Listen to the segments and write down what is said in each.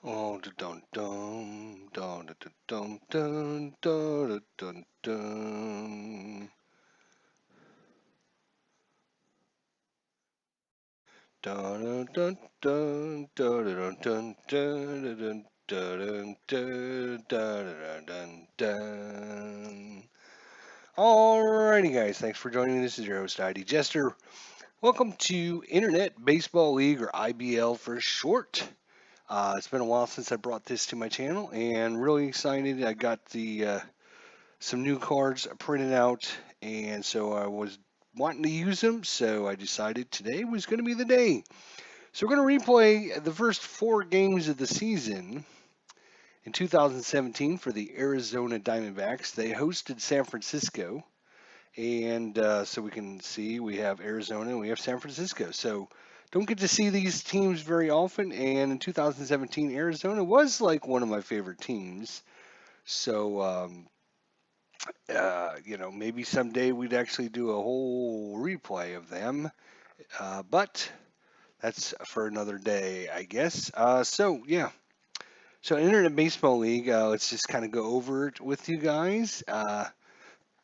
Oh, dun dun dun dun dun dun dun dun dun. Dun dun dun dun dun dun dun dun dun dun dun dun. Alrighty, guys, thanks for joining me. This is your host, ID Jester. Welcome to Internet Baseball League, or IBL for short. It's been a while since I brought this to my channel, and really excited. I got the some new cards printed out, and so I was wanting to use them, so I decided today was going to be the day. So we're going to replay the first 4 games of the season in 2017 for the Arizona Diamondbacks. They hosted San Francisco, and so we can see we have Arizona and we have San Francisco. So don't get to see these teams very often, and in 2017, Arizona was like one of my favorite teams. So maybe someday we'd actually do a whole replay of them, but that's for another day, I guess. So yeah, so Internet Baseball League. Let's just kind of go over it with you guys.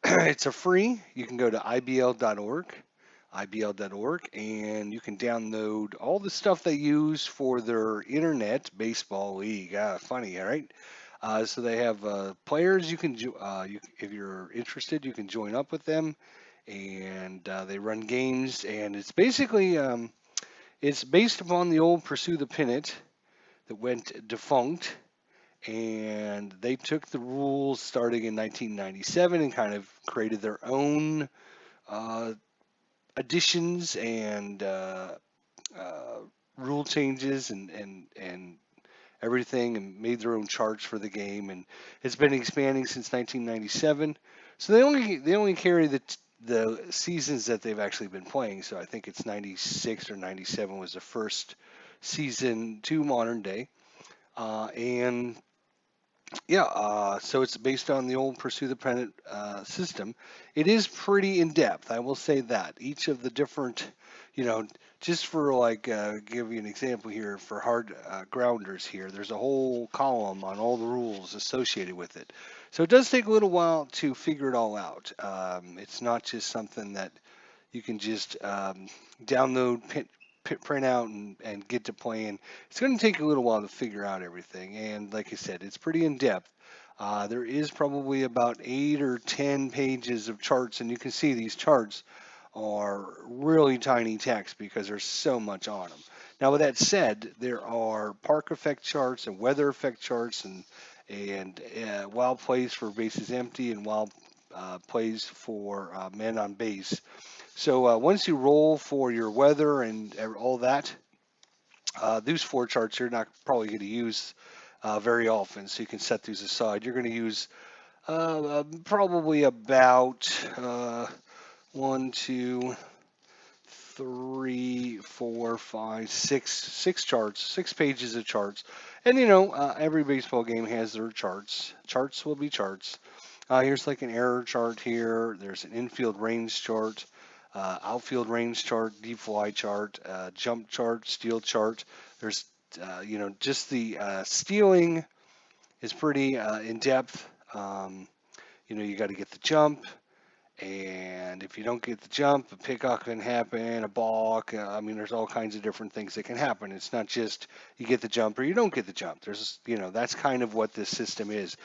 It's a free. You can go to IBL.org, IBL.org, and you can download all the stuff they use for their Internet Baseball League. Funny, all right? So they have players if you're interested, you can join up with them, and they run games. And it's basically it's based upon the old Pursue the Pennant that went defunct, and they took the rules starting in 1997 and kind of created their own uh, additions and uh, rule changes and everything, and made their own charts for the game. And it's been expanding since 1997. So they only carry the seasons that they've actually been playing. So I think it's 96 or 97 was the first season to modern day. And yeah, so it's based on the old Pursue the Pennant system. It is pretty in depth, I will say that. Each of the different, you know, just for like, give you an example here for hard grounders here, there's a whole column on all the rules associated with it. So it does take a little while to figure it all out. It's not just something that you can just download, print out, and get to playing. It's going to take a little while to figure out everything. And like I said, it's pretty in depth. There is probably about 8 or 10 pages of charts, and you can see these charts are really tiny text because there's so much on them. Now, with that said, there are park effect charts and weather effect charts and wild plays for bases empty and wild plays for men on base. So once you roll for your weather and all that, these 4 charts you're not probably going to use very often, so you can set these aside. You're going to use probably about 1, 2, 3, 4, 5, 6 charts, 6 pages of charts. And every baseball game has their charts. Charts will be charts. Here's like an error chart here. There's an infield range chart, outfield range chart, deep fly chart, jump chart, steal chart. There's, just the stealing is pretty in depth. You got to get the jump, and if you don't get the jump, a pickoff can happen, a balk. I mean, there's all kinds of different things that can happen. It's not just you get the jump or you don't get the jump. That's kind of what this system is.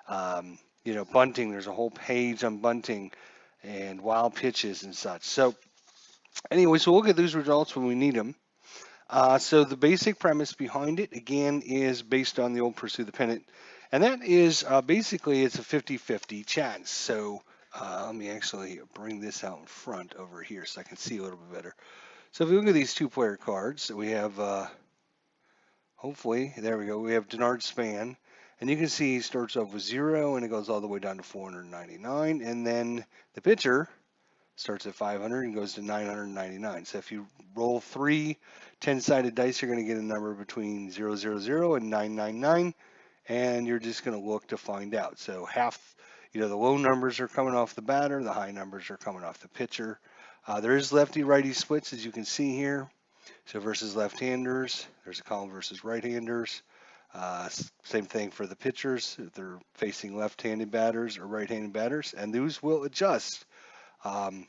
Bunting, there's a whole page on bunting and wild pitches and such. So, anyway, so we'll get those results when we need them. So, the basic premise behind it, again, is based on the old Pursue the Pennant. And that is basically it's a 50-50 chance. So, let me actually bring this out in front over here so I can see a little bit better. So, if we look at these 2-player cards, we have, hopefully, there we go, we have Denard Span. And you can see he starts off with 0 and it goes all the way down to 499. And then the pitcher starts at 500 and goes to 999. So if you roll 3 10-sided dice, you're going to get a number between 000 and 999. And you're just going to look to find out. So the low numbers are coming off the batter, the high numbers are coming off the pitcher. There is lefty-righty splits, as you can see here. So versus left-handers, there's a column versus right-handers. Same thing for the pitchers. If they're facing left-handed batters or right-handed batters, and those will adjust. Um,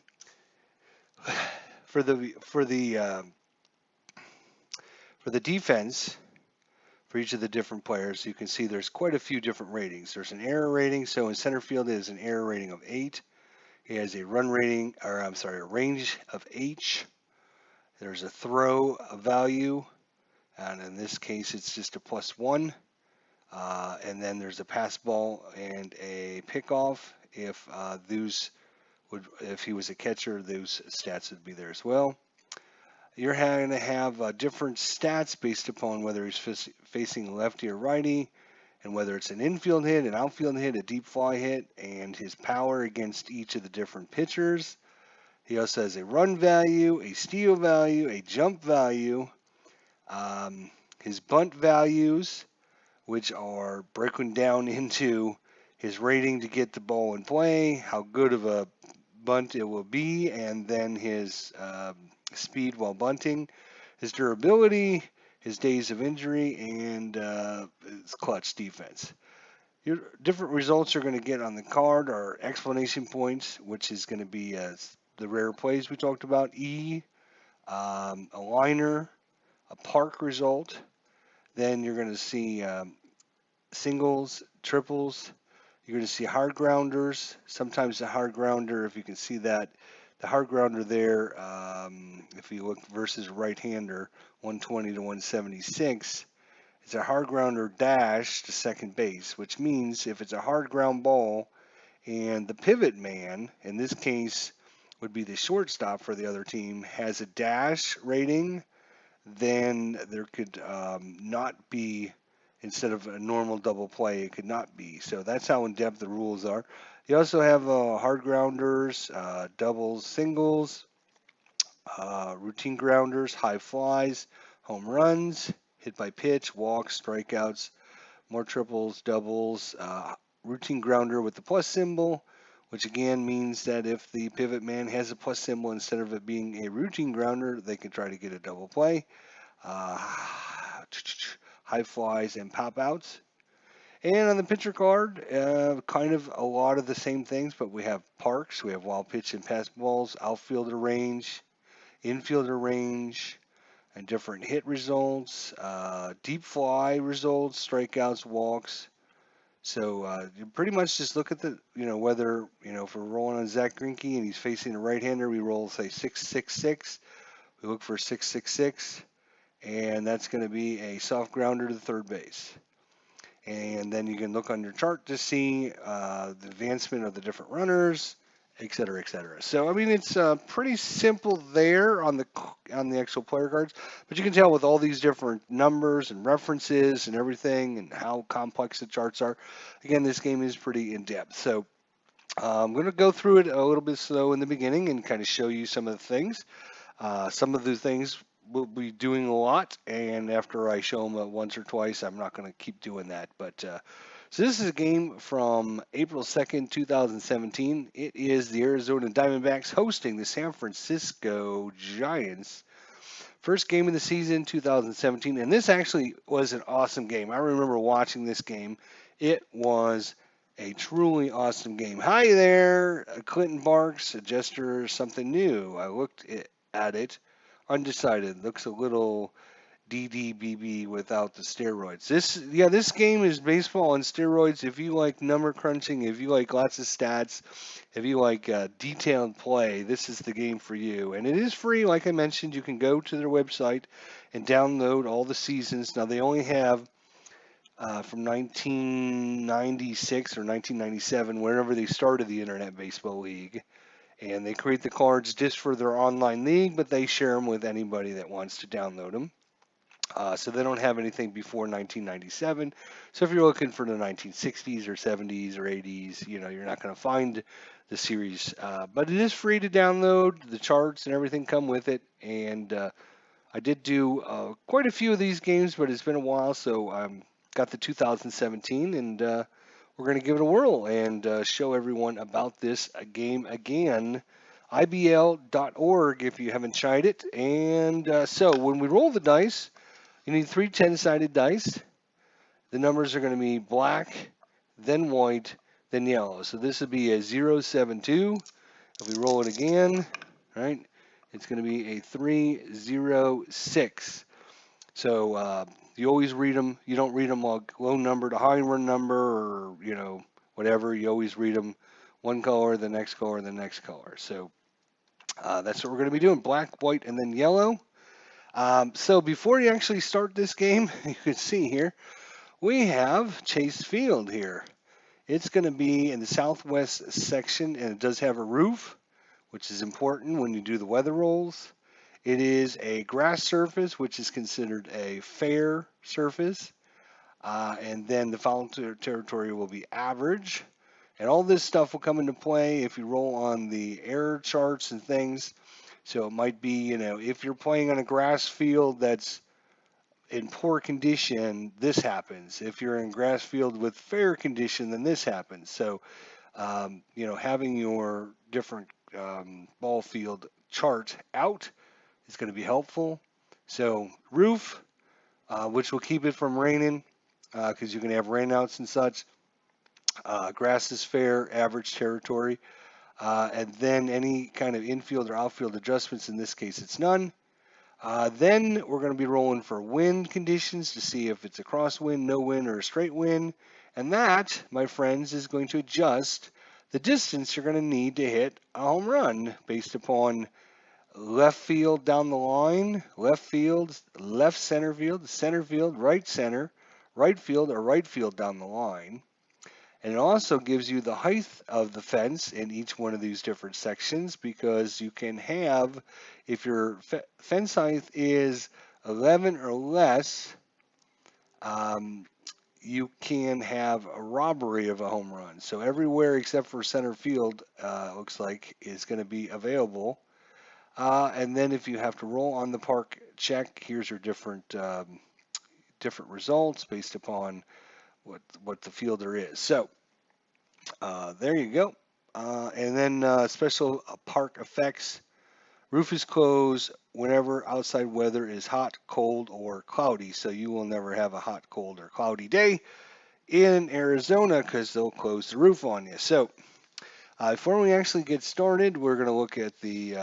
for the for the for the defense, for each of the different players, you can see there's quite a few different ratings. There's an error rating. So in center field, it is an error rating of 8. He has a run rating, or I'm sorry, a range of H. There's a throw value, and in this case, it's just a +1. And then there's a pass ball and a pickoff. If he was a catcher, those stats would be there as well. You're going to have different stats based upon whether he's facing lefty or righty, and whether it's an infield hit, an outfield hit, a deep fly hit, and his power against each of the different pitchers. He also has a run value, a steal value, a jump value, his bunt values, which are broken down into his rating to get the ball in play, how good of a bunt it will be, and then his speed while bunting, his durability, his days of injury, and his clutch defense. Your different results you're going to get on the card are explanation points, which is going to be the rare plays we talked about, E, a liner, a park result. Then you're going to see singles, triples. You're going to see hard grounders. Sometimes the hard grounder, if you can see that, the hard grounder there, if you look versus right-hander, 120 to 176, it's a hard grounder dash to second base, which means if it's a hard ground ball and the pivot man, in this case would be the shortstop for the other team, has a dash rating, then there could not be, instead of a normal double play, it could not be. So that's how in depth the rules are. You also have hard grounders, doubles, singles, routine grounders, high flies, home runs, hit by pitch, walks, strikeouts, more triples, doubles, routine grounder with the plus symbol, which again means that if the pivot man has a plus symbol instead of it being a routine grounder, they can try to get a double play. High flies and pop outs. And on the pitcher card, kind of a lot of the same things, but we have parks, we have wild pitch and pass balls, outfielder range, infielder range, and different hit results, deep fly results, strikeouts, walks. So you pretty much just look at the, whether, if we're rolling on Zach Greinke and he's facing a right-hander, we roll, say, 666. We look for 666, and that's going to be a soft grounder to the third base. And then you can look on your chart to see the advancement of the different runners, et cetera, et cetera. So, I mean, it's pretty simple there on the actual player cards, but you can tell with all these different numbers and references and everything and how complex the charts are. Again, this game is pretty in-depth. So I'm going to go through it a little bit slow in the beginning and kind of show you some of the things. Some of the things we'll be doing a lot, and after I show them once or twice, I'm not going to keep doing that. But so this is a game from April 2nd, 2017. It is the Arizona Diamondbacks hosting the San Francisco Giants. First game of the season, 2017, and this actually was an awesome game. I remember watching this game. It was a truly awesome game. Hi there, Clinton Barks, adjuster, something new. I looked at it, undecided. Looks a little DDBB without the steroids. This game is baseball on steroids. If you like number crunching, if you like lots of stats, if you like detailed play, this is the game for you. And it is free, like I mentioned. You can go to their website and download all the seasons. Now they only have from 1996 or 1997, whenever they started the Internet Baseball League. And they create the cards just for their online league, but they share them with anybody that wants to download them. So they don't have anything before 1997. So if you're looking for the 1960s or 70s or 80s, you're not going to find the series. But it is free to download. The charts and everything come with it. And I did do quite a few of these games, but it's been a while. So got the 2017, and we're going to give it a whirl and show everyone about this game again. IBL.org if you haven't tried it. And so when we roll the dice, you need 3 10-sided dice. the numbers are going to be black, then white, then yellow. So this would be a 072. If we roll it again, right, it's going to be a 306. So you always read them. You don't read them like low number to high number, or whatever. You always read them one color, the next color, the next color. So that's what we're going to be doing: black, white, and then yellow. So before you actually start this game, you can see here we have Chase Field here. It's going to be in the southwest section, and it does have a roof, which is important when you do the weather rolls. It is a grass surface, which is considered a fair surface. And then the foul territory will be average. And all this stuff will come into play if you roll on the error charts and things. So it might be, if you're playing on a grass field that's in poor condition, this happens. If you're in grass field with fair condition, then this happens. So, having your different ball field chart out is going to be helpful. So roof, which will keep it from raining, because you can have rainouts and such. Grass is fair, average territory. And then any kind of infield or outfield adjustments, in this case it's none. Then we're going to be rolling for wind conditions to see if it's a crosswind, no wind, or a straight wind. And that, my friends, is going to adjust the distance you're going to need to hit a home run based upon left field down the line, left field, left center field, right field, or right field down the line. And it also gives you the height of the fence in each one of these different sections, because you can have, if your fence height is 11 or less, you can have a robbery of a home run. So everywhere except for center field, looks like, is going to be available. And then if you have to roll on the park check, here's your different results based upon what the fielder is. So there you go. And then special park effects. Roof is closed whenever outside weather is hot, cold, or cloudy. So you will never have a hot, cold, or cloudy day in Arizona because they'll close the roof on you. So before we actually get started, we're going to look at the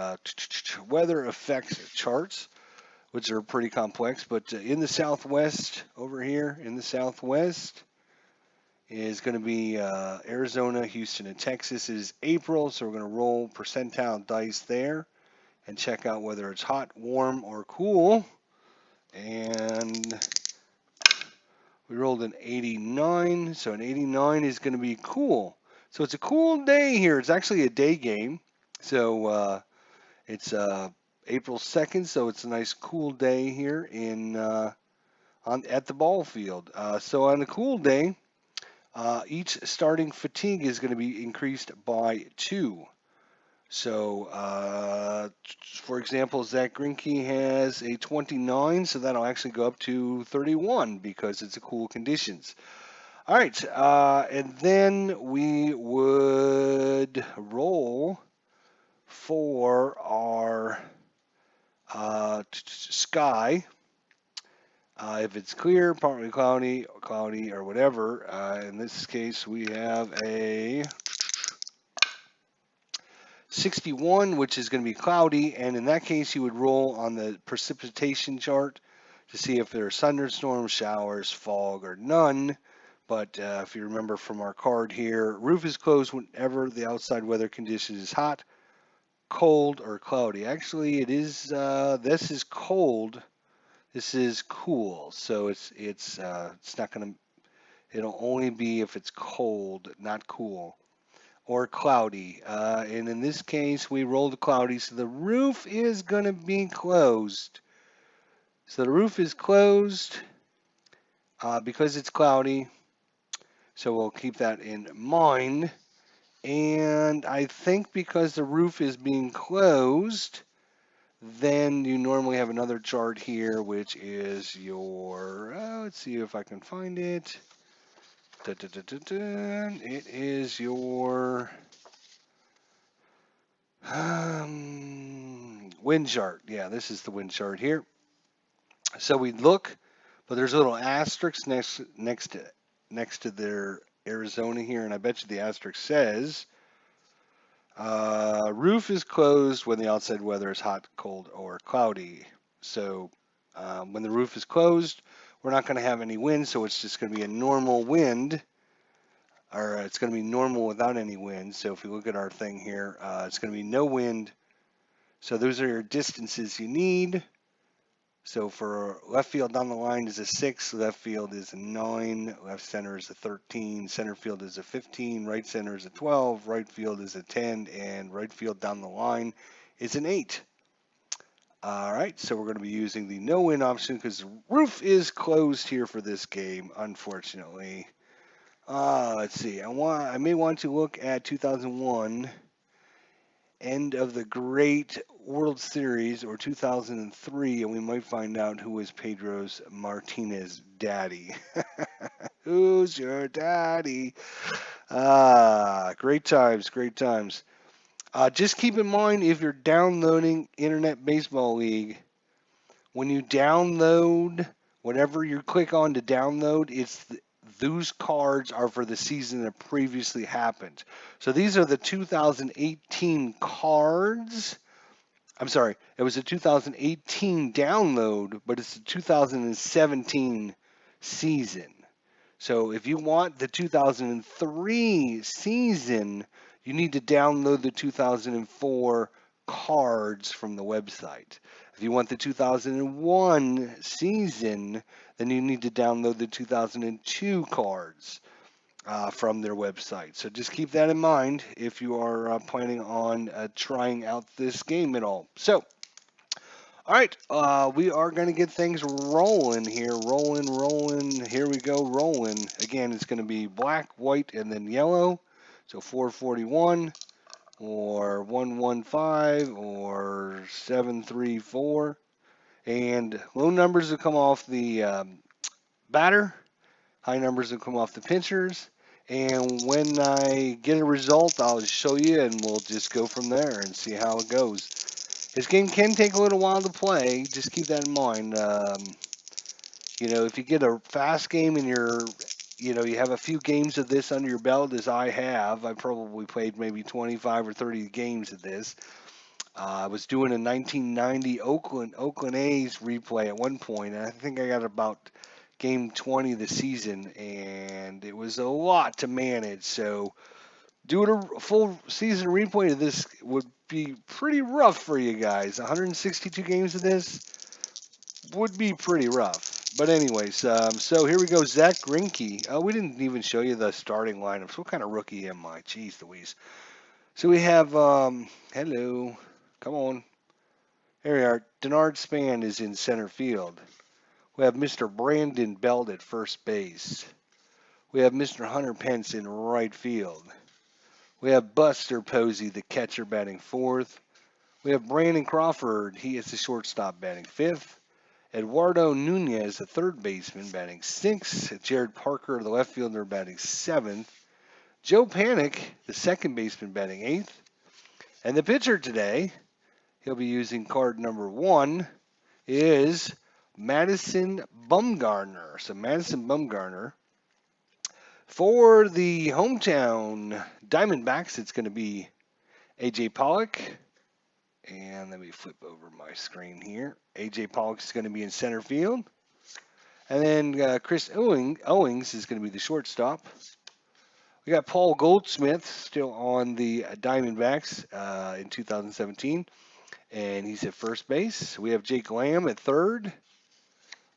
weather effects charts, which are pretty complex. But in the southwest, over here in the southwest, is going to be Arizona, Houston, and Texas. It is April, so we're going to roll percentile dice there and check out whether it's hot, warm, or cool. And we rolled an 89, so an 89 is going to be cool. So it's a cool day here. It's actually a day game. So it's April 2nd, so it's a nice cool day here at the ball field. So on a cool day, each starting fatigue is going to be increased by 2. So, for example, Zach Greinke has a 29, so that'll actually go up to 31 because it's a cool conditions. All right, and then we would roll for our sky. If it's clear, partly cloudy, or whatever. In this case, we have a 61, which is going to be cloudy, and in that case, you would roll on the precipitation chart to see if there are thunderstorms, showers, fog, or none. But if you remember from our card here, roof is closed whenever the outside weather condition is hot, cold, or cloudy. Actually, it is. This is cold. This is cool, so it's not gonna. It'll only be if it's cold, not cool, or cloudy. And in this case, we rolled cloudy, so the roof is gonna be closed. So the roof is closed because it's cloudy. So we'll keep that in mind. And I think because the roof is being closed, then you normally have another chart here, which is your, let's see if I can find it. It is your wind chart. Yeah, this is the wind chart here. So we look but there's a little asterisk next to their Arizona here, and I bet you the asterisk says roof is closed when the outside weather is hot, cold, or cloudy. So when the roof is closed, we're not going to have any wind, so it's just going to be a normal wind, or it's going to be normal without any wind. So if we look at our thing here, it's going to be no wind. So those are your distances you need. So for left field down the line is a 6, left field is a 9, left center is a 13, center field is a 15, right center is a 12, right field is a 10, and right field down the line is an 8. All right, so we're going to be using the no win option because the roof is closed here for this game, unfortunately. Let's see. I may want to look at 2001 end of the Great World Series or 2003, and we might find out who was Pedro's Martinez daddy. Who's your daddy? Great times, great times. Just keep in mind if you're downloading Internet Baseball League, when you download, whatever you click on to download, those cards are for the season that previously happened. So these are the 2018 cards. I'm sorry, it was a 2018 download, but it's the 2017 season. So if you want the 2003 season, you need to download the 2004 cards from the website. If you want the 2001 season, then you need to download the 2002 cards from their website. So just keep that in mind if you are planning on trying out this game at all. So, all right, we are going to get things rolling here. Rolling. Here we go, rolling. Again, it's going to be black, white, and then yellow. So 441 or 115 or 734. And low numbers will come off the batter. High numbers will come off the pitchers. And when I get a result, I'll show you and we'll just go from there and see how it goes. This game can take a little while to play. Just keep that in mind. If you get a fast game and you have a few games of this under your belt, as I have, I probably played maybe 25 or 30 games of this. I was doing a 1990 Oakland A's replay at one point, and I think I got about game 20 of the season, and it was a lot to manage. So doing a full season replay of this would be pretty rough for you guys. 162 games of this would be pretty rough. But anyways, so here we go. Zach Greinke. We didn't even show you the starting lineups. What kind of rookie am I? Jeez Louise. So we have, hello, come on. Here we are. Denard Span is in center field. We have Mr. Brandon Belt at first base. We have Mr. Hunter Pence in right field. We have Buster Posey, the catcher, batting fourth. We have Brandon Crawford. He is the shortstop, batting fifth. Eduardo Nunez, the third baseman, batting sixth. Jared Parker, the left fielder, batting seventh. Joe Panic, the second baseman, batting eighth. And the pitcher today, he'll be using card number 1, is Madison Bumgarner. So Madison Bumgarner. For the hometown Diamondbacks, it's going to be A.J. Pollock. And let me flip over my screen here. A.J. Pollock is going to be in center field. And then Chris Owings is going to be the shortstop. We got Paul Goldsmith still on the Diamondbacks in 2017. And he's at first base. We have Jake Lamb at third.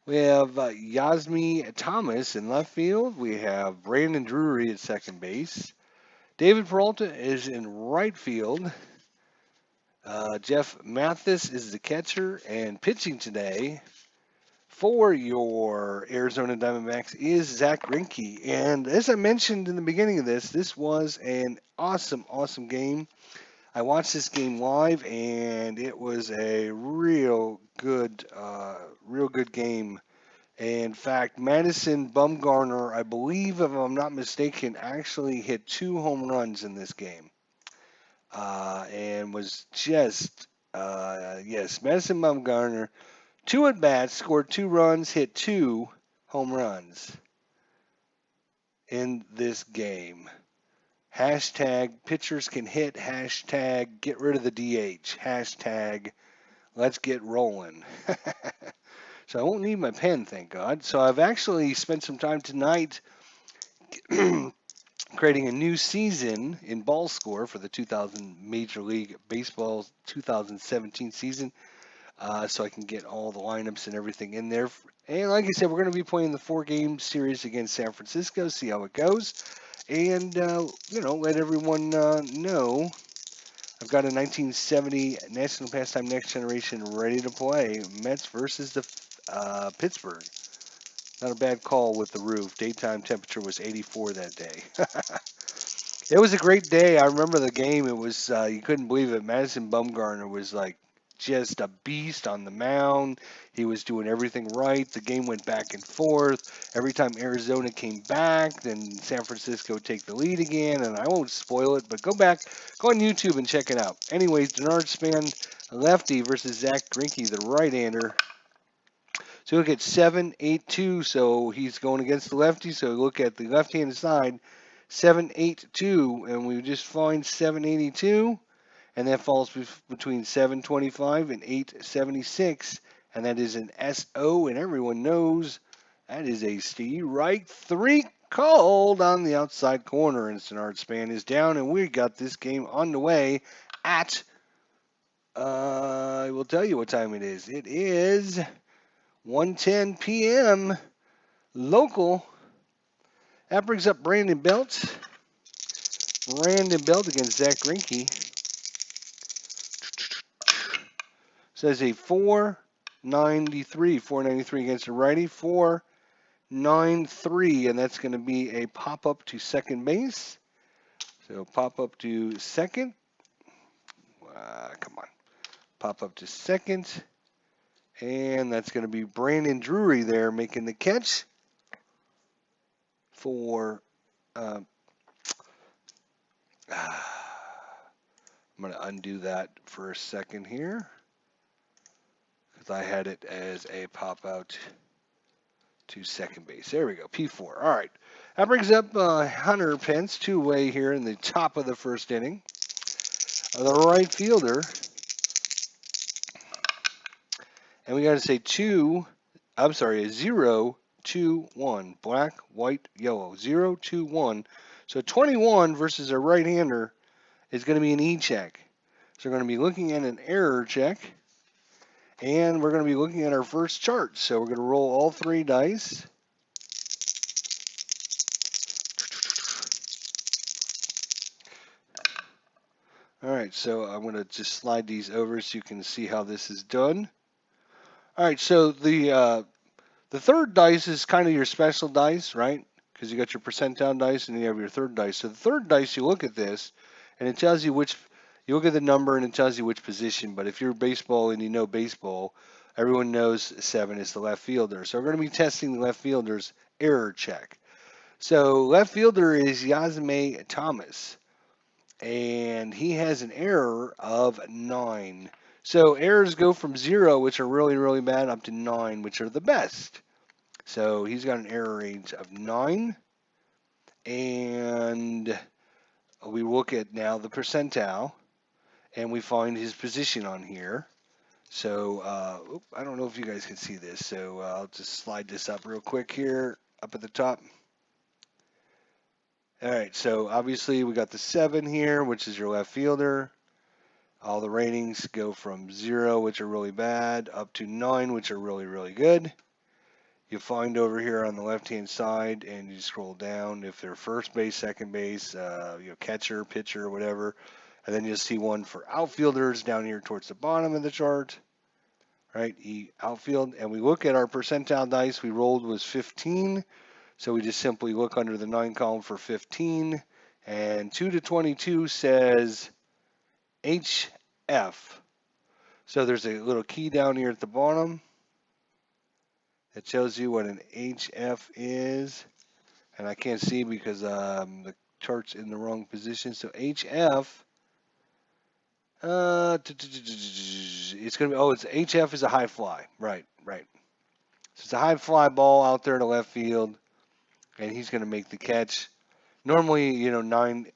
We have Yasmi Thomas in left field. We have Brandon Drury at second base. David Peralta is in right field. Jeff Mathis is the catcher. And pitching today for your Arizona Diamondbacks is Zach Greinke. And as I mentioned in the beginning of this was an awesome, awesome game. I watched this game live, and it was a real good game. In fact, Madison Bumgarner, I believe, if I'm not mistaken, actually hit 2 home runs in this game, and was just yes, Madison Bumgarner, 2 at bats, scored 2 runs, hit 2 home runs in this game. Hashtag pitchers can hit. Hashtag get rid of the DH. Hashtag let's get rolling. So I won't need my pen, thank God. So I've actually spent some time tonight creating a new season in ball score for the 2000 Major League Baseball 2017 season, so I can get all the lineups and everything in there. And like I said, we're going to be playing the 4-game series against San Francisco, see how it goes, and let everyone know I've got a 1970 National Pastime Next Generation ready to play. Mets versus the Pittsburgh. Not a bad call with the roof. Daytime temperature was 84 that day. It was a great day. I remember the game. It was you couldn't believe it. Madison Bumgarner was like just a beast on the mound. He was doing everything right. The game went back and forth. Every time Arizona came back, then San Francisco would take the lead again. And I won't spoil it, but go on YouTube and check it out. Anyways, Denard Span, lefty versus Zach Greinke, the right-hander. So look at 7-8-2. So he's going against the lefty. So look at the left-handed side. 782, and we just find 782, and that falls between 725 and 876, and that is an SO, and everyone knows that is a strike 3 called on the outside corner, and Denard Span is down, and we got this game on the way at, I will tell you what time it is. It is 1:10 p.m. local. That brings up Brandon Belt. Brandon Belt against Zach Greinke. Says a 493. 493 against the righty. 493, and that's going to be a pop-up to second base. So pop-up to second. Come on. Pop-up to second. And that's going to be Brandon Drury there making the catch for... I'm going to undo that for a second here, because I had it as a pop out to second base. There we go, P4. All right, that brings up Hunter Pence, two-way here in the top of the first inning. The right fielder, and we got to say a 0-2-1, black, white, yellow, 0-2-1. So 21 versus a right-hander is going to be an E-check. So we're going to be looking at an error check, and we're going to be looking at our first chart. So we're going to roll all 3 dice. All right, so I'm going to just slide these over so you can see how this is done. All right, so the third dice is kind of your special dice, right? Because you got your percentile dice and then you have your third dice. So the third dice, you look at this, and it tells you which. You look at the number and it tells you which position. But if you're baseball and you know baseball, everyone knows 7 is the left fielder. So we're going to be testing the left fielder's error check. So left fielder is Yasmay Thomas, and he has an error of 9. So errors go from 0, which are really, really bad, up to 9, which are the best. So he's got an error range of 9. And we look at now the percentile, and we find his position on here. So I don't know if you guys can see this. So I'll just slide this up real quick here, up at the top. All right, so obviously we got the 7 here, which is your left fielder. All the ratings go from 0, which are really bad, up to 9, which are really, really good. You find over here on the left-hand side, and you scroll down if they're first base, second base, catcher, pitcher, whatever. And then you'll see one for outfielders down here towards the bottom of the chart. Right, outfield. And we look at our percentile dice we rolled was 15. So we just simply look under the 9 column for 15, and 2 to 22 says HF. So there's a little key down here at the bottom that shows you what an HF is, and I can't see because the chart's in the wrong position. So HF It's gonna be. Oh, it's HF is a high fly. Right, right. So it's a high fly ball out there to left field, and he's gonna make the catch. Normally, nine.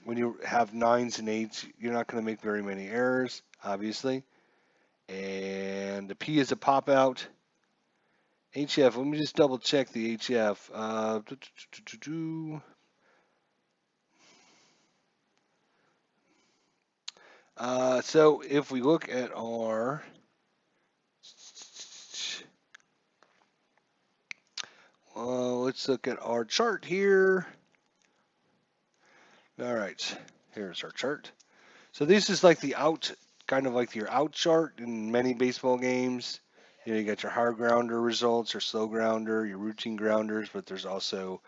When you have nines and eights, you're not gonna make very many errors, obviously. And the P is a pop out. HF. Let me just double check the HF. So if we look at our let's look at our chart here. All right, here's our chart. So this is like the out, kind of like your out chart in many baseball games. You got your hard grounder results, your slow grounder, your routine grounders, but there's also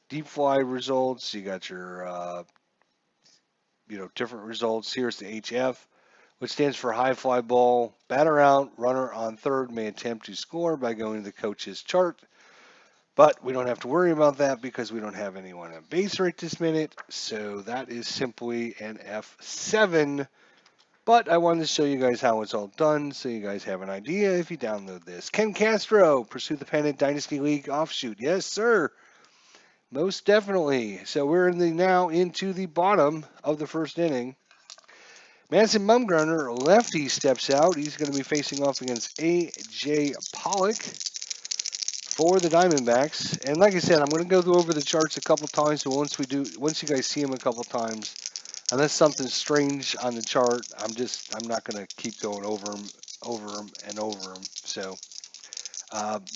deep fly results. You got your different results. Here's the HF, which stands for high fly ball. Batter out, runner on third may attempt to score by going to the coach's chart. But we don't have to worry about that because we don't have anyone on base right this minute. So that is simply an F7. But I wanted to show you guys how it's all done so you guys have an idea if you download this. Ken Castro, Pursue the Pennant Dynasty League offshoot. Yes, sir. Most definitely. So we're now into the bottom of the first inning. Madison Bumgarner, lefty, steps out. He's going to be facing off against A.J. Pollock for the Diamondbacks. And like I said, I'm going to go over the charts a couple times. So once you guys see them a couple times, unless something's strange on the chart, I'm not going to keep going over them, and over them. So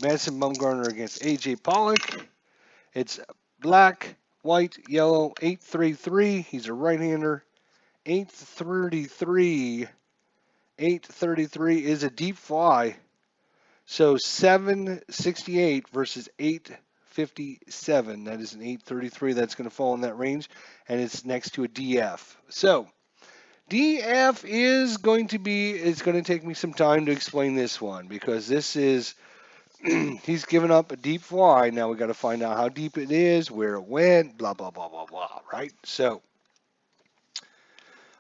Madison Bumgarner against A.J. Pollock. It's black, white, yellow, 833. He's a right-hander. 833. 833 is a deep fly. So 768 versus 857. That is an 833. That's going to fall in that range, and it's next to a DF. So DF is going to be. It's going to take me some time to explain this one because this is. He's given up a deep fly. Now we got to find out how deep it is, where it went, blah blah blah blah blah. Right. So.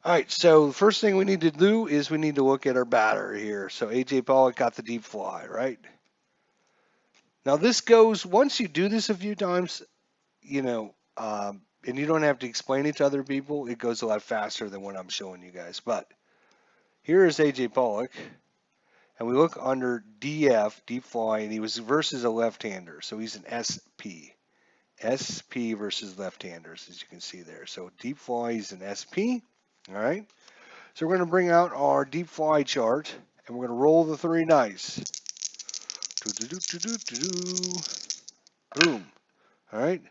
All right, so the first thing we need to do is we need to look at our batter here. So A.J. Pollock got the deep fly, right? Now this goes, once you do this a few times, and you don't have to explain it to other people, it goes a lot faster than what I'm showing you guys. But here is A.J. Pollock, and we look under DF, deep fly, and he was versus a left-hander, so he's an SP. SP versus left-handers, as you can see there. So deep fly, he's an SP, all right? So we're going to bring out our deep fly chart, and we're going to roll the three dice. Boom. All right.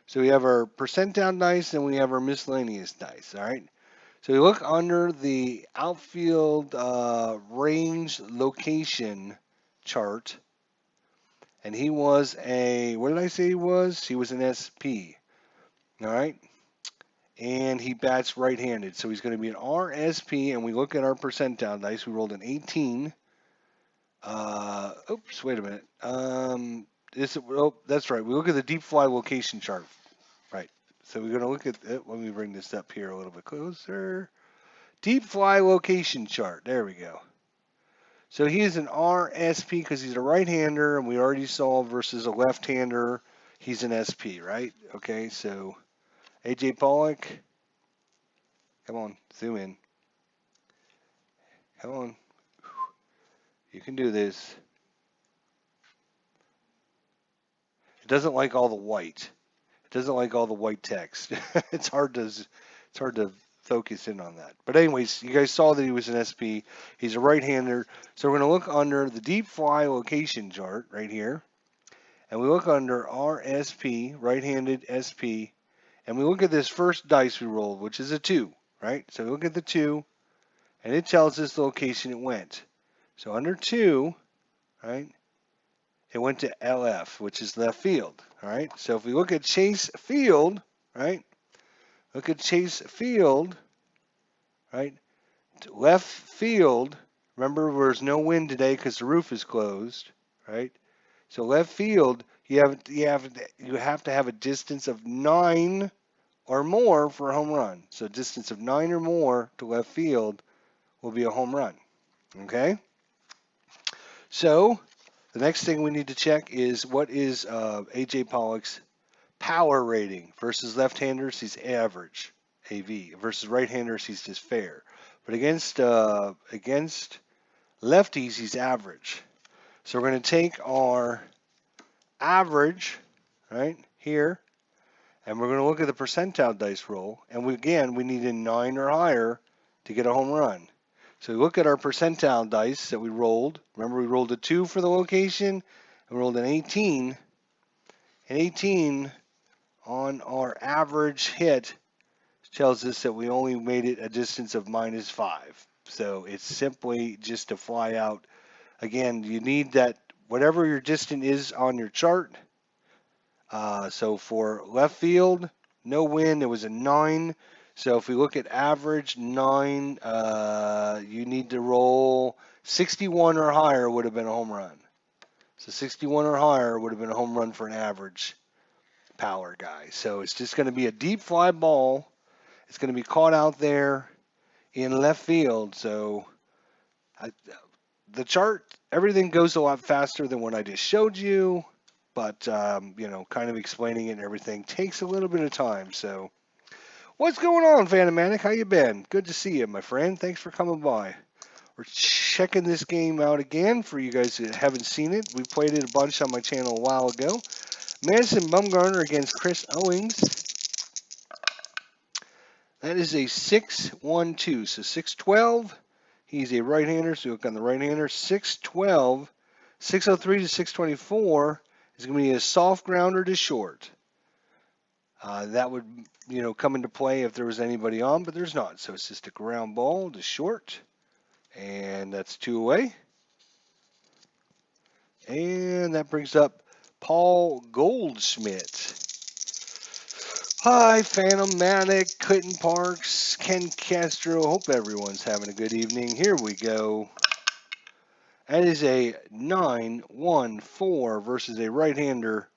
So we have our percent down dice, and we have our miscellaneous dice. All right. So we look under the outfield range location chart, and he was what did I say he was? He was an SP. All right. And he bats right-handed, so he's going to be an RSP. And we look at our percent down dice. We rolled an 18. Oops, wait a minute. That's right. We look at the deep fly location chart. Right. So we're going to look at it. Let me bring this up here a little bit closer. Deep fly location chart. There we go. So he is an RSP because he's a right-hander, and we already saw versus a left-hander, he's an SP, right? Okay, so A.J. Pollock. Come on, zoom in. Come on. You can do this. It doesn't like all the white. It doesn't like all the white text. It's hard to focus in on that. But anyways, you guys saw that he was an SP. He's a right-hander. So we're going to look under the deep fly location chart right here. And we look under RSP, right-handed SP. And we look at this first dice we rolled, which is a 2, right? So we look at the 2, and it tells us the location it went. So under 2, right, it went to LF, which is left field, all right? So if we look at Chase Field, right, look at Chase Field, right, left field, remember there's no wind today because the roof is closed, right? So left field, you have to have a distance of 9 or more for a home run. So a distance of 9 or more to left field will be a home run. Okay? So the next thing we need to check is what is A.J. Pollock's power rating versus left-handers, he's average, AV. Versus right-handers, he's just fair. But against lefties, he's average. So we're going to take our average, right, here, and we're going to look at the percentile dice roll. And we need a 9 or higher to get a home run. So we look at our percentile dice that we rolled. Remember, we rolled a 2 for the location, and we rolled an 18. An 18 on our average hit tells us that we only made it a distance of -5. So it's simply just to fly out. Again, you need that, whatever your distance is on your chart. So for left field, no win, it was a 9. So if we look at average 9, you need to roll 61 or higher would have been a home run. So 61 or higher would have been a home run for an average power guy. So it's just going to be a deep fly ball. It's going to be caught out there in left field. So the chart, everything goes a lot faster than what I just showed you. But, kind of explaining it and everything takes a little bit of time. So what's going on, Phantomatic? How you been? Good to see you, my friend. Thanks for coming by. We're checking this game out again for you guys that haven't seen it. We played it a bunch on my channel a while ago. Madison Bumgarner against Chris Owings. That is a 6-1-2. So 6-12. He's a right-hander, so look on the right-hander. 6-12. 603 to 624 is going to be a soft grounder to short. That would, come into play if there was anybody on, but there's not. So it's just a ground ball to short. And that's 2 away. And that brings up Paul Goldschmidt. Hi, Phantomatic, Clinton Parks, Ken Castro. Hope everyone's having a good evening. Here we go. That is a 9-1-4 versus a right-hander.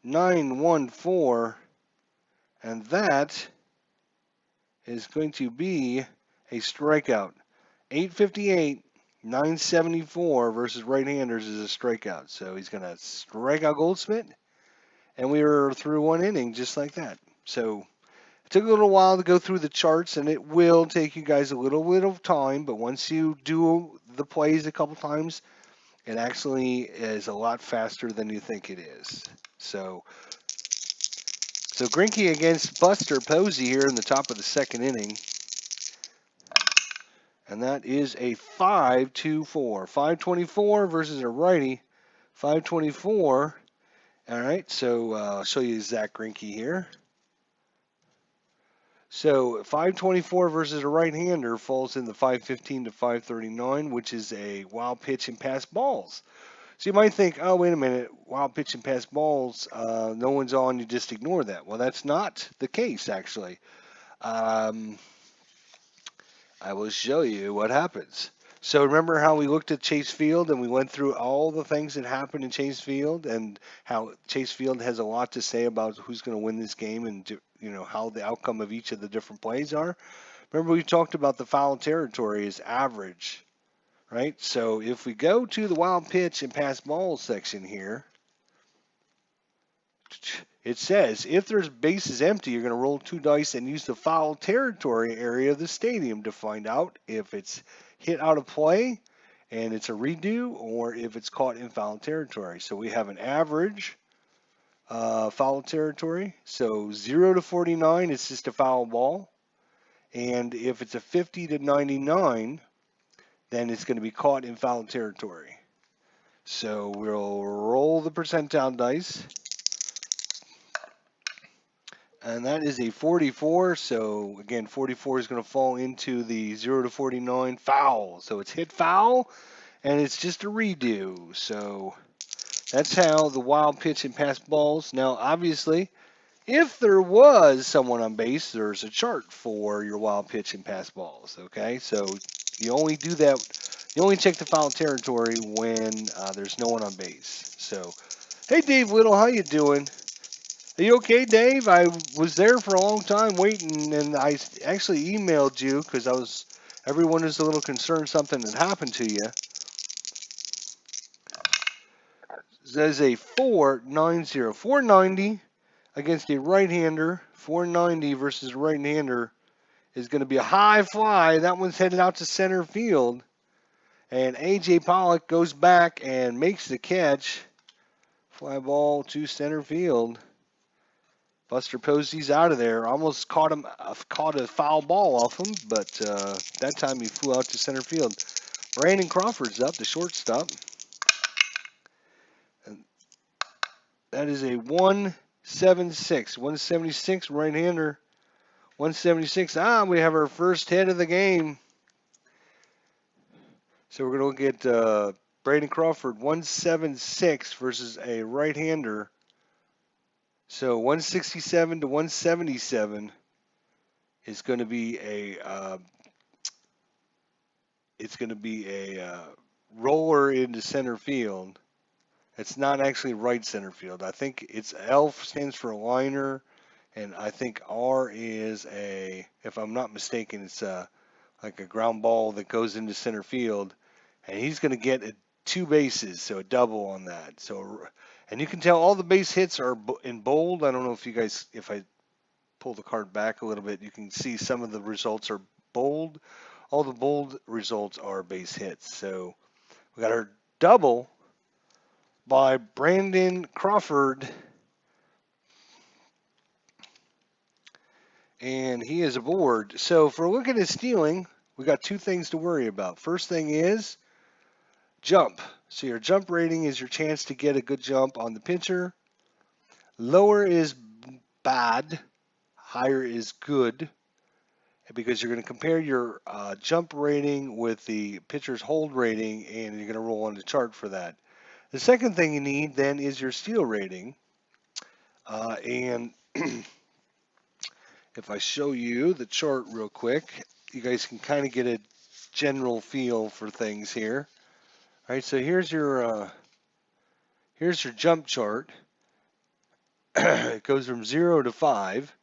9-1-4. And that is going to be a strikeout. 858, 974 versus right-handers is a strikeout. So he's going to strike out Goldschmidt. And we were through 1 inning just like that. So it took a little while to go through the charts, and it will take you guys a little bit of time. But once you do the plays a couple times, it actually is a lot faster than you think it is. So Greinke against Buster Posey here in the top of the 2nd inning. And that is a 5-2-4. 524 versus a righty. 524. All right, so I'll show you Zach Greinke here. So 524 versus a right-hander falls in the 515 to 539, which is a wild pitch and pass balls. So you might think, oh, wait a minute, wild pitch and pass balls, no one's on, you just ignore that. Well, that's not the case, actually. I will show you what happens. So remember how we looked at Chase Field and we went through all the things that happened in Chase Field and how Chase Field has a lot to say about who's going to win this game and how the outcome of each of the different plays are. Remember we talked about the foul territory is average, right? So if we go to the wild pitch and pass ball section here, it says if there's bases empty, you're going to roll 2 dice and use the foul territory area of the stadium to find out if it's hit out of play and it's a redo or if it's caught in foul territory. So we have an average foul territory. So 0 to 49, it's just a foul ball. And if it's a 50 to 99, then it's going to be caught in foul territory. So we'll roll the percentile dice. And that is a 44. So again, 44 is going to fall into the 0 to 49 foul. So it's hit foul, and it's just a redo. So that's how the wild pitch and pass balls. Now, obviously, if there was someone on base, there's a chart for your wild pitch and pass balls. Okay, so you only do that. You only check the foul territory when there's no one on base. So, hey, Dave Little, how you doing? Are you okay, Dave? I was there for a long time waiting, and I actually emailed you because everyone is a little concerned something had happened to you. Says a 490, 490 against a right-hander. 490 versus a right-hander is going to be a high fly. That one's headed out to center field, and A.J. Pollock goes back and makes the catch. Fly ball to center field. Buster Posey's out of there. Almost caught a foul ball off him, but that time he flew out to center field. Brandon Crawford's up, the shortstop. And that is a 176. 176 right-hander. 176. We have our first hit of the game. So we're going to look at Brandon Crawford, 176 versus a right-hander. So 167 to 177 is going to be a roller into center field. It's not actually right center field. I think it's L stands for a liner, and I think R is if I'm not mistaken, it's like a ground ball that goes into center field, and he's going to get two bases, so a double on that. So, and you can tell all the base hits are in bold. I don't know if you guys, if I pull the card back a little bit, you can see some of the results are bold. All the bold results are base hits. So we got our double by Brandon Crawford, and he is aboard. So if we're looking at stealing, we got two things to worry about. First thing is jump. So your jump rating is your chance to get a good jump on the pitcher. Lower is bad, higher is good, because you're going to compare your jump rating with the pitcher's hold rating, and you're going to roll on the chart for that. The second thing you need then is your steal rating. And if I show you the chart real quick, you guys can kind of get a general feel for things here. All right, so here's your jump chart. It goes from 0 to 5.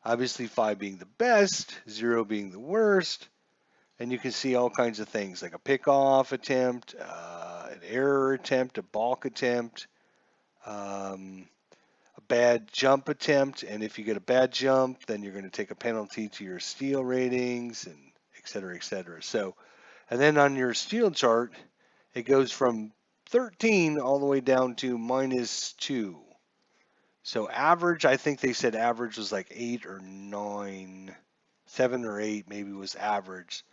Obviously 5 being the best, 0 being the worst. And you can see all kinds of things like a pickoff attempt, an error attempt, a balk attempt, a bad jump attempt. And if you get a bad jump, then you're going to take a penalty to your steal ratings, and et cetera, et cetera. So, and then on your steal chart, it goes from 13 all the way down to -2. So average, I think they said average was like 8 or 9, 7 or 8 maybe was average.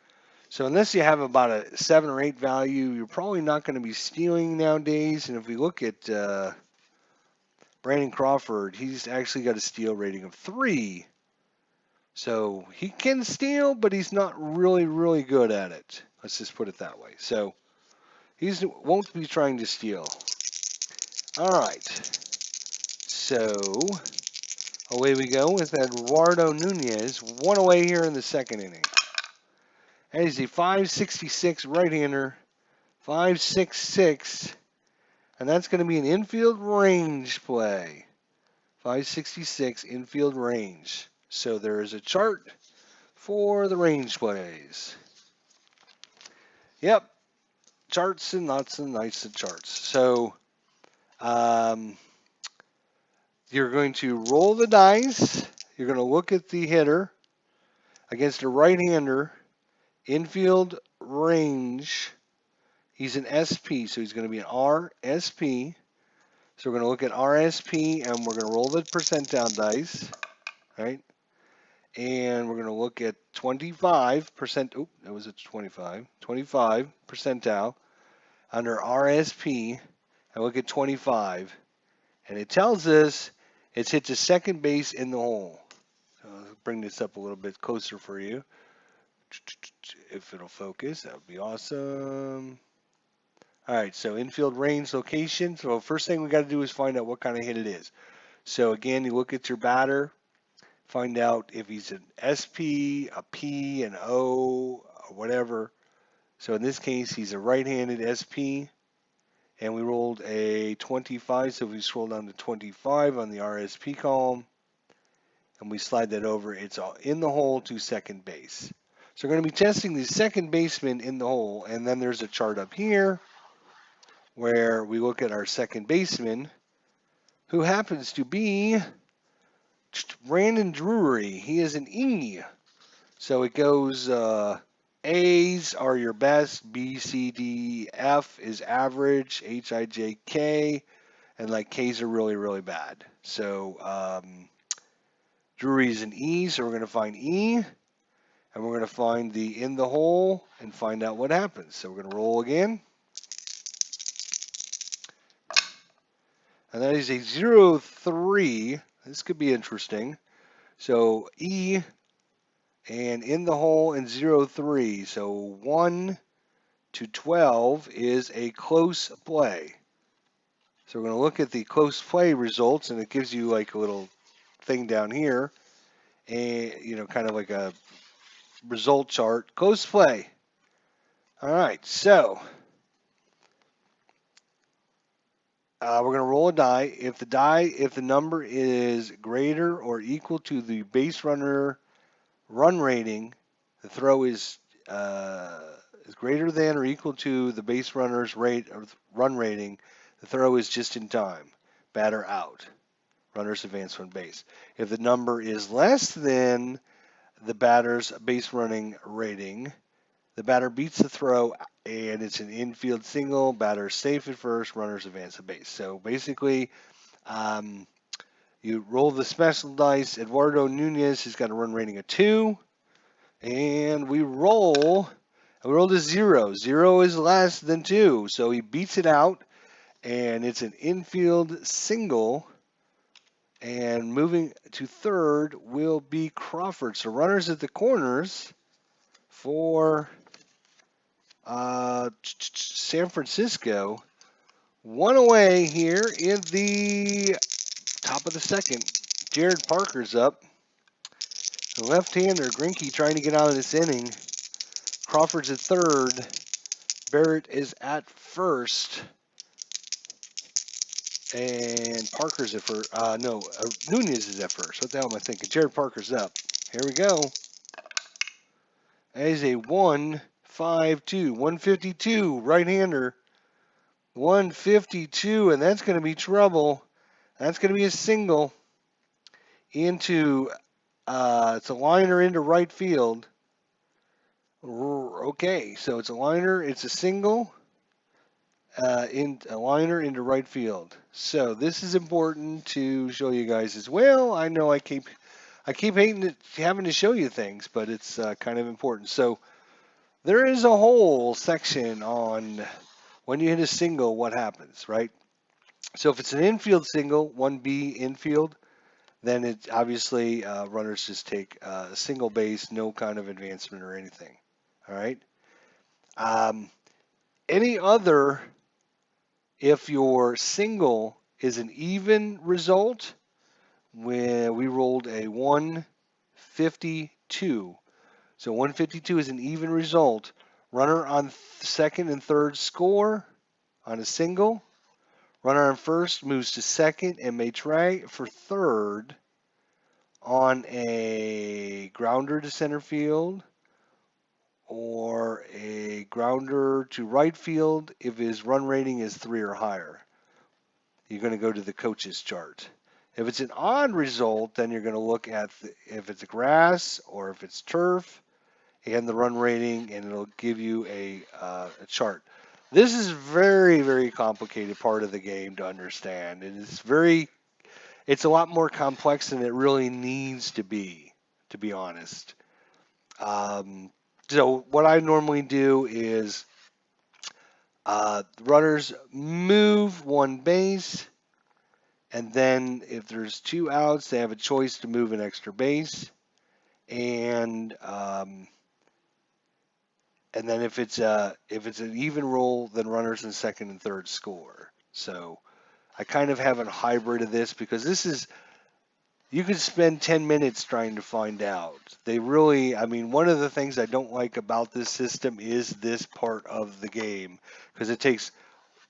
So unless you have about a 7 or 8 value, you're probably not going to be stealing nowadays. And if we look at Brandon Crawford, he's actually got a steal rating of 3. So he can steal, but he's not really, really good at it. Let's just put it that way. So he won't be trying to steal. All right. So away we go with Eduardo Nunez, one away here in the second inning. And he's a 566 right-hander, 566, and that's going to be an infield range play. 566 infield range. So there is a chart for the range plays. Yep, charts and lots and lots of charts. So you're going to roll the dice. You're going to look at the hitter against a right-hander, infield range. He's an SP, so he's going to be an RSP. So we're going to look at RSP, and we're going to roll the percentile dice, right? And we're going to look at 25%. Oh, that was a 25. 25 percentile under RSP, and look at 25. And it tells us it's hit to second base in the hole. So I'll bring this up a little bit closer for you. If it'll focus, that would be awesome. All right, so infield range location. So first thing we got to do is find out what kind of hit it is. So again, you look at your batter, find out if he's an SP, a P, an O, or whatever. So in this case, he's a right-handed SP. and we rolled a 25. So if we scroll down to 25 on the RSP column, and we slide that over, it's all in the hole to second base. So we're going to be testing the second baseman in the hole, and then there's a chart up here where we look at our second baseman, who happens to be Brandon Drury. He is an E. So it goes A's are your best, B, C, D, F is average, H, I, J, K, and like K's are really, really bad. So Drury is an E, so we're going to find E, and we're going to find the in the hole and find out what happens. So we're going to roll again. And that is a 0-3. This could be interesting. So E and in the hole and 0-3. So 1 to 12 is a close play. So we're going to look at the close play results, and it gives you like a little thing down here, and kind of like a result chart. Close play. All right, so we're going to roll a die. If the number is greater or equal to the base runner run rating, the throw is greater than or equal to the base runner's run rating, the throw is just in time. Batter out. Runners advance from base. If the number is less than the batter's base running rating, the batter beats the throw and it's an infield single. Batter safe at first. Runners advance to base. So basically, you roll the special dice. Eduardo Nunez has got a run rating of 2. And we roll. We rolled a 0. 0 is less than 2. So he beats it out. And it's an infield single. And moving to third will be Crawford. So runners at the corners for San Francisco. One away here in the top of the second. Jared Parker's up. The left-hander, Greinke, trying to get out of this inning. Crawford's at third. Barrett is at first. And Parker's at first. Nunez is at first. What the hell am I thinking? Jared Parker's up. Here we go. That is a 1-5-2. 152 right-hander. 152, and that's going to be trouble. That's going to be a single into, it's a liner into right field. Okay, so it's a liner, it's a single, in a liner into right field. So this is important to show you guys as well. I know I keep having to show you things, but it's kind of important. So there is a whole section on when you hit a single, what happens, right? So if it's an infield single, 1B infield, then it obviously runners just take a single base, no kind of advancement or anything. All right. Any other, if your single is an even result, when we rolled a 152. So 152 is an even result. Runner on second and third score on a single. Runner on first moves to second and may try for third on a grounder to center field or a grounder to right field if his run rating is 3 or higher. You're going to go to the coach's chart. If it's an odd result, then you're going to look at if it's a grass or if it's turf and the run rating, and it'll give you a chart. This is very, very complicated part of the game to understand, and it's a lot more complex than it really needs to be honest. So what I normally do is runners move one base, and then if there's 2 outs, they have a choice to move an extra base, and then if it's an even roll, then runners in second and third score. So I kind of have a hybrid of this because you could spend 10 minutes trying to find out. One of the things I don't like about this system is this part of the game because it takes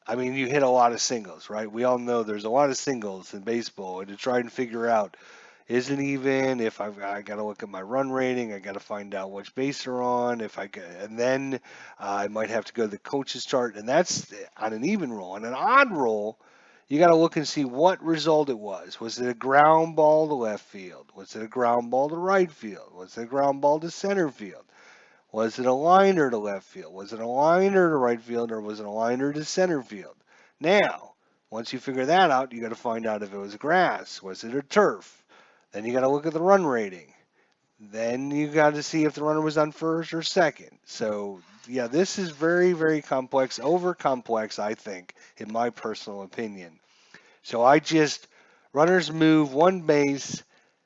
I mean, you hit a lot of singles, right? We all know there's a lot of singles in baseball, and to try and figure out is it even? If I got to look at my run rating, I got to find out which base they're on. And then I might have to go to the coach's chart, and that's on an even roll. On an odd roll, you got to look and see what result it was. Was it a ground ball to left field? Was it a ground ball to right field? Was it a ground ball to center field? Was it a liner to left field? Was it a liner to right field, or was it a liner to center field? Now, once you figure that out, you got to find out if it was grass. Was it a turf? Then you got to look at the run rating. Then you got to see if the runner was on first or second. So, yeah, this is very, very complex, over complex, I think, in my personal opinion. So runners move one base,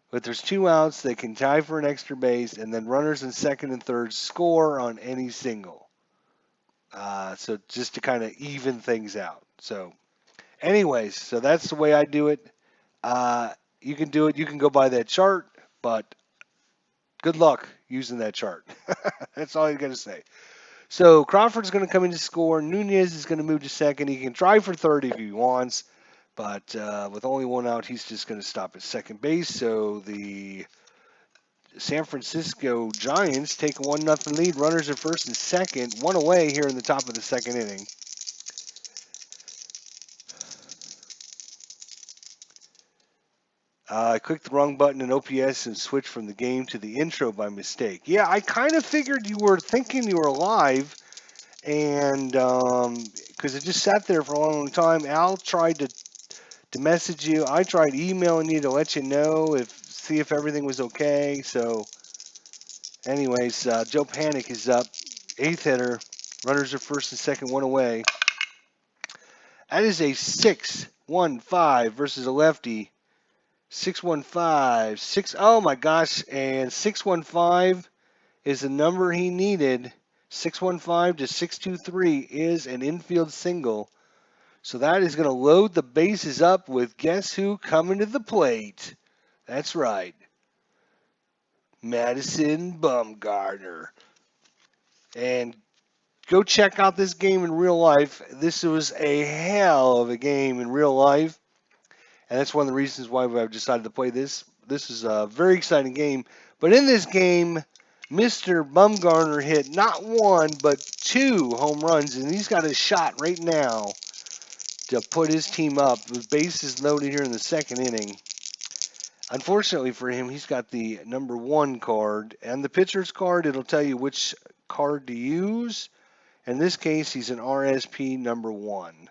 but there's 2 outs. They can tie for an extra base, and then runners in second and third score on any single. So just to kind of even things out. So, anyways, so that's the way I do it. You can do it. You can go by that chart, but good luck using that chart. That's all you got to say. So Crawford's going to come in to score. Nunez is going to move to second. He can try for third if he wants, but with only 1 out, he's just going to stop at second base. So the San Francisco Giants take a 1-0 lead. Runners at first and second, one away here in the top of the second inning. I clicked the wrong button in OPS and switched from the game to the intro by mistake. Yeah, I kind of figured you were thinking you were live, and because it just sat there for a long time. Al tried to message you. I tried emailing you to let you know see if everything was okay. So, anyways, Joe Panic is up, 8th hitter. Runners are first and second, one away. That is a 6-1-5 versus a lefty. 6-1-5, 6. Oh my gosh! And 6-1-5 is the number he needed. 6-1-5 to 6-2-3 is an infield single. So that is going to load the bases up with guess who coming to the plate? That's right, Madison Bumgarner. And go check out this game in real life. This was a hell of a game in real life. And that's one of the reasons why I've decided to play this. This is a very exciting game. But in this game, Mr. Bumgarner hit not one, but 2 home runs. And he's got a shot right now to put his team up with bases loaded here in the second inning. Unfortunately for him, he's got the number 1 card. And the pitcher's card, it'll tell you which card to use. In this case, he's an RSP number 1.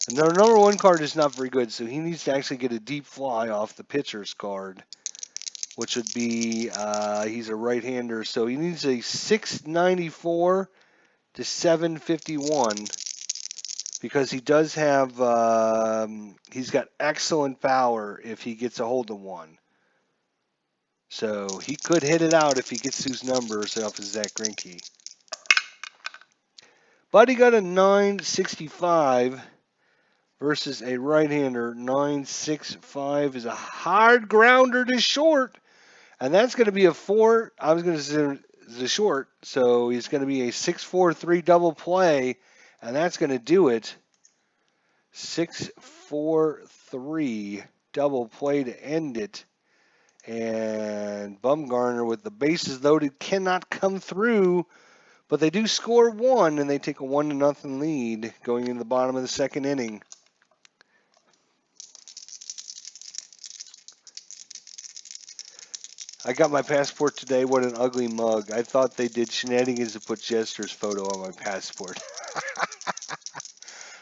And their number 1 card is not very good, so he needs to actually get a deep fly off the pitcher's card, which would be, he's a right-hander, so he needs a 694 to 751 because he does have, he's got excellent power if he gets a hold of one. So he could hit it out if he gets those numbers off of Zach Greinke. But he got a 965 versus a right-hander. 965 is a hard grounder to short, and that's going to be a 4. I was going to say the short, so he's going to be a 6-4-3 double play, and that's going to do it. 6-4-3 double play to end it. And Bumgarner with the bases loaded cannot come through, but they do score 1, and they take a 1-0 lead going into the bottom of the second inning. I got my passport today. What an ugly mug. I thought they did shenanigans to put Jester's photo on my passport.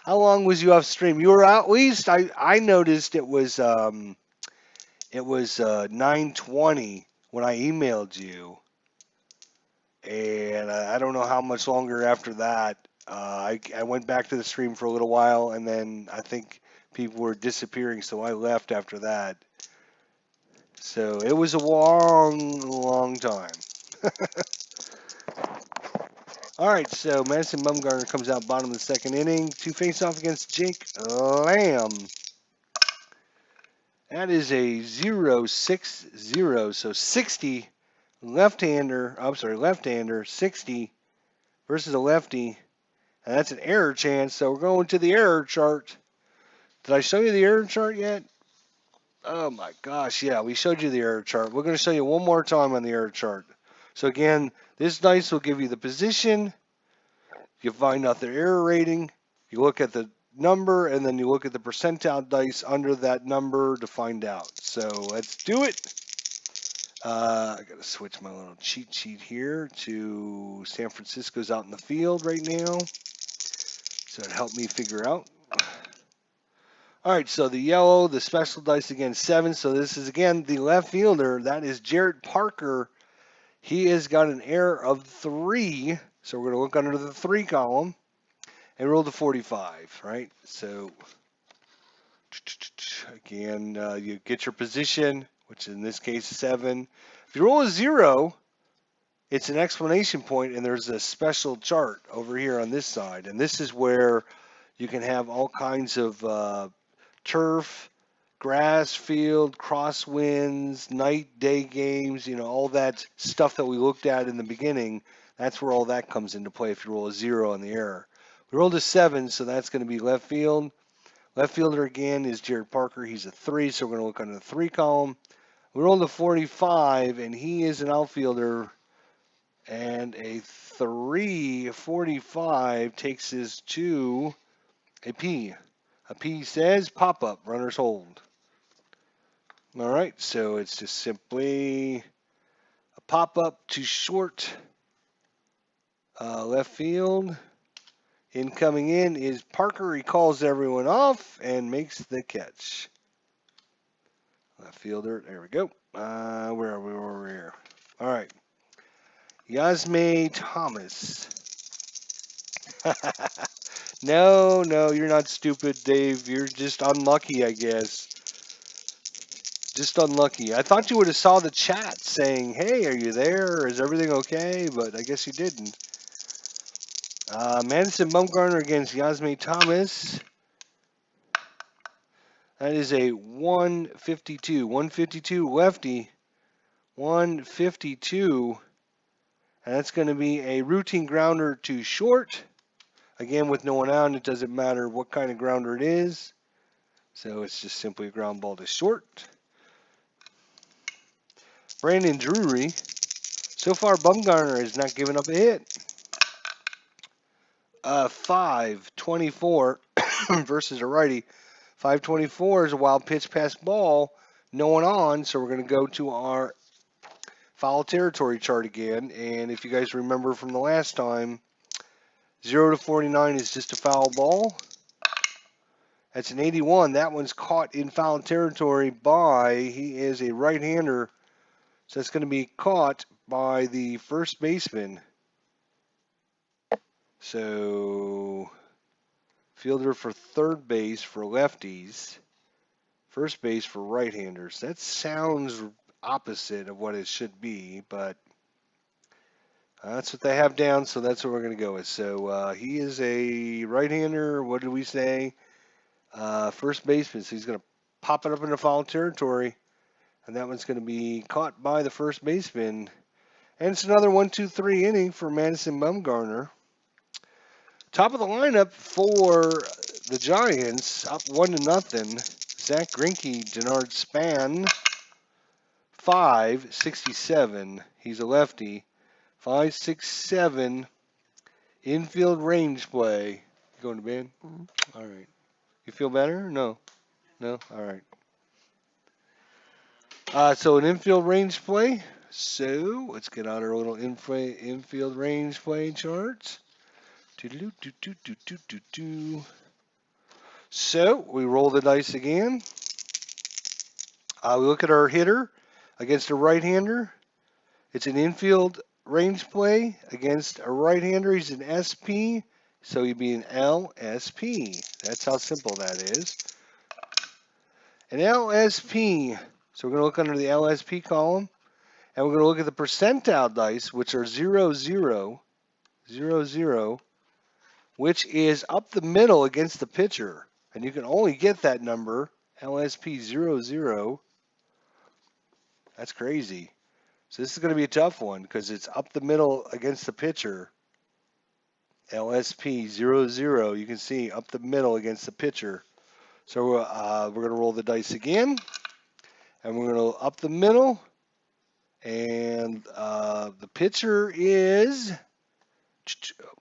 How long was you off stream? You were out at least. I noticed it was 9:20 when I emailed you, and I don't know how much longer after that. I went back to the stream for a little while, and then I think people were disappearing, so I left after that. So it was a long, long time. All right, so Madison Bumgarner comes out bottom of the second inning to face off against Jake Lamb. That is a 0-6-0, so 60 left-hander, 60 versus a lefty. And that's an error chance, so we're going to the error chart. Did I show you the error chart yet? Oh my gosh, yeah, we showed you the error chart. We're going to show you one more time on the error chart. So again, this dice will give you the position. You find out the error rating. You look at the number, and then you look at the percentile dice under that number to find out. So let's do it. I got to switch my little cheat sheet here to San Francisco's out in the field right now. So it helped me figure out. All right, so the yellow, the special dice again, 7. So this is, again, the left fielder. That is Jared Parker. He has got an error of 3. So we're going to look under the 3 column and roll the 45, right? So, again, you get your position, which in this case is 7. If you roll a 0, it's an exclamation point, and there's a special chart over here on this side. And this is where you can have all kinds of turf, grass field, crosswinds, night, day games, all that stuff that we looked at in the beginning. That's where all that comes into play if you roll a 0 on the error. We rolled a 7, so that's going to be left field. Left fielder again is Jared Parker. He's a 3, so we're going to look under the 3 column. We rolled a 45, and he is an outfielder. And a 345 takes us to a P. A P says pop-up, runners hold. All right, so it's just simply a pop-up to short left field. Incoming in is Parker. He calls everyone off and makes the catch. Left fielder, there we go. Where are we over here? All right. Yasmay Thomas. No, you're not stupid, Dave. You're just unlucky, I guess. Just unlucky. I thought you would have saw the chat saying, hey, are you there? Is everything okay? But I guess you didn't. Madison Bumgarner against Yasmay Thomas. That is a 152. 152 lefty. 152. And that's going to be a routine grounder to short. Again, with no one out, it doesn't matter what kind of grounder it is. So it's just simply a ground ball to short. Brandon Drury. So far, Bumgarner has not given up a hit. 5-24 versus a righty. 5-24 is a wild pitch past ball. No one on, so we're going to go to our foul territory chart again. And if you guys remember from the last time, 0-49 is just a foul ball. That's an 81. That one's caught in foul territory by, he is a right-hander. So that's going to be caught by the first baseman. So, fielder for third base for lefties. First base for right-handers. That sounds opposite of what it should be, but that's what they have down, so that's what we're going to go with. So, he is a right-hander. What did we say? First baseman. So, he's going to pop it up into foul territory. And that one's going to be caught by the first baseman. And it's another 1-2-3 inning for Madison Bumgarner. Top of the lineup for the Giants, up 1-0. Zach Greinke, Denard Span, 5-67. He's a lefty. 5-6-7. Infield range play. You going to bed? All right. You feel better? No. All right. So an infield range play. So let's get out our little infield range play charts. So we roll the dice again. We look at our hitter against a right-hander. It's an infield range play against a right-hander. He's an SP, so he'd be an LSP. That's how simple that is. An LSP. So we're going to look under the LSP column, and we're going to look at the percentile dice, which are 0, 0, 0, 0, which is up the middle against the pitcher. And you can only get that number, LSP 0, 0. That's crazy. So this is going to be a tough one because it's up the middle against the pitcher. LSP 0-0. You can see up the middle against the pitcher. So we're going to roll the dice again, and we're going to up the middle, and the pitcher is.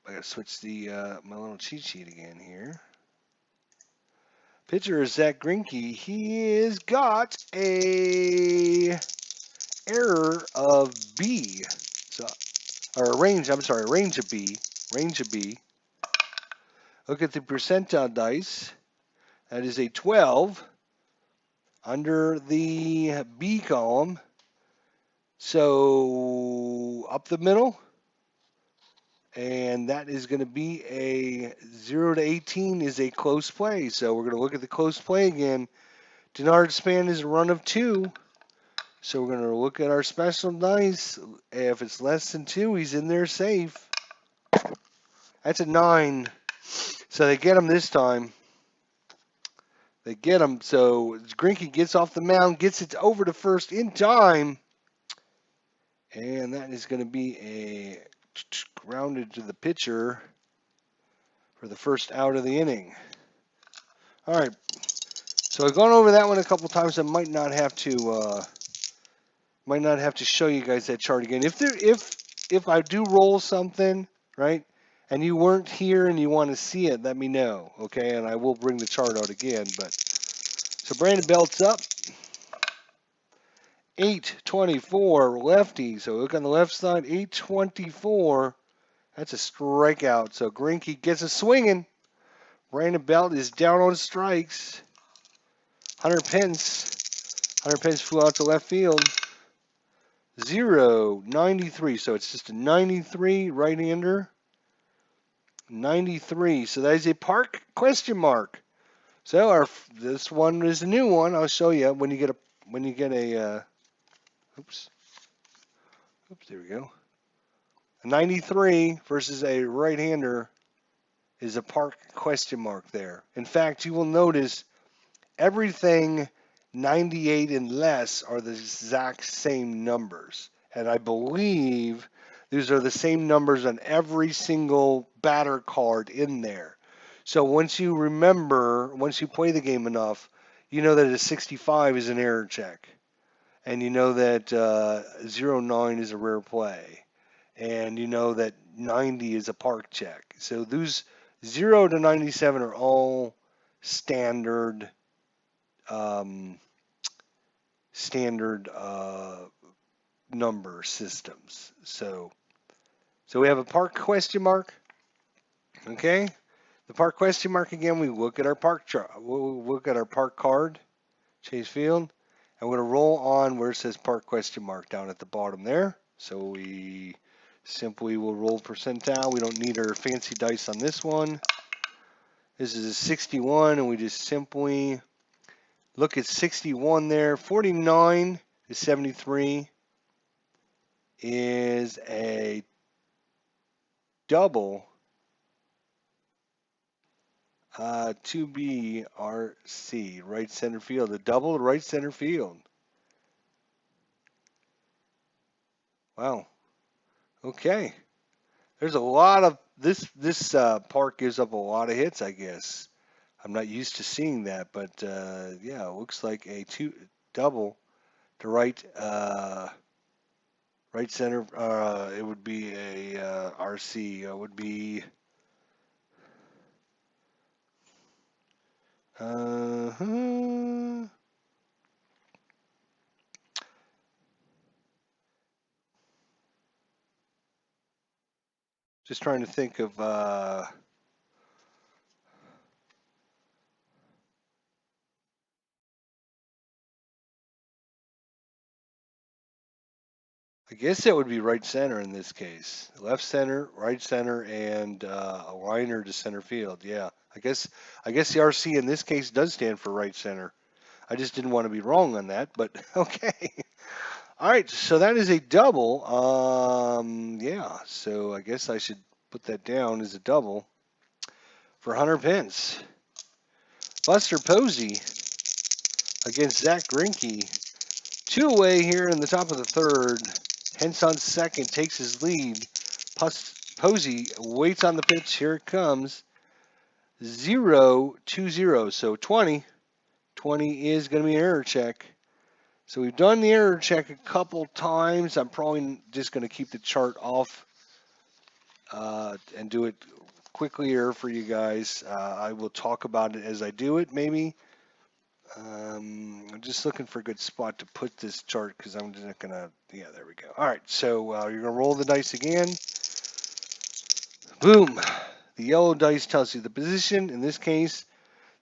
I got to switch the my little cheat sheet again here. Pitcher is Zach Greinke. He has got a error of B, so or a range. I'm sorry, range of B. Range of B. Look at the percentile dice. That is a 12 under the B column. So up the middle, and that is going to be a 0 to 18 is a close play. So we're going to look at the close play again. Denard Span is a run of 2. So we're going to look at our special dice. If it's less than 2, he's in there safe. That's a 9. So they get him this time. They get him. So Greinke gets off the mound, gets it over to first in time. And that is going to be a grounded to the pitcher for the first out of the inning. All right. So I've gone over that one a couple times. I might not have to show you guys that chart again. If I do roll something, right, and you weren't here and you want to see it, let me know, okay? And I will bring the chart out again. But so Brandon Belt's up. 824 lefty. So look on the left side, 824. That's a strikeout. So Greinke gets a swinging. Brandon Belt is down on strikes. Hunter Pence flew out to left field. 0-93. So it's just a 93 right-hander. 93. So that is a park question mark. So this one is a new one. I'll show you when you get a oops, there we go. A 93 versus a right-hander is a park question mark there. In fact, you will notice everything 98 and less are the exact same numbers. And I believe these are the same numbers on every single batter card in there. So once you play the game enough, you know that a 65 is an error check. And you know that 09 is a rare play. And you know that 90 is a park check. So those 0 to 97 are all standard number systems. So we have a park question mark. Okay, the park question mark again. We look at our park chart. We'll look at our park card, Chase Field. I'm going to roll on where it says park question mark down at the bottom there. So we simply will roll percentile. We don't need our fancy dice on this one. This is a 61, and we just simply look at 61 there. 49 to 73 is a double 2B RC, right center field. A double to right center field. Wow. Okay. There's a lot of this park gives up a lot of hits, I guess. I'm not used to seeing that, but yeah, it looks like a double to right center. It would be a RC. It would be just trying to think of I guess that would be right center in this case. Left center, right center, and a liner to center field. Yeah, I guess the RC in this case does stand for right center. I just didn't want to be wrong on that, but okay. All right, so that is a double. Yeah, so I guess I should put that down as a double for Hunter Pence. Buster Posey against Zach Greinke. 2 away here in the top of the third. Hence on second takes his lead. Posey waits on the pitch. Here it comes. 0-2-0. So 20. 20 is going to be an error check. So we've done the error check a couple times. I'm probably just going to keep the chart off and do it quickly here for you guys. I will talk about it as I do it, maybe. I'm just looking for a good spot to put this chart because I'm just going to, yeah, there we go. All right, so you're going to roll the dice again. Boom. The yellow dice tells you the position. In this case,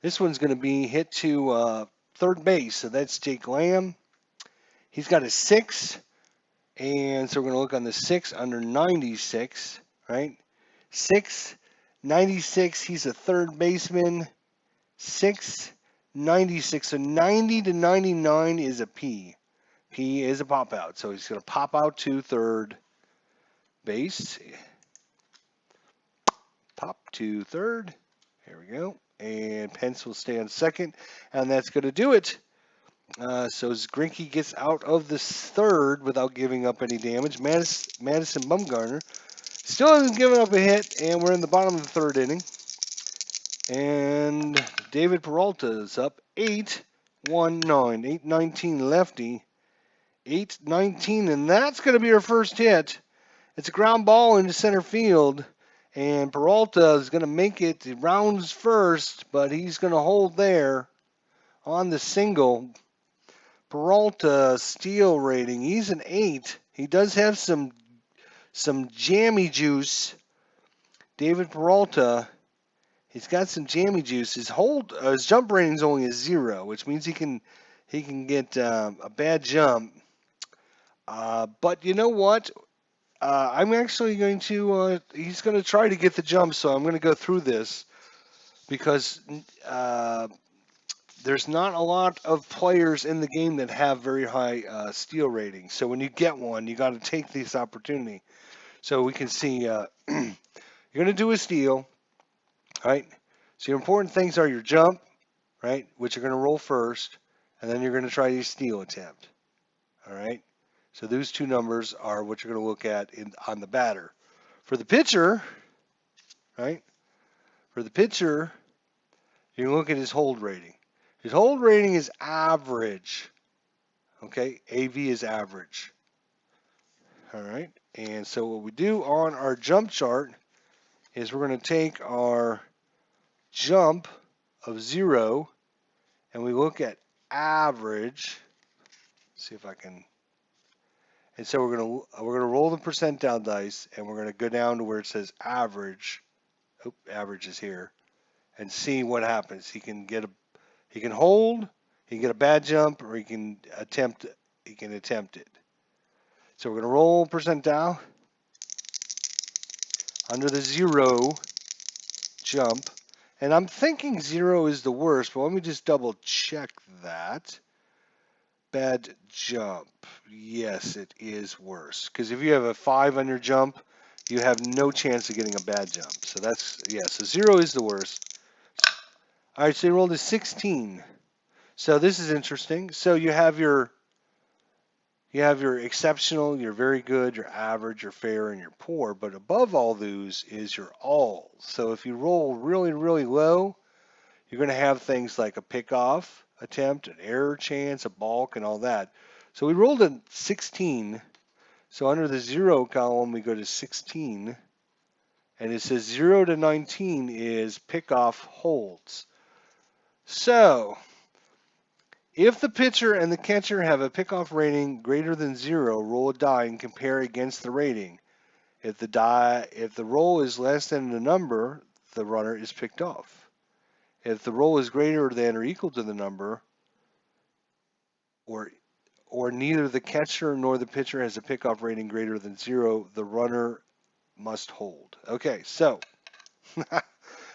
this one's going to be hit to third base, so that's Jake Lamb. He's got a 6, and so we're going to look on the 6 under 96, right? 6, 96, he's a third baseman. 6, 96, so 90 to 99 is a P. P is a pop out, so he's going to pop out to third base. Pop to third. Here we go. And Pence will stay on second, and that's going to do it. So Grinke gets out of the third without giving up any damage. Madison Bumgarner still hasn't given up a hit, and we're in the bottom of the third inning. And David Peralta is up 8-1-9, 8-19 lefty, 8-19, and that's going to be our first hit. It's a ground ball into center field, and Peralta is going to make it. He rounds first, but he's going to hold there on the single. Peralta steal rating, he's an 8. He does have some jammy juice. David Peralta, he's got some jammy juice. His jump rating is only a 0, which means he can get a bad jump. But you know what? I'm actually going to. He's going to try to get the jump, so I'm going to go through this because there's not a lot of players in the game that have very high steal ratings. So when you get one, you got to take this opportunity. So we can see you're going to do a steal, right? So your important things are your jump, right, which you're going to roll first, and then you're going to try your steal attempt, all right? So those two numbers are what you're going to look at on the batter. For the pitcher, right, for the pitcher, you're going to look at his hold rating. His hold rating is average, okay? AV is average, all right? And so what we do on our jump chart is we're going to take our jump of 0 and we look at average. See if I can. And so we're going to roll the percentile dice and we're going to go down to where it says average. Oh, average is here, and see what happens. He can hold, he can get a bad jump, or he can attempt it. So we're going to roll percentile under the 0 jump. And I'm thinking 0 is the worst, but let me just double check that. Bad jump. Yes, it is worse. Because if you have a 5 on your jump, you have no chance of getting a bad jump. So that's, yeah, so 0 is the worst. All right, so you rolled a 16. So this is interesting. So you have your exceptional, your very good, your average, your fair, and your poor. But above all those is your all. So if you roll really, really low, you're going to have things like a pickoff attempt, an error chance, a balk, and all that. So we rolled a 16. So under the 0 column, we go to 16. And it says 0 to 19 is pickoff holds. So if the pitcher and the catcher have a pickoff rating greater than 0, roll a die and compare against the rating. If the roll is less than the number, the runner is picked off. If the roll is greater than or equal to the number, or neither the catcher nor the pitcher has a pickoff rating greater than 0, the runner must hold. Okay, so a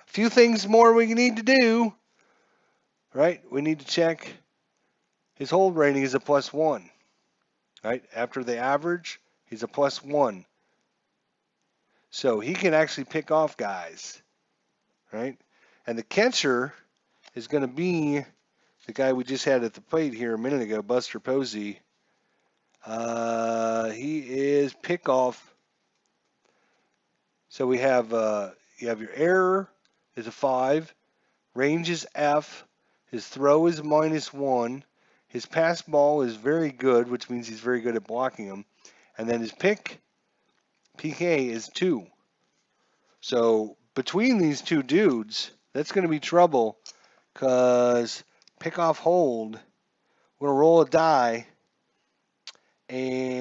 few things more we need to do, right? We need to check his hold rating is a +1, right? After the average, he's a +1. So he can actually pick off guys, right? And the catcher is going to be the guy we just had at the plate here a minute ago, Buster Posey. He is pickoff So we have you have your error is a 5, range is F, his throw is -1, his pass ball is very good, which means he's very good at blocking them, and then his PK is 2. So between these two dudes, that's going to be trouble because pick off hold. We're going to roll a die, and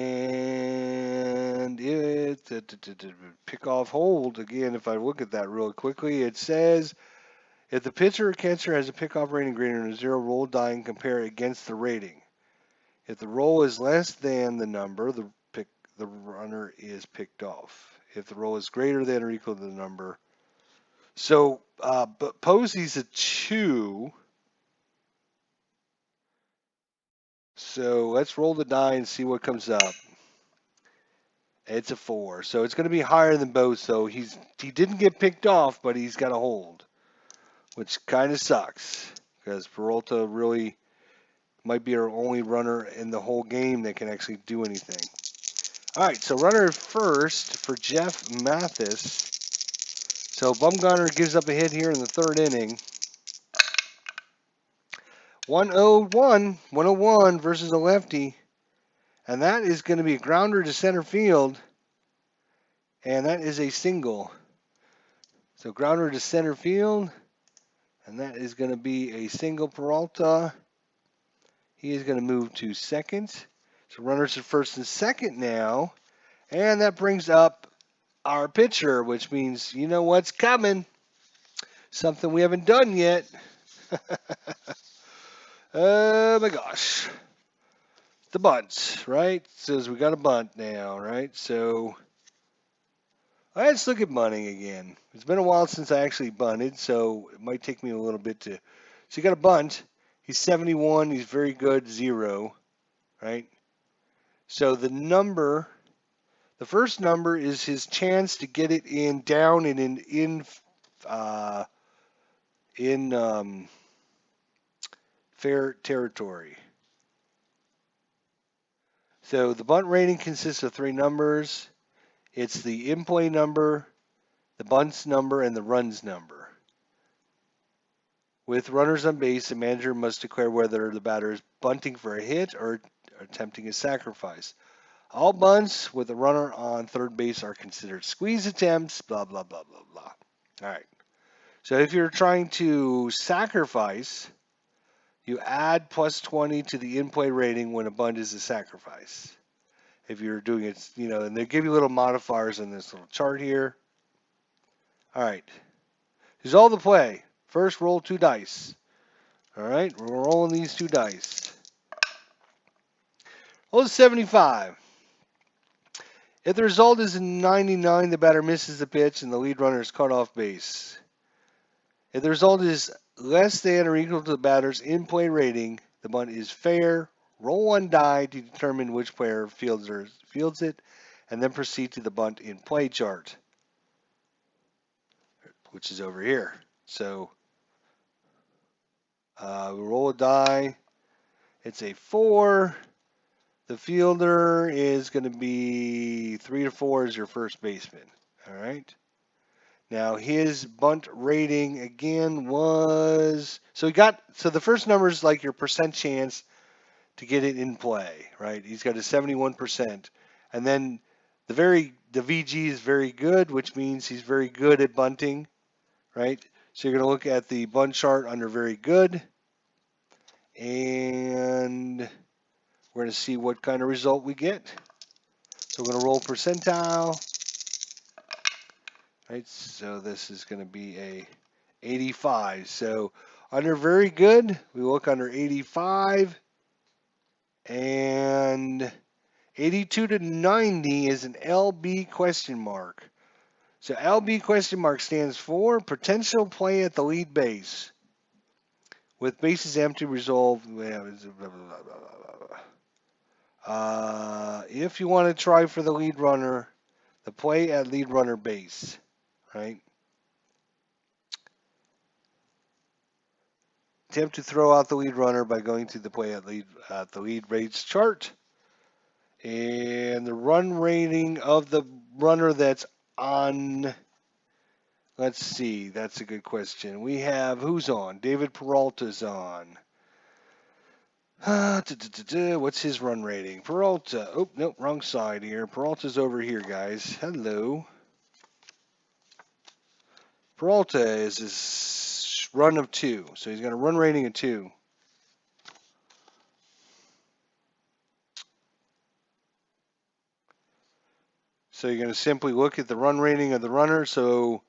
pick off hold. Again, if I look at that real quickly, it says if the pitcher or catcher has a pickoff rating greater than 0, roll a die and compare it against the rating. If the roll is less than the number, the runner is picked off. If the roll is greater than or equal to the number. So, but Posey's a 2. So let's roll the die and see what comes up. It's a 4. So it's going to be higher than both. So he didn't get picked off, but he's got a hold, which kind of sucks because Peralta really might be our only runner in the whole game that can actually do anything. All right, so runner first for Jeff Mathis. So Bumgarner gives up a hit here in the 3rd inning. 101 versus a lefty. And that is going to be a grounder to center field. And that is a single. So grounder to center field. And that is going to be a single Peralta. He is going to move to second. So runners at first and second now. And that brings up our pitcher, which means you know what's coming. Something we haven't done yet. Oh my gosh. The bunts, right? Says we got a bunt now, right? So let's look at bunting again. It's been a while since I actually bunted, so it might take me a little bit to. So you got a bunt. He's 71. He's very good. 0, right? So the first number is his chance to get it in down and in fair territory. So the bunt rating consists of 3 numbers. It's the in-play number, the bunts number, and the runs number. With runners on base, the manager must declare whether the batter is bunting for a hit or attempting a sacrifice. All bunts with a runner on third base are considered squeeze attempts, blah, blah, blah, blah, blah. All right. So if you're trying to sacrifice, you add +20 to the in-play rating when a bunt is a sacrifice. If you're doing it, and they give you little modifiers in this little chart here. All right. Here's all the play. First, roll 2 dice. All right, we're rolling these 2 dice. Roll 75. If the result is a 99, the batter misses the pitch and the lead runner is caught off base. If the result is less than or equal to the batter's in-play rating, the bunt is fair. Roll 1 die to determine which player fields it, and then proceed to the bunt in play chart, which is over here. So we roll a die. It's a 4. The fielder is going to be 3 to 4 as your first baseman. All right. Now his bunt rating again was so the first number is like your percent chance to get it in play, right? He's got a 71%, and then the VG is very good, which means he's very good at bunting, right? So you're going to look at the bunt chart under very good, and we're going to see what kind of result we get. So we're going to roll percentile. Right, so this is going to be a 85. So under very good, we look under 85, and 82 to 90 is an LB question mark. So LB question mark stands for potential play at the lead base. With bases empty, resolved. If you want to try for the lead runner, the play at lead runner base, right? Attempt to throw out the lead runner by going to the play at the lead rates chart. And the run rating of the runner that's on Let's see. That's a good question. We have who's on? David Peralta's on. What's his run rating? Peralta. Oh, nope, wrong side here. Peralta's over here, guys. Hello. Peralta is his run of 2. So he's got a run rating of 2. So you're going to simply look at the run rating of the runner. So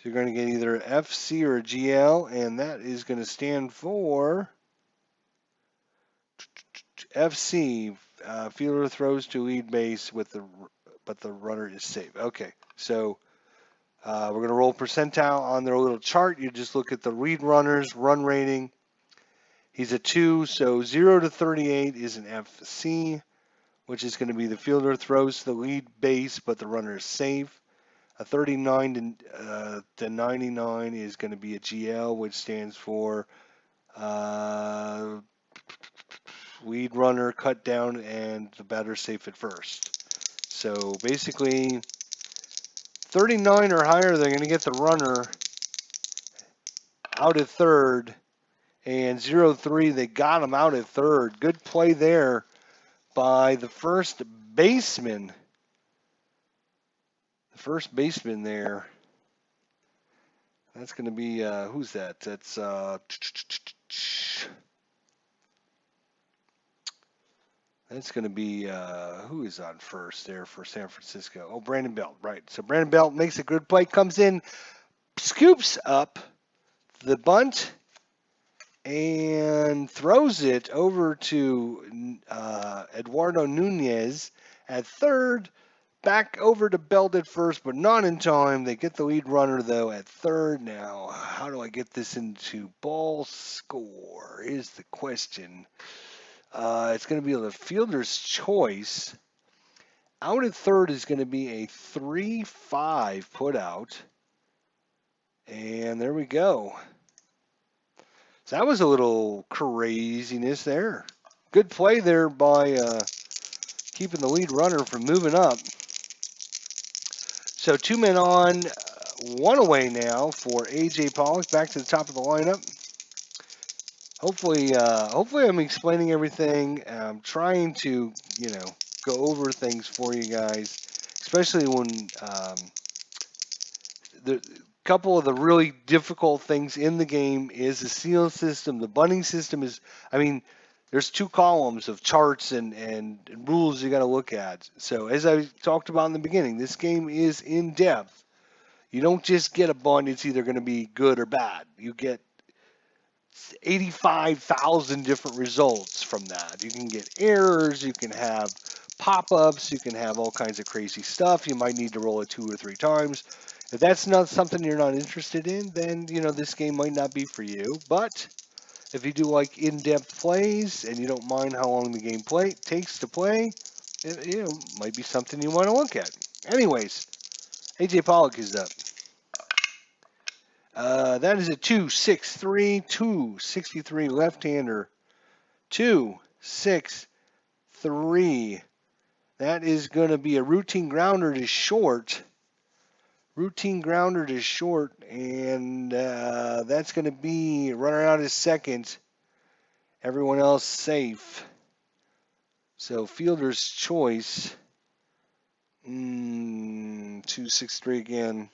you're going to get either FC or GL, and that is going to stand for FC. Fielder throws to lead base but the runner is safe. Okay, so we're going to roll percentile on their little chart. You just look at the lead runner's run rating. He's a 2, so 0 to 38 is an FC, which is going to be the fielder throws to the lead base, but the runner is safe. A 39 to 99 is going to be a GL, which stands for lead runner cut down and the batter safe at first. So basically, 39 or higher, they're going to get the runner out at third, and 0-3, they got him out at third. Good play there by the first baseman. The first baseman there. That's going to be, who's that? That's, going to be, who is on first there for San Francisco? Oh, Brandon Belt, right. So Brandon Belt makes a good play, comes in, scoops up the bunt, and throws it over to Eduardo Nunez at third. Back over to Belt at first, but not in time. They get the lead runner, though, at third. Now, how do I get this into ball score is the question. It's going to be the fielder's choice. Out at third is going to be a 3-5 put out. And there we go. So that was a little craziness there. Good play there by keeping the lead runner from moving up. So 2 men on, 1 away now for A.J. Pollock, back to the top of the lineup. Hopefully I'm explaining everything. I'm trying to, go over things for you guys, especially when the couple of the really difficult things in the game is the seal system. The bunting system is, there's 2 columns of charts and rules you got to look at. So as I talked about in the beginning, this game is in depth. You don't just get a bunt, it's either going to be good or bad. You get 85,000 different results from that. You can get errors, you can have pop-ups, you can have all kinds of crazy stuff. You might need to roll it 2 or 3 times. If that's not something you're not interested in, then, this game might not be for you. But if you do like in-depth plays and you don't mind how long the game takes to play, it might be something you want to look at. Anyways, A.J. Pollock is up. That is a 2-6-3, 263 left-hander. 2-6-3. That is going to be a routine grounder to short. Routine grounder to short, and that's going to be runner out at second. Everyone else safe. So fielder's choice. 2-6-3 again.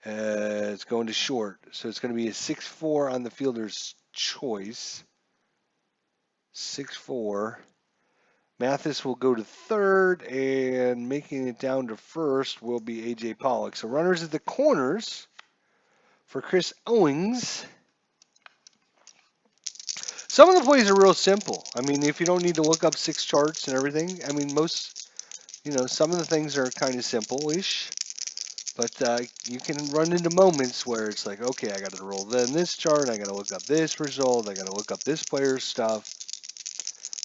It's going to short. So it's going to be a 6-4 on the fielder's choice. 6-4. Mathis will go to third, and making it down to first will be A.J. Pollock. So runners at the corners for Chris Owings. Some of the plays are real simple. If you don't need to look up 6 charts and everything, most, some of the things are kind of simple-ish. But you can run into moments where it's like, okay, I got to roll then this chart, I got to look up this result, I got to look up this player's stuff,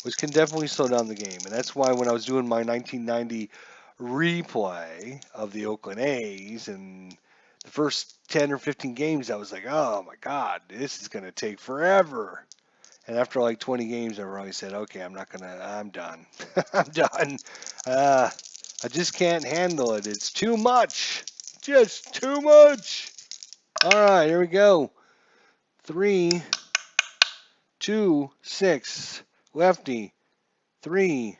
which can definitely slow down the game. And that's why when I was doing my 1990 replay of the Oakland A's and the first 10 or 15 games, I was like, oh my God, this is going to take forever. And after like 20 games, I probably said, okay, I'm done. I'm done. I just can't handle it. It's too much. Just too much. All right, here we go. 3, 2, 6. Lefty. 3,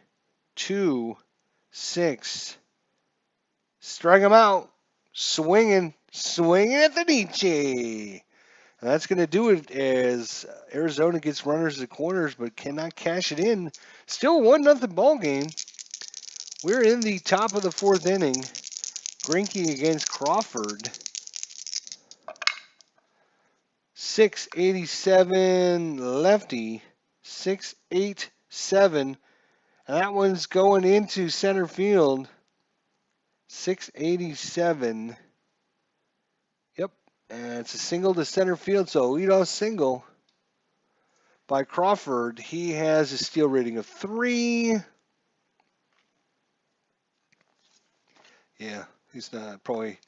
2, 6. Strike him out. Swinging at the Nietzsche. And that's going to do it as Arizona gets runners at corners but cannot cash it in. Still 1-0 ball game. We're in the top of the 4th inning. Greinke against Crawford. 687 lefty. 687. And that one's going into center field. 687. Yep. And it's a single to center field, so leadoff single by Crawford. He has a steal rating of 3. Yeah, he's not probably.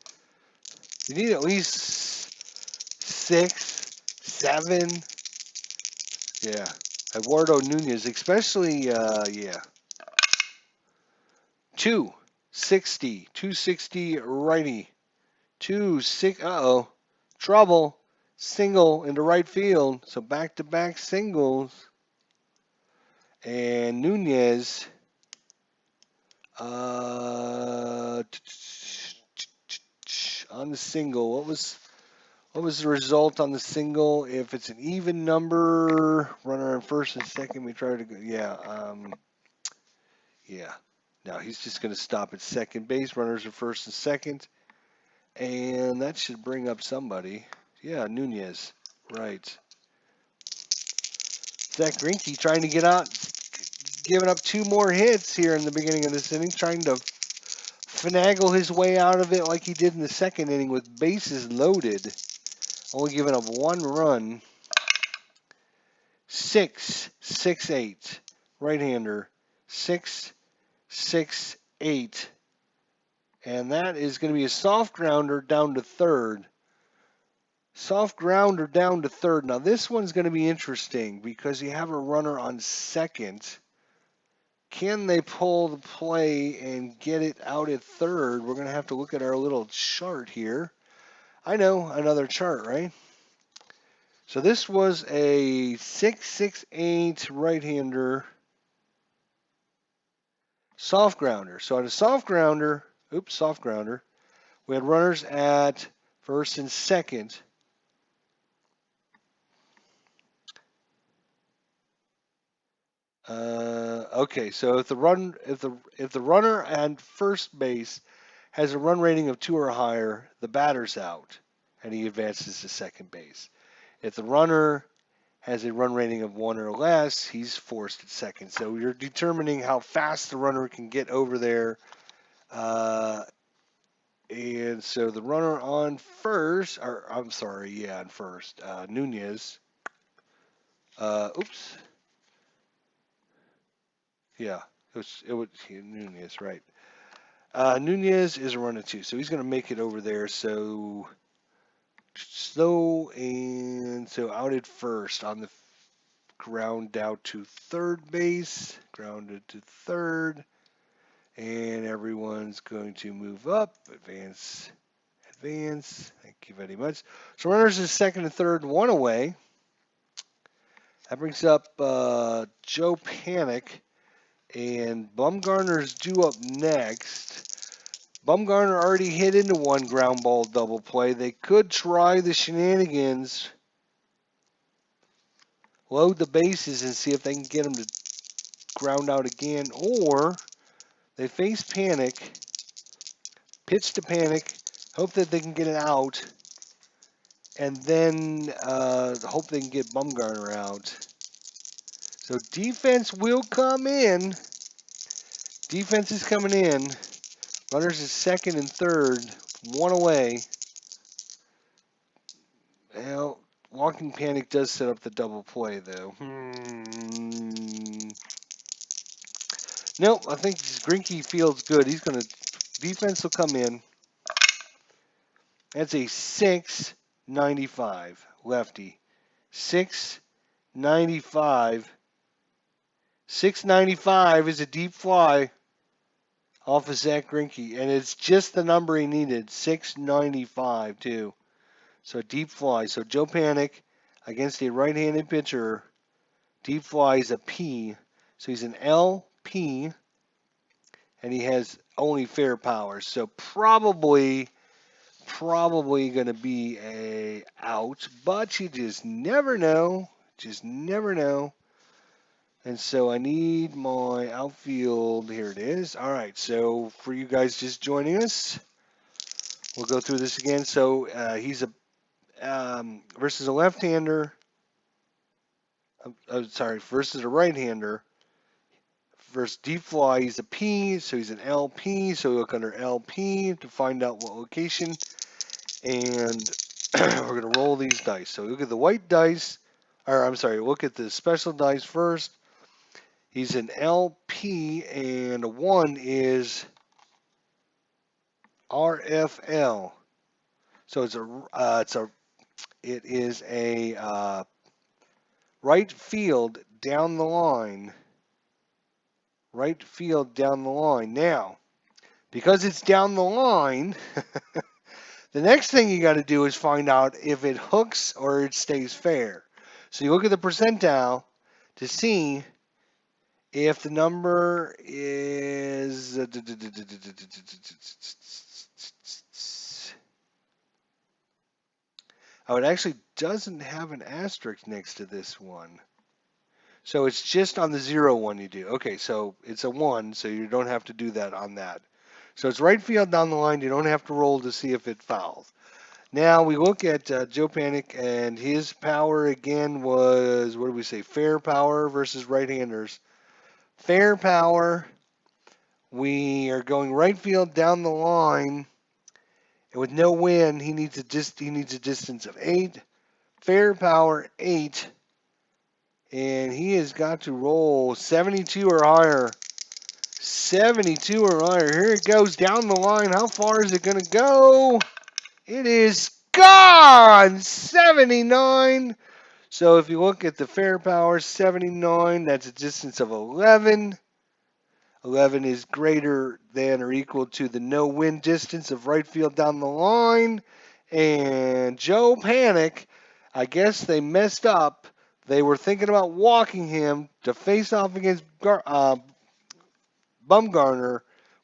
You need at least 6, 7. Yeah, Eduardo Nunez, especially. Yeah, 260 righty, 2-6. Trouble. Single into right field. So back-to-back singles. And Nunez. On the single, what was the result on the single? If it's an even number, runner on first and second, we try to go. Yeah, yeah. Now he's just going to stop at second base. Runners are first and second, and that should bring up somebody. Yeah, Nunez, right. Zach Greinke trying to get out, giving up 2 more hits here in the beginning of this inning, trying to finagle his way out of it like he did in the second inning with bases loaded. Only giving up 1 run. 6-6-8. Right-hander. 6-6-8. And that is going to be a soft grounder down to third. Soft grounder down to third. Now this one's going to be interesting because you have a runner on second. Can they pull the play and get it out at third? We're going to have to look at our little chart here. I know, another chart, right? So this was a 6-6-8 right-hander soft grounder. So on a soft grounder, we had runners at first and second. Okay, so if the runner at first base has a run rating of 2 or higher, the batter's out, and he advances to second base. If the runner has a run rating of 1 or less, he's forced at second. So you're determining how fast the runner can get over there. And so the runner on first, on first, Nunez. Oops. Yeah, it was Nunez, right? Nunez is a run of 2, so he's going to make it over there. So slow, and so out at first on the ground out to third base, grounded to third, and everyone's going to move up, advance. Thank you very much. So runners is second and third, 1 away. That brings up Joe Panic, and Bumgarner's due up next. Bumgarner already hit into 1 ground ball double play. They could try the shenanigans, load the bases, and see if they can get him to ground out again, or they face Panic, pitch to Panic, hope that they can get it out, and then hope they can get Bumgarner out. So defense will come in. Defense is coming in. Runners is second and third, 1 away. Well, Walking Panic does set up the double play, though. Nope, I think Greinke feels good. He's going to, defense will come in. That's a 6.95 lefty. 6 695. 695 is a deep fly off of Zach Greinke, and it's just the number he needed. 695 too. So deep fly. So Joe Panic against a right-handed pitcher. Deep fly is a P. So he's an LP, and he has only fair power. So probably going to be a out, but you just never know. Just never know. And so I need my outfield. Here it is. All right. So for you guys just joining us, we'll go through this again. So he's a versus a left-hander. Sorry, versus a right-hander. Versus deep fly, he's a P, so he's an LP. So we look under LP to find out what location, and we're gonna roll these dice. So we look at the white dice, or I'm sorry, look at the special dice first. He's an LP, and a 1 is RFL. So it is a right field down the line. Right field down the line. Now, because it's down the line, the next thing you got to do is find out if it hooks or it stays fair. So you look at the percentile to see if the number is oh, it actually doesn't have an asterisk next to this one. So it's just on the 0 one you do. Okay, so it's a 1, so you don't have to do that on that. So it's right field down the line. You don't have to roll to see if it fouls. Now we look at Joe Panic, and his power again was, what did we say, fair power versus right-handers. Fair power, we are going right field down the line, and with no wind, he needs a distance of 8. Fair power 8. And he has got to roll 72 or higher. 72 or higher. Here it goes down the line. How far is it going to go? It is gone! 79. So if you look at the fair power, 79, that's a distance of 11. 11 is greater than or equal to the no win distance of right field down the line. And Joe Panic, I guess they messed up. They were thinking about walking him to face off against Bumgarner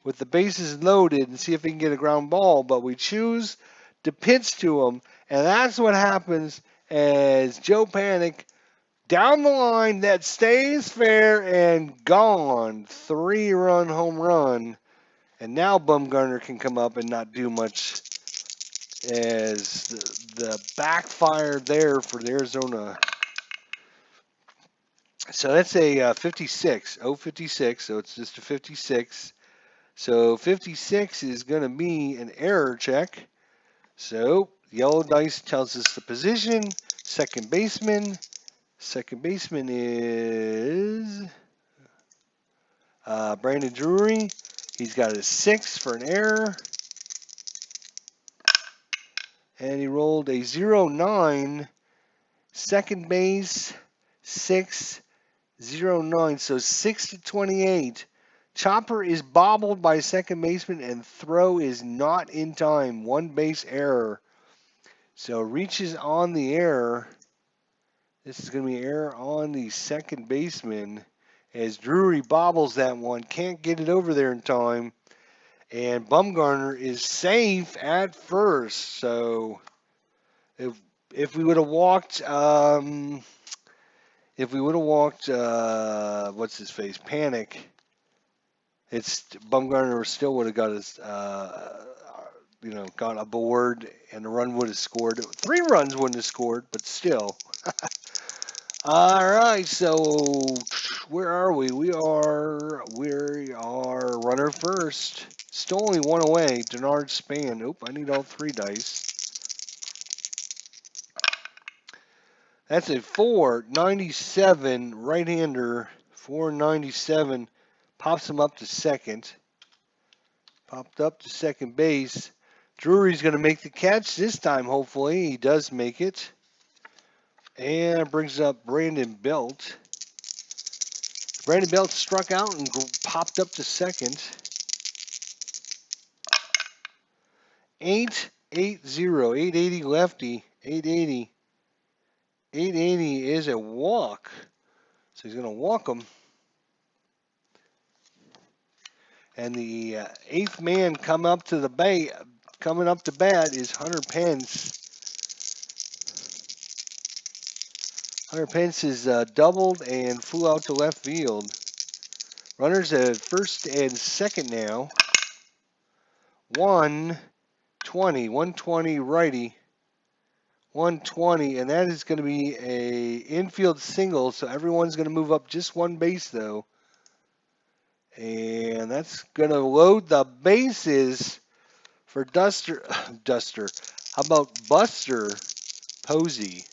with the bases loaded and see if he can get a ground ball, but we choose to pitch to him, and that's what happens as Joe Panic down the line that stays fair and gone. 3-run home run, and now Bumgarner can come up and not do much as the backfire there for the Arizona. So that's a 56, 056, so it's just a 56. So 56 is going to be an error check. So yellow dice tells us the position. Second baseman. Second baseman is Brandon Drury. He's got a 6 for an error. And he rolled a 0-9. Second base, 6. 0-9, so 6-28. Chopper is bobbled by second baseman and throw is not in time. 1 base error. So reaches on the error. This is going to be error on the second baseman as Drury bobbles that one. Can't get it over there in time. And Bumgarner is safe at first. So if we would have walked what's his face, Panic, it's Bumgarner still would have got his, got a board, and the run would have scored. 3 runs wouldn't have scored, but still. All right, so where are we? We are runner first. Still only 1 away. Denard Span. Oop, I need all 3 dice. That's a 497 right-hander. 497 pops him up to second. Popped up to second base. Drury's going to make the catch this time, hopefully. He does make it. And brings up Brandon Belt. Brandon Belt struck out and popped up to second. 880 lefty. 880. 880 is a walk. So he's going to walk him. And the eighth man coming up to bat is Hunter Pence. Hunter Pence is doubled and flew out to left field. Runners at first and second now. 120 righty. 120, and that is going to be a infield single, so everyone's going to move up just one base though. And that's going to load the bases for Duster. How about Buster Posey?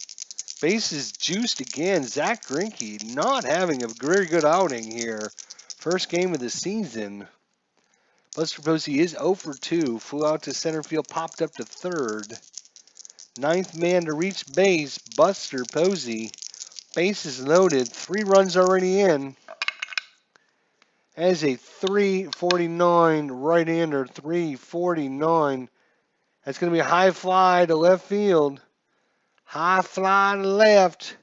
Bases juiced again. Zach Greinke not having a very good outing here. First game of the season. Buster Posey is 0 for 2. Flew out to center field, popped up to third. Ninth man to reach base, Buster Posey. Bases loaded. 3 runs already in. As a 349 right-hander, 349. That's going to be a high fly to left field. High fly to left.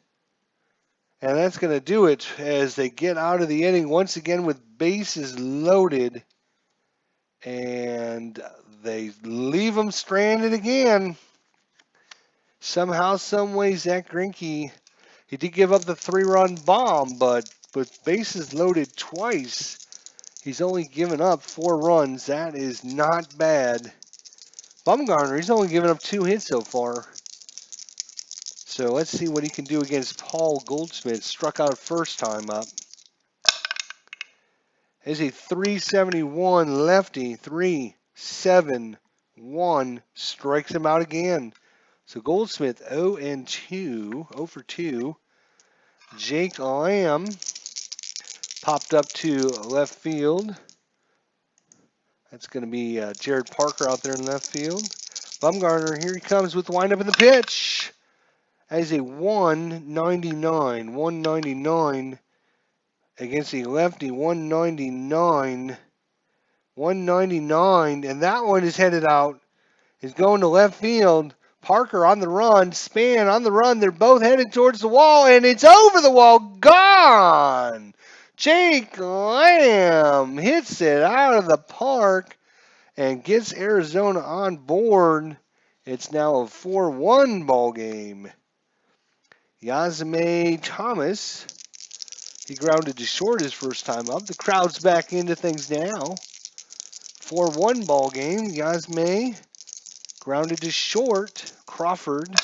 And that's going to do it as they get out of the inning once again with bases loaded. And they leave them stranded again. Somehow, some way, Zach Greinke, he did give up the 3-run bomb, but with bases loaded twice, he's only given up 4 runs. That is not bad. Bumgarner, he's only given up 2 hits so far. So let's see what he can do against Paul Goldschmidt. Struck out first time up. Is a 371 lefty. 371 strikes him out again. So Goldsmith 0 for 2. Jake Lamb popped up to left field. That's going to be Jared Parker out there in left field. Bumgarner, here he comes with the windup in the pitch. As a 199 against a lefty. 199, and that one is headed out. Is going to left field. Parker on the run, Span on the run. They're both headed towards the wall, and it's over the wall. Gone! Jake Lamb hits it out of the park and gets Arizona on board. It's now a 4-1 ball game. Yazime Thomas, he grounded to short his first time up. The crowd's back into things now. 4-1 ball game. Yazime grounded to short. Crawford.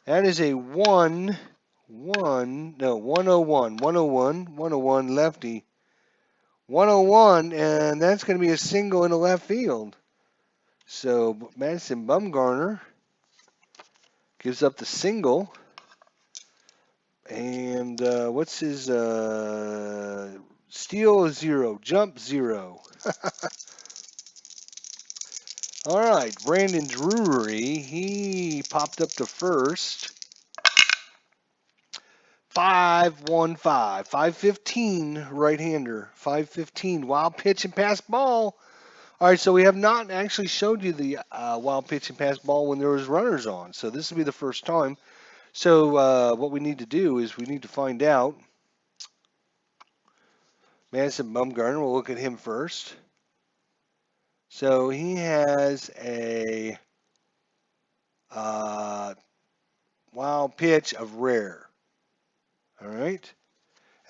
That is a 101 lefty. 101, and that's going to be a single in the left field. So Madison Bumgarner gives up the single. And what's his steal 0, jump 0. All right, Brandon Drury, he popped up to first. 515 right-hander, 515 wild pitch and pass ball. All right, so we have not actually showed you the wild pitch and pass ball when there was runners on. So this will be the first time. So what we need to do is we need to find out. Madison Bumgarner, we'll look at him first. So he has a wild pitch of rare. All right.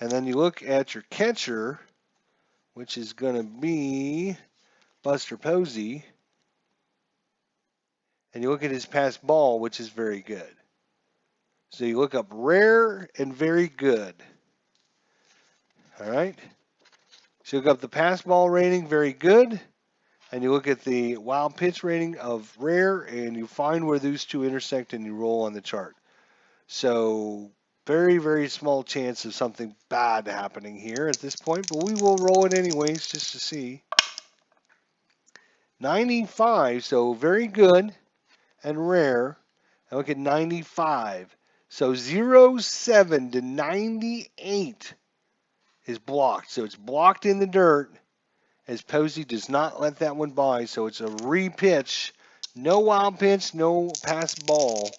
And then you look at your catcher, which is going to be Buster Posey. And you look at his pass ball, which is very good. So you look up rare and very good. All right. So you look up the pass ball rating, very good. And you look at the wild pitch rating of rare, and you find where those two intersect, and you roll on the chart. So very, very small chance of something bad happening here at this point, but we will roll it anyways just to see. 95, so very good and rare. And look at 95. So 0-7 to 98 is blocked. So it's blocked in the dirt as Posey does not let that one by. So it's a re-pitch. No wild pitch, no pass ball.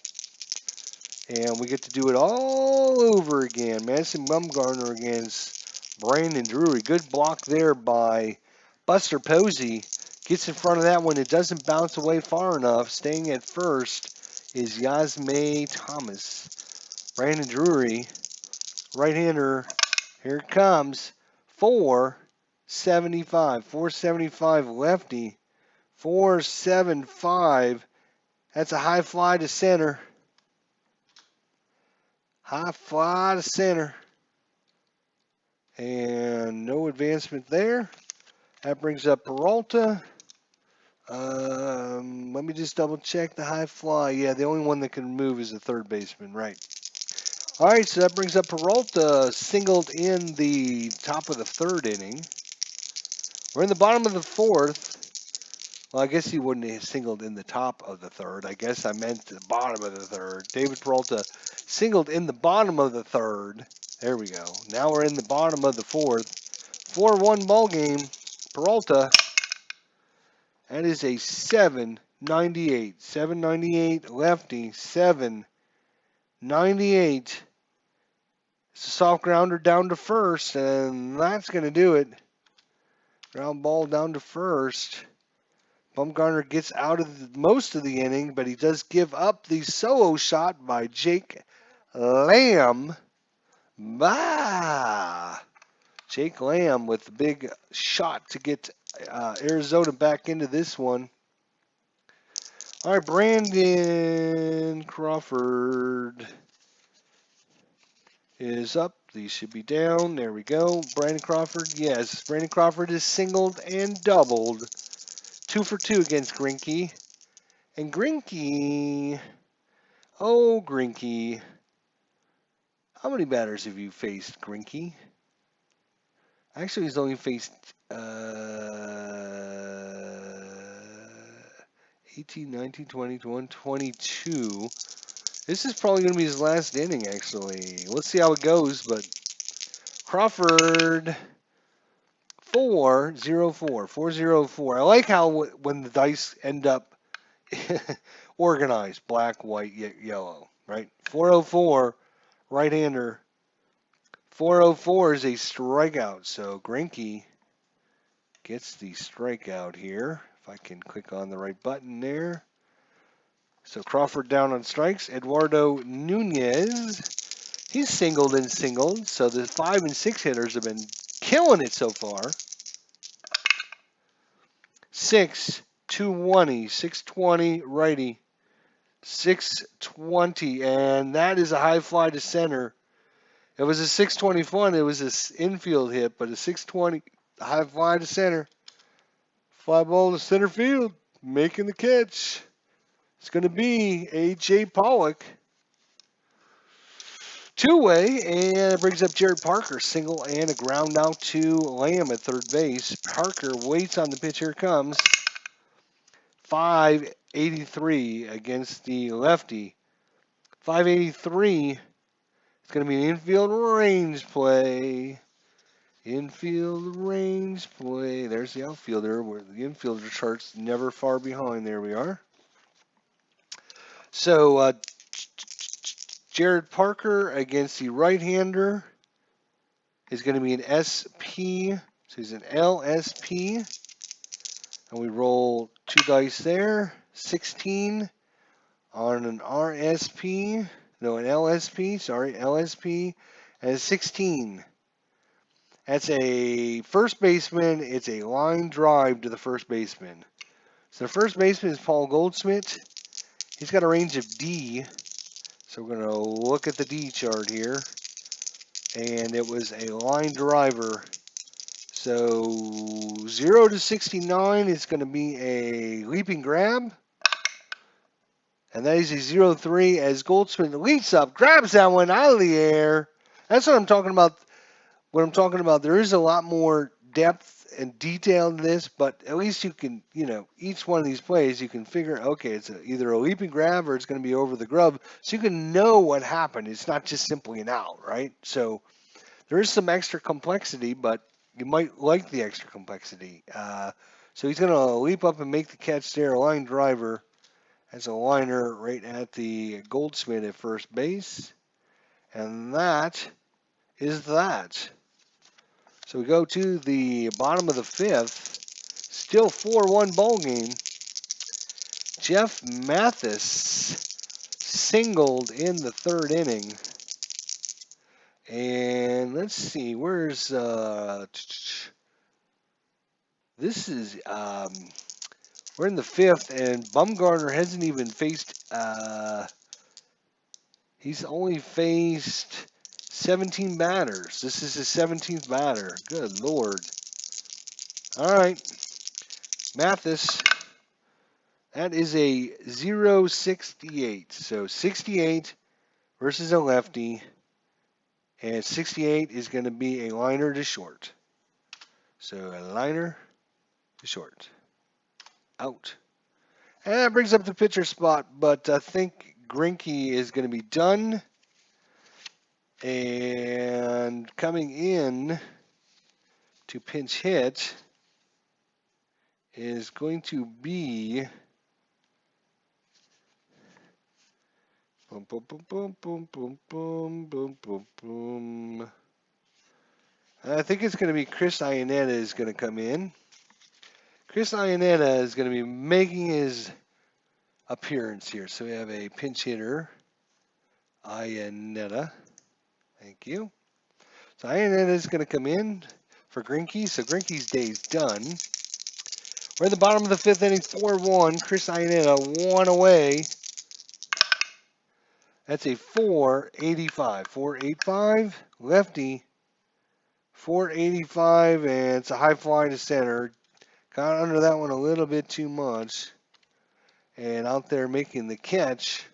And we get to do it all over again. Madison Bumgarner against Brandon Drury. Good block there by Buster Posey. Gets in front of that one. It doesn't bounce away far enough. Staying at first is Yasmay Thomas. Brandon Drury, right-hander. Here it comes. 475. 475 lefty. 475. That's a high fly to center. High fly to center. And no advancement there. That brings up Peralta. Let me just double check the high fly. Yeah, the only one that can move is the third baseman, right? All right, so that brings up Peralta, singled in the top of the third inning. We're in the bottom of the fourth. Well, I guess he wouldn't have singled in the top of the third. I guess I meant the bottom of the third. David Peralta singled in the bottom of the third. There we go. Now we're in the bottom of the fourth. 4-1 ball game. Peralta. That is a 798. 798 lefty. 798. It's a soft grounder down to first, and that's going to do it. Ground ball down to first. Bumgarner gets out of most of the inning, but he does give up the solo shot by Jake Lamb. Jake Lamb with the big shot to get Arizona back into this one. All right, Brandon Crawford is up. These should be down. There we go. Brandon Crawford, yes. Brandon Crawford is singled and doubled. 2 for 2 against Greinke. And Greinke, oh, Greinke. How many batters have you faced, Greinke? Actually, he's only faced 18, 19, 20, 21, 22. This is probably going to be his last inning, actually. Let's see how it goes, but Crawford, 404, 404. I like how when the dice end up organized, black, white, yellow, right? 404, right-hander. 404 is a strikeout, so Greinke gets the strikeout here. If I can click on the right button there. So Crawford down on strikes. Eduardo Nunez, he's singled and singled. So the 5 and 6 hitters have been killing it so far. 620, 620 righty, 620, and that is a high fly to center. It was a 621. It was an infield hit, but a 620 high fly to center. Fly ball to center field, making the catch. It's going to be A.J. Pollock. Two-way, and it brings up Jared Parker. Single and a ground out to Lamb at third base. Parker waits on the pitch. Here it comes. 583 against the lefty. 583. It's going to be an infield range play. Infield range play. There's the outfielder, where the infielder chart's never far behind. There we are. So, Jared Parker against the right-hander is going to be an SP. So he's an LSP. And we roll 2 dice there. 16 on an RSP. No, an LSP. Sorry, LSP. And 16. That's a first baseman. It's a line drive to the first baseman. So the first baseman is Paul Goldschmidt. He's got a range of D. So we're going to look at the D chart here. And it was a line driver. So 0 to 69 is going to be a leaping grab. And that is a 0-3 as Goldschmidt leaps up, grabs that one out of the air. That's what I'm talking about. What I'm talking about, there is a lot more depth and detailed this, but at least you can, each one of these plays, you can figure, okay, it's either a leaping grab or it's going to be over the glove, so you can know what happened. It's not just simply an out, right? So there is some extra complexity, but you might like the extra complexity. So he's going to leap up and make the catch there, a line driver. That's a liner right at the Goldsmith at first base. And that is that. So we go to the bottom of the fifth. Still 4-1 ball game. Jeff Mathis singled in the third inning. And let's see, where's this is we're in the fifth, and Bumgarner hasn't even faced. He's only faced 17 batters. This is his 17th batter. Good Lord. All right. Mathis, that is a 0.68. So 68 versus a lefty. And 68 is going to be a liner to short. So a liner to short. Out. And that brings up the pitcher spot, but I think Greinke is going to be done. And coming in to pinch hit is going to be boom, boom, boom, boom, boom, boom, boom, boom, boom, boom. I think it's going to be Chris Iannetta is going to come in. Chris Iannetta is going to be making his appearance here. So we have a pinch hitter, Iannetta. Thank you. So Iannetta is going to come in for Greinke. So Greinke's day's done. We're in the bottom of the fifth inning, 4-1. Chris Iannetta, one away. That's a 4.85. 4.85. Lefty, 4.85, and it's a high fly to center. Got under that one a little bit too much. And out there making the catch,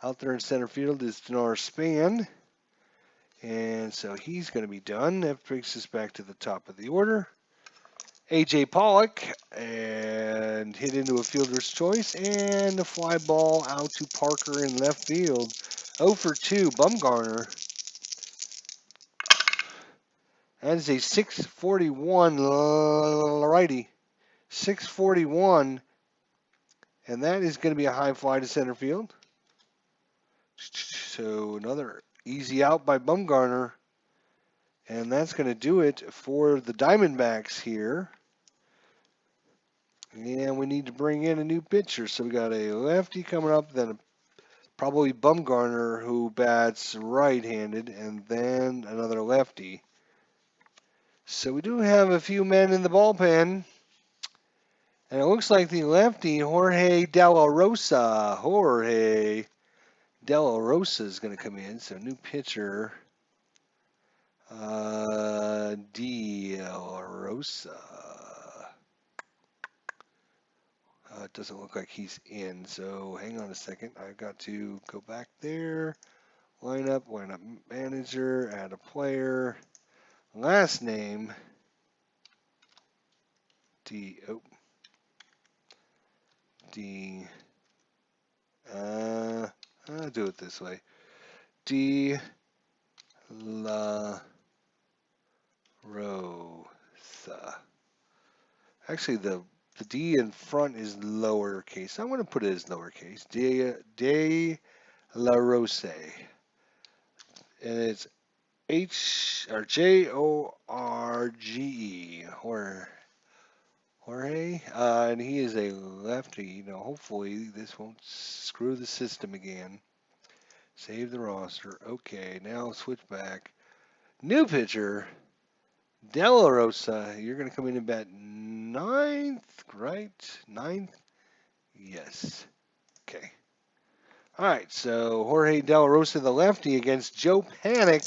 out there in center field is Dinar Span. And so he's going to be done. That brings us back to the top of the order. A.J. Pollock, and hit into a fielder's choice, and the fly ball out to Parker in left field. 0 for 2, Bumgarner. That is a 641 righty. 641, and that is going to be a high fly to center field. So another easy out by Bumgarner. And that's going to do it for the Diamondbacks here. And we need to bring in a new pitcher. So we got a lefty coming up, then probably Bumgarner who bats right-handed, and then another lefty. So we do have a few men in the bullpen. And it looks like the lefty, Jorge De La Rosa. Jorge De La Rosa is going to come in. So new pitcher. De La Rosa. It doesn't look like he's in, so hang on a second. I've got to go back there. Lineup manager, add a player. Last name. I'll do it this way. De La Rosa. Actually, the D in front is lowercase. I'm going to put it as lowercase. De La Rosa. And it's Jorge. Jorge. And he is a lefty. Hopefully this won't screw the system again. Save the roster. Okay, now switch back. New pitcher. De La Rosa, you're going to come in and bat ninth, right? Ninth? Yes. Okay. All right, so Jorge De La Rosa, the lefty, against Joe Panik.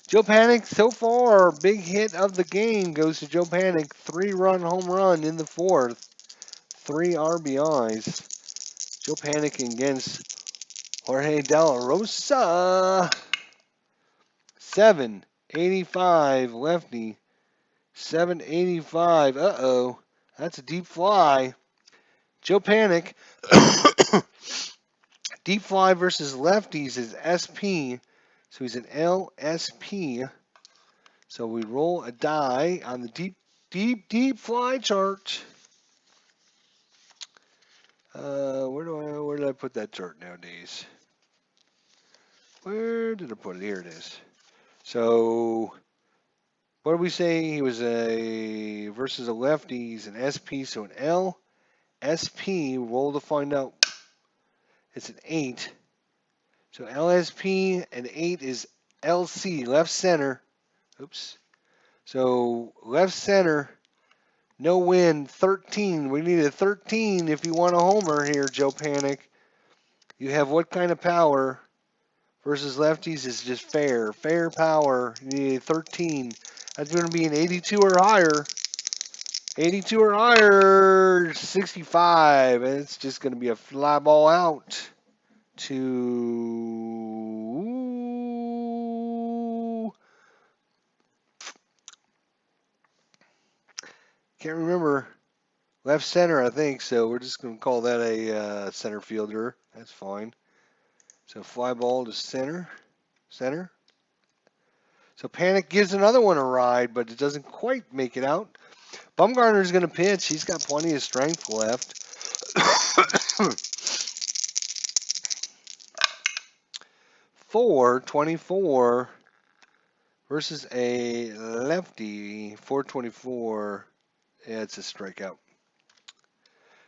Joe Panik, so far, big hit of the game goes to Joe Panik. 3-run home run in the fourth. 3 RBIs. Joe Panik against Jorge De La Rosa. 7.85 lefty. 785. Uh-oh. That's a deep fly. Joe Panic. Deep fly versus lefties is SP. So he's an LSP. So we roll a die on the deep fly chart. Where did I put that chart nowadays? Where did I put it? Here it is. So what did we say? He was a versus a lefty. He's an SP, so an LSP. Roll to find out. It's an 8. So LSP and 8 is LC, left center. Oops. So left center, no win, 13. We need a 13 if you want a homer here, Joe Panic. You have what kind of power versus lefties is just fair. Fair power. You need a 13. That's going to be an 82 or higher. 82 or higher, 65. And it's just going to be a fly ball out to... Can't remember. Left center, I think. So we're just going to call that a center fielder. That's fine. So fly ball to center. Center. So Panic gives another one a ride, but it doesn't quite make it out. Bumgarner's going to pitch. He's got plenty of strength left. 424 versus a lefty. 424. Yeah, it's a strikeout.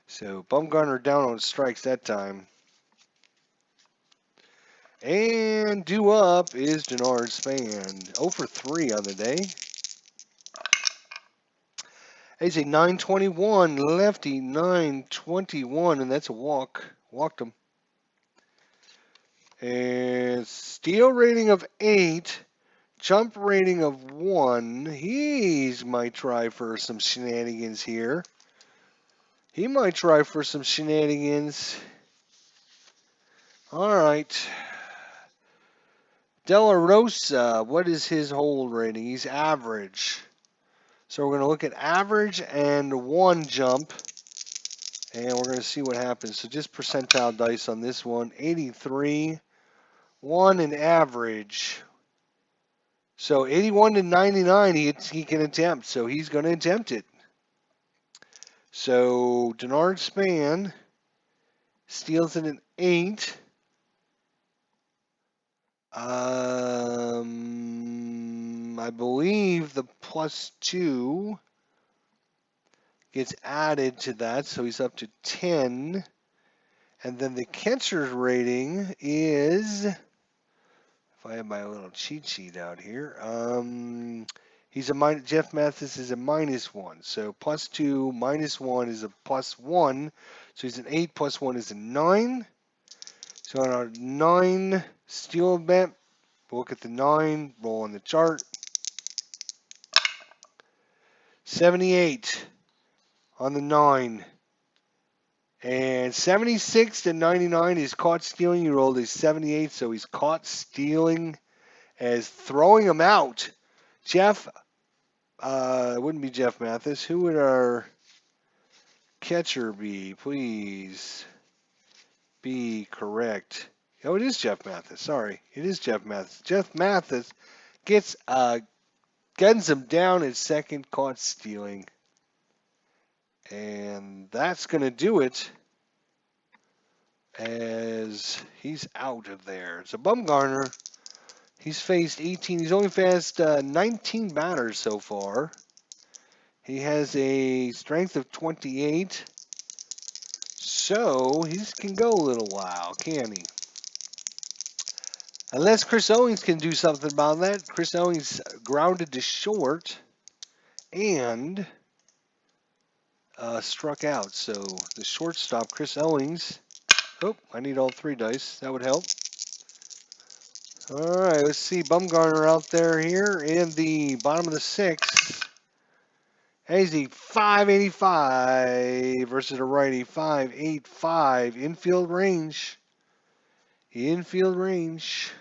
So Bumgarner down on strikes that time. And due up is Denard Span. 0 for 3 on the day. He's a 921 lefty, 921, and that's a walk. Walked him. And steal rating of 8, jump rating of 1. He's might try for some shenanigans here. He might try for some shenanigans. All right. De La Rosa, what is his hold rating? He's average. So we're going to look at average and 1 jump. And we're going to see what happens. So just percentile dice on this one. 83. 1 and average. So 81 to 99 he can attempt. So he's going to attempt it. So Denard Span steals it an 8. I believe the +2 gets added to that, so he's up to 10. And then the catcher's rating is, if I have my little cheat sheet out here, he's a minus. Jeff Mathis is a -1, so +2 -1 is a +1. So he's an 8 +1 is a 9. So on our 9 steal event, we'll look at the 9, roll on the chart. 78 on the 9. And 76 to 99 is caught stealing. You rolled a 78, so he's caught stealing as throwing him out. Jeff, it wouldn't be Jeff Mathis. Who would our catcher be? Please be correct. Oh, it is Jeff Mathis. Sorry, it is Jeff Mathis. Jeff Mathis gets guns him down at second, caught stealing. And that's going to do it as he's out of there. So Bumgarner, he's faced 18. He's only faced 19 batters so far. He has a strength of 28. So he can go a little while, can he? Unless Chris Owings can do something about that. Chris Owings grounded to short and struck out. So the shortstop, Chris Owings. Oh, I need all 3 dice. That would help. All right, let's see Bumgarner out there here in the bottom of the 6th. He's a 585 versus a righty 585 infield range. Infield range.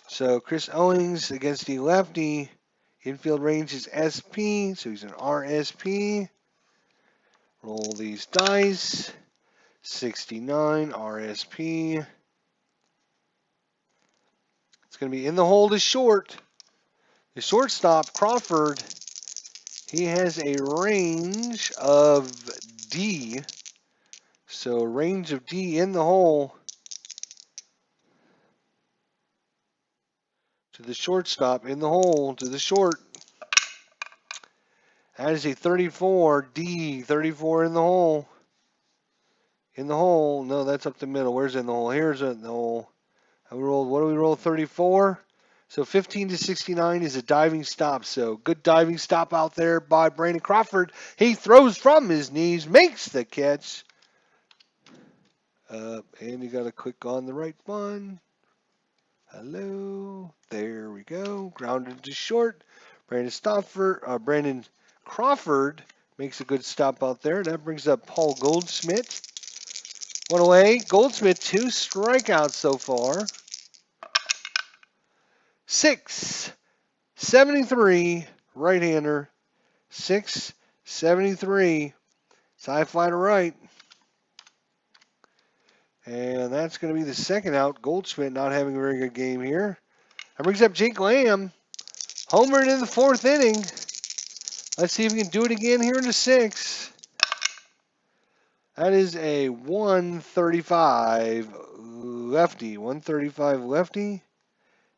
So Chris Owings against the lefty. Infield range is SP, so he's an RSP. Roll these dice. 69 RSP. It's going to be in the hole to short. The shortstop, Crawford, he has a range of D. So range of D in the hole to the shortstop, in the hole to the short. That is a 34 D, 34 in the hole. In the hole. No, that's up the middle. Where's in the hole? Here's in the hole. We rolled, what do we roll? 34. So 15 to 69 is a diving stop. So good diving stop out there by Brandon Crawford. He throws from his knees, makes the catch. And you got to click on the right one. Hello. There we go. Grounded to short. Brandon Crawford makes a good stop out there. That brings up Paul Goldschmidt. One away. Goldschmidt, 2 strikeouts so far. 673 right-hander. 673. It's high fly to right. And that's going to be the second out. Goldschmidt not having a very good game here. That brings up Jake Lamb. Homered in the 4th inning. Let's see if we can do it again here in the 6th. That is a 135 lefty. 135 lefty.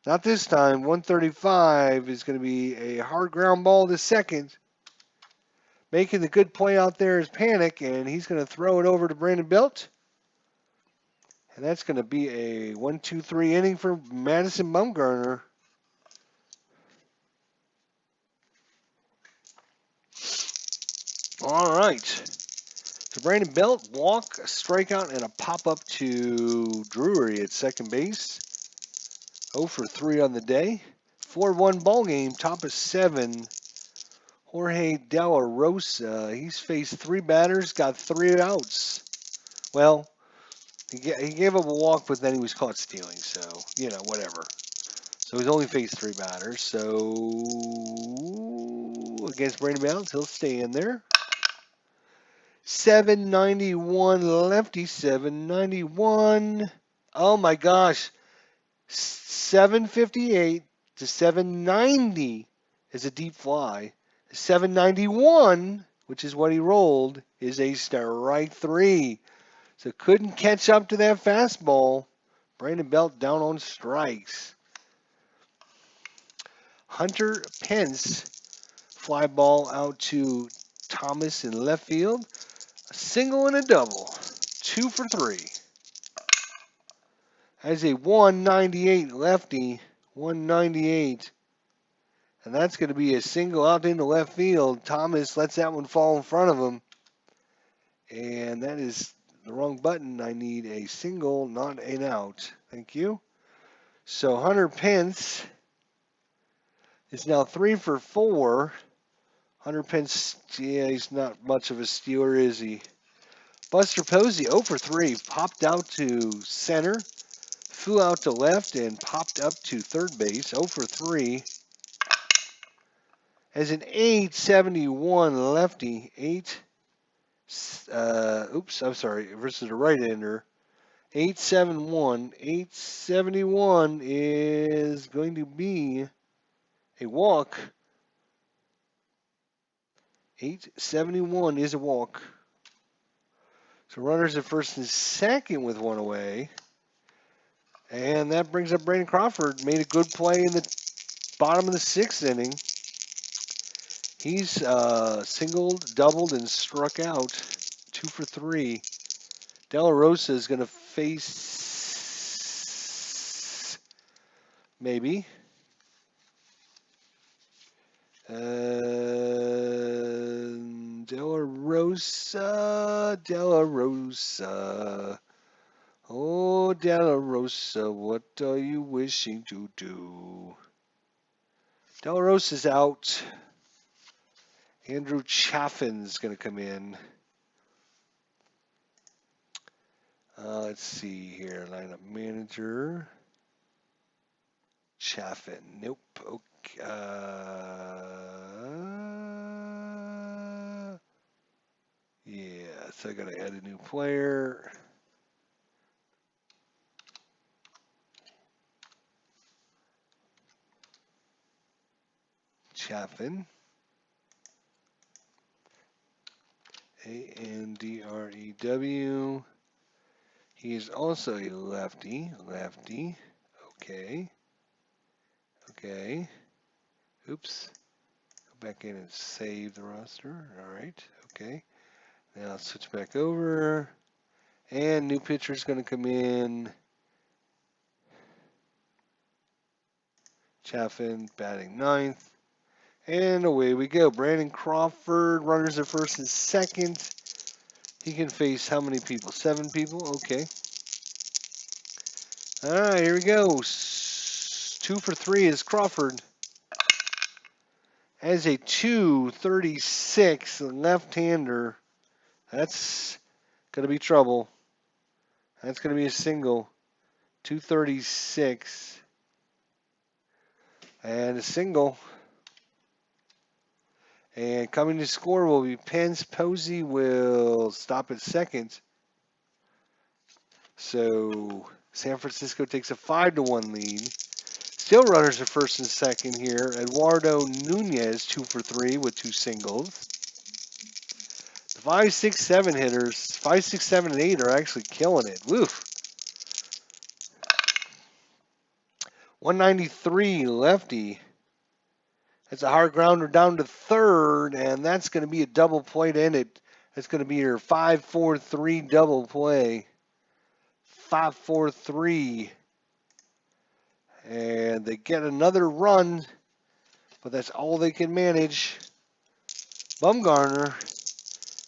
Not this time. 135 is going to be a hard ground ball to second. Making the good play out there is Panic, and he's going to throw it over to Brandon Belt. And that's going to be a 1-2-3 inning for Madison Bumgarner. All right. So Brandon Belt, walk, a strikeout, and a pop-up to Drury at second base. 0 for 3 on the day. 4-1 ball game, top of 7. Jorge De La Rosa, he's faced 3 batters, got 3 outs. Well, he gave up a walk, but then he was caught stealing, so, you know, whatever. So he's only faced 3 batters, so against Brandon Belt, he'll stay in there. 791 lefty, 791. Oh my gosh. 758 to 790 is a deep fly. 791, which is what he rolled, is a strike 3. So couldn't catch up to that fastball. Brandon Belt down on strikes. Hunter Pence, fly ball out to Thomas in left field. A single and a double. 2 for 3. Has a 198 lefty. 198. And that's going to be a single out into left field. Thomas lets that one fall in front of him. And that is the wrong button. I need a single, not an out. Thank you. So Hunter Pence is now 3 for 4. Hunter Pence, yeah, he's not much of a stealer, is he? Buster Posey, 0 for 3. Popped out to center. Flew out to left and popped up to third base. 0 for 3. As an 871 lefty. Versus a right-hander. 871. 871 is going to be a walk. 871 is a walk. So runners at first and second with 1 away. And that brings up Brandon Crawford. Made a good play in the bottom of the 6th inning. He's singled, doubled, and struck out. 2 for 3. De La Rosa is going to face maybe. De La Rosa. Oh, De La Rosa, what are you wishing to do? De La Rosa's out. Andrew Chaffin's going to come in. Let's see here. Lineup manager. Chaffin. Nope. Yeah, so I got to add a new player. Chaffin. Andrew. He is also a lefty. Lefty. Okay. Okay. Oops. Go back in and save the roster. All right. Okay. Now I'll switch back over. And new pitcher is going to come in. Chaffin batting ninth. And away we go. Brandon Crawford, runners at first and second. He can face how many people? 7 people? Okay. All right, here we go. 2 for 3 is Crawford. As a 236 left-hander, that's going to be trouble. That's going to be a single. 236. And a single. And coming to score will be Pence. Posey will stop at second. So San Francisco takes a 5-1 lead. Still runners at first and second here. Eduardo Nunez 2 for 3 with 2 singles. The 5, 6, 7 hitters, 5, 6, 7, and 8 are actually killing it. Woof. 193 lefty. That's a hard grounder down to third, and that's going to be a double play to end it. That's going to be your 5-4-3 double play. 5-4-3. And they get another run, but that's all they can manage. Bumgarner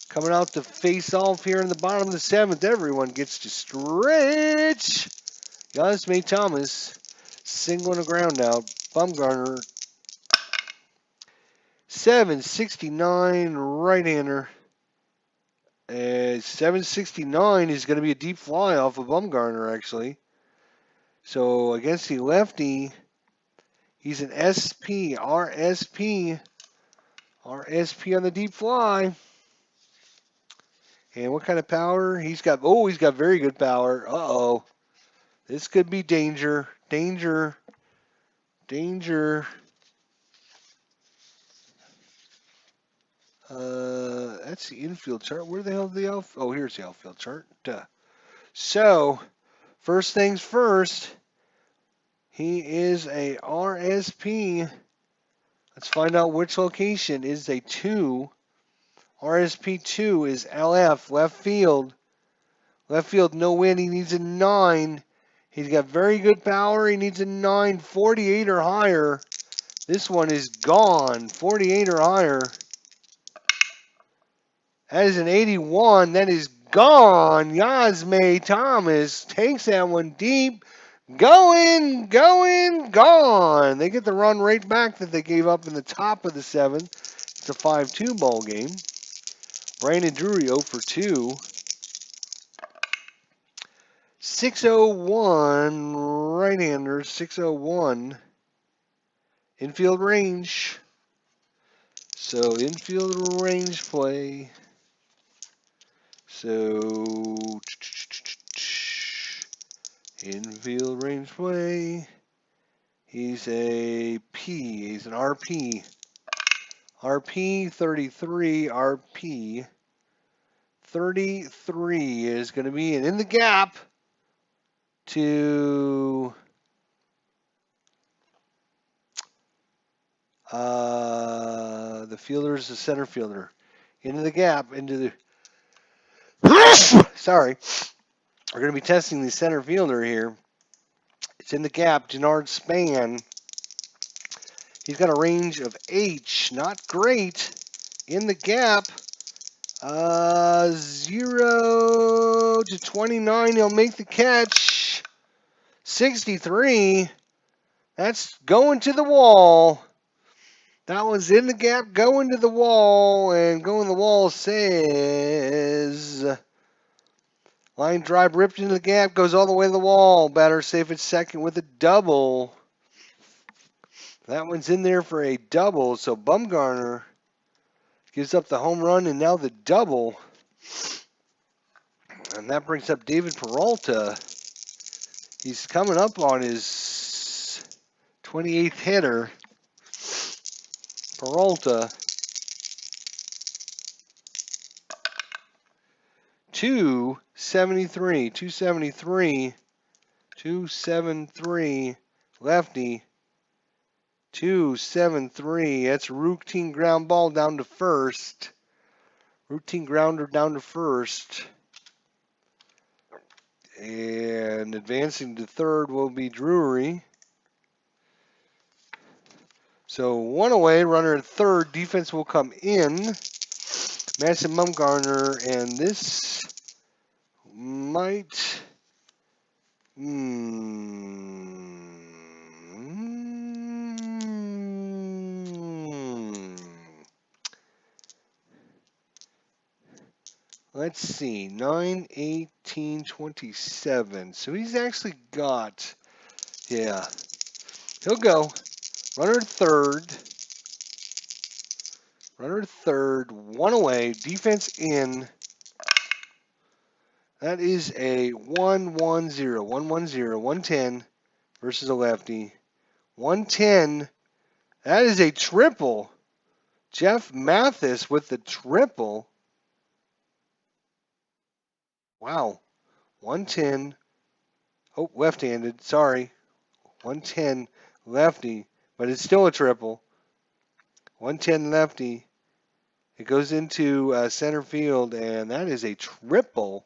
coming out to face off here in the bottom of the 7th. Everyone gets to stretch. Yasmay Thomas singling a ground out. Bumgarner 769 right-hander. 769 is going to be a deep fly off of Bumgarner, actually. So against the lefty, he's an SP, RSP on the deep fly. And what kind of power? He's got very good power. Uh-oh. This could be danger. Danger. Danger. That's the infield chart. Where the hell is the outfield? Oh, here's the outfield chart. Duh. So, first things first, he is a RSP. Let's find out which location is a 2. RSP 2 is LF, left field. Left field, no win. He needs a 9. He's got very good power. He needs a 9, 48 or higher. This one is gone, 48 or higher. That is an 81. That is gone. Yasmay Thomas takes that one deep. Going, gone. They get the run right back that they gave up in the top of the 7th. It's a 5-2 ball game. Brandon Drury 0 for 2. 601 right-hander, 601. Infield range. So infield range play. So infield range play. He's a P. He's an RP. RP 33. RP 33 is going to be an in the gap to the fielder's the center fielder. Into the gap, into the sorry. We're going to be testing the center fielder here. It's in the gap, Jannard Span. He's got a range of H, not great. In the gap, 0 to 29. He'll make the catch. 63. That's going to the wall. That was in the gap, going to the wall, and going to the wall says line drive ripped into the gap, goes all the way to the wall. Batter safe at second with a double. That one's in there for a double, so Bumgarner gives up the home run and now the double. And that brings up David Peralta. He's coming up on his 28th hitter. Peralta. 273, lefty. 273. That's a routine ground ball down to first. Routine grounder down to first. And advancing to third will be Drury. So one away, runner at third. Defense will come in. Madison Bumgarner, and this might. Let's see, 9, 18, 27. So he's actually got, yeah, he'll go. Runner third, one away, defense in. That is a 1-1-0, 1-1-0, 110 versus a lefty. 110, that is a triple. Jeff Mathis with the triple. Wow. 110. Oh, left-handed. Sorry. 110 lefty, but it's still a triple. 110 lefty. It goes into center field, and that is a triple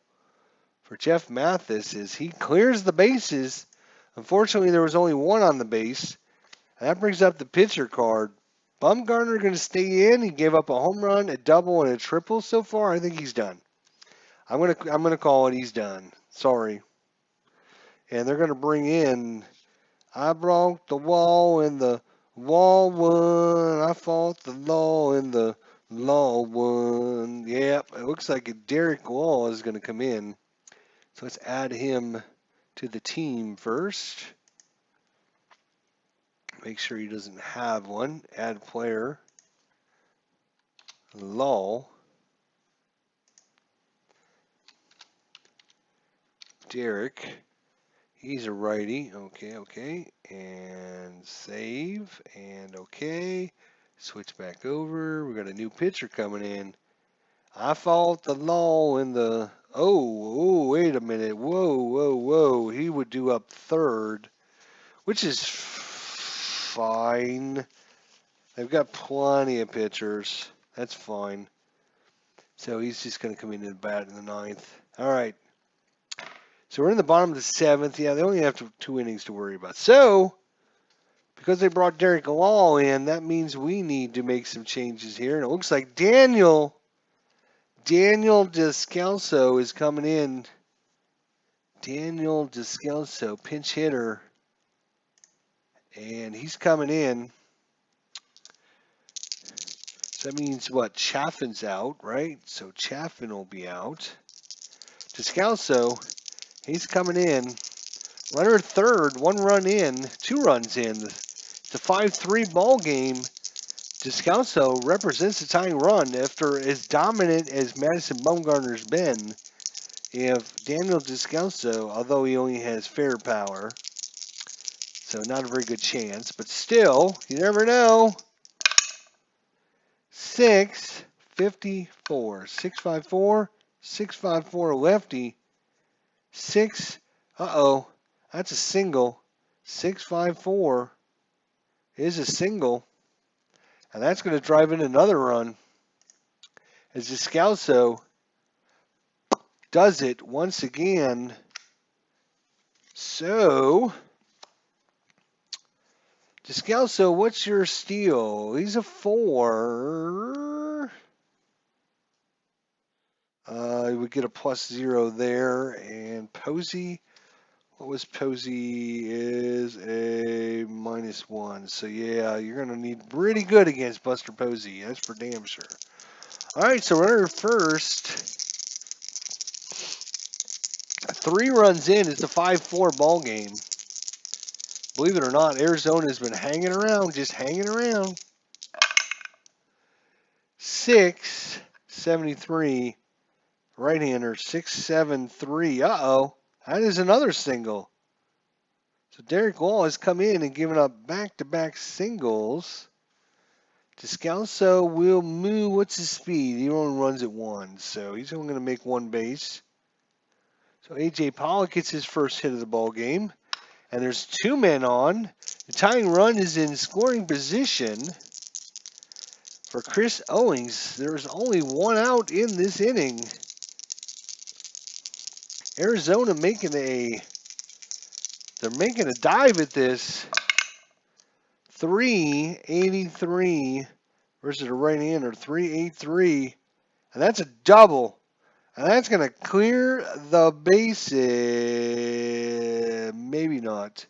for Jeff Mathis as he clears the bases. Unfortunately, there was only one on the base. And that brings up the pitcher card. Bumgarner going to stay in. He gave up a home run, a double, and a triple so far. I think he's done. I'm gonna call it. He's done. Sorry. And they're gonna bring in. I broke the wall and the wall won. I fought the law and the law won. Yep. It looks like Derek Law is gonna come in. So let's add him to the team first. Make sure he doesn't have one. Add player. Law. Derek. He's a righty. Okay. And save. And okay. Switch back over. We got a new pitcher coming in. I fought the law in the... Oh, wait a minute. Whoa. He would do up third, which is fine. They've got plenty of pitchers. That's fine. So he's just going to come in and bat in the ninth. All right. So we're in the bottom of the seventh. Yeah, they only have two innings to worry about. So, because they brought Derek Law in, that means we need to make some changes here. And it looks like Daniel Descalso is coming in. Daniel Descalso, pinch hitter. And he's coming in. So that means what? Chaffin's out, right? So Chaffin will be out. Descalso, he's coming in. Runner at third, 1 run in, 2 runs in. It's a 5-3 ball game. Descalso represents the tying run after as dominant as Madison Bumgarner's been. If Daniel Descalso, although he only has fair power, so not a very good chance, but still, you never know. 654, 654 lefty. 6, that's a single. 654 is a single. And that's going to drive in another run. As Descalso does it once again. So, Descalso, what's your steal? He's a 4. We get a +0 there. And Posey, what was Posey? Is a -1. So, yeah, you're going to need pretty good against Buster Posey. That's for damn sure. All right, so runner first. 3 runs in. It's a 5-4 ball game. Believe it or not, Arizona's been hanging around, just hanging around. 673. Right-hander, 673. Uh-oh. That is another single. So Derek Wall has come in and given up back-to-back singles. Descalso will move. What's his speed? He only runs at 1, so he's only going to make 1 base. So A.J. Pollock gets his first hit of the ball game. And there's 2 men on. The tying run is in scoring position for Chris Owings. There's only 1 out in this inning. Arizona they're making a dive at this. 383 versus a right-hander, 383. And that's a double. And that's going to clear the bases. Maybe not.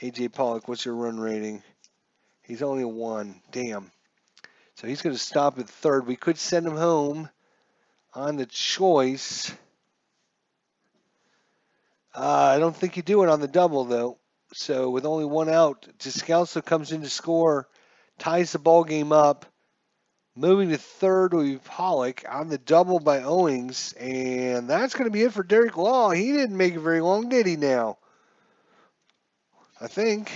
A.J. Pollock, what's your run rating? He's only a 1. Damn. So he's going to stop at third. We could send him home on the choice. I don't think you do it on the double, though. So with only 1 out, Descalso comes in to score, ties the ball game up. Moving to third will be Pollock on the double by Owings. And that's going to be it for Derek Law. He didn't make it very long, did he now? I think.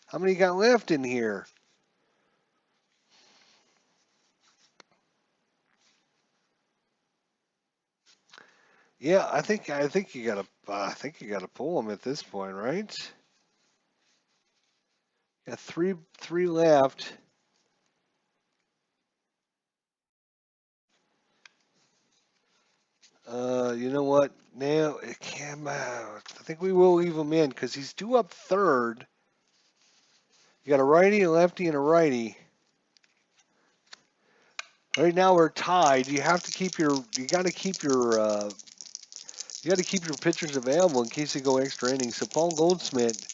How many got left in here? Yeah, I think you gotta pull him at this point, right? Got three left. You know what? Now it came out. I think we will leave him in because he's due up third. You got a righty, a lefty, and a righty. Right now we're tied. You have to keep your. You got to keep your. You got to keep your pitchers available in case they go extra innings. So Paul Goldsmith,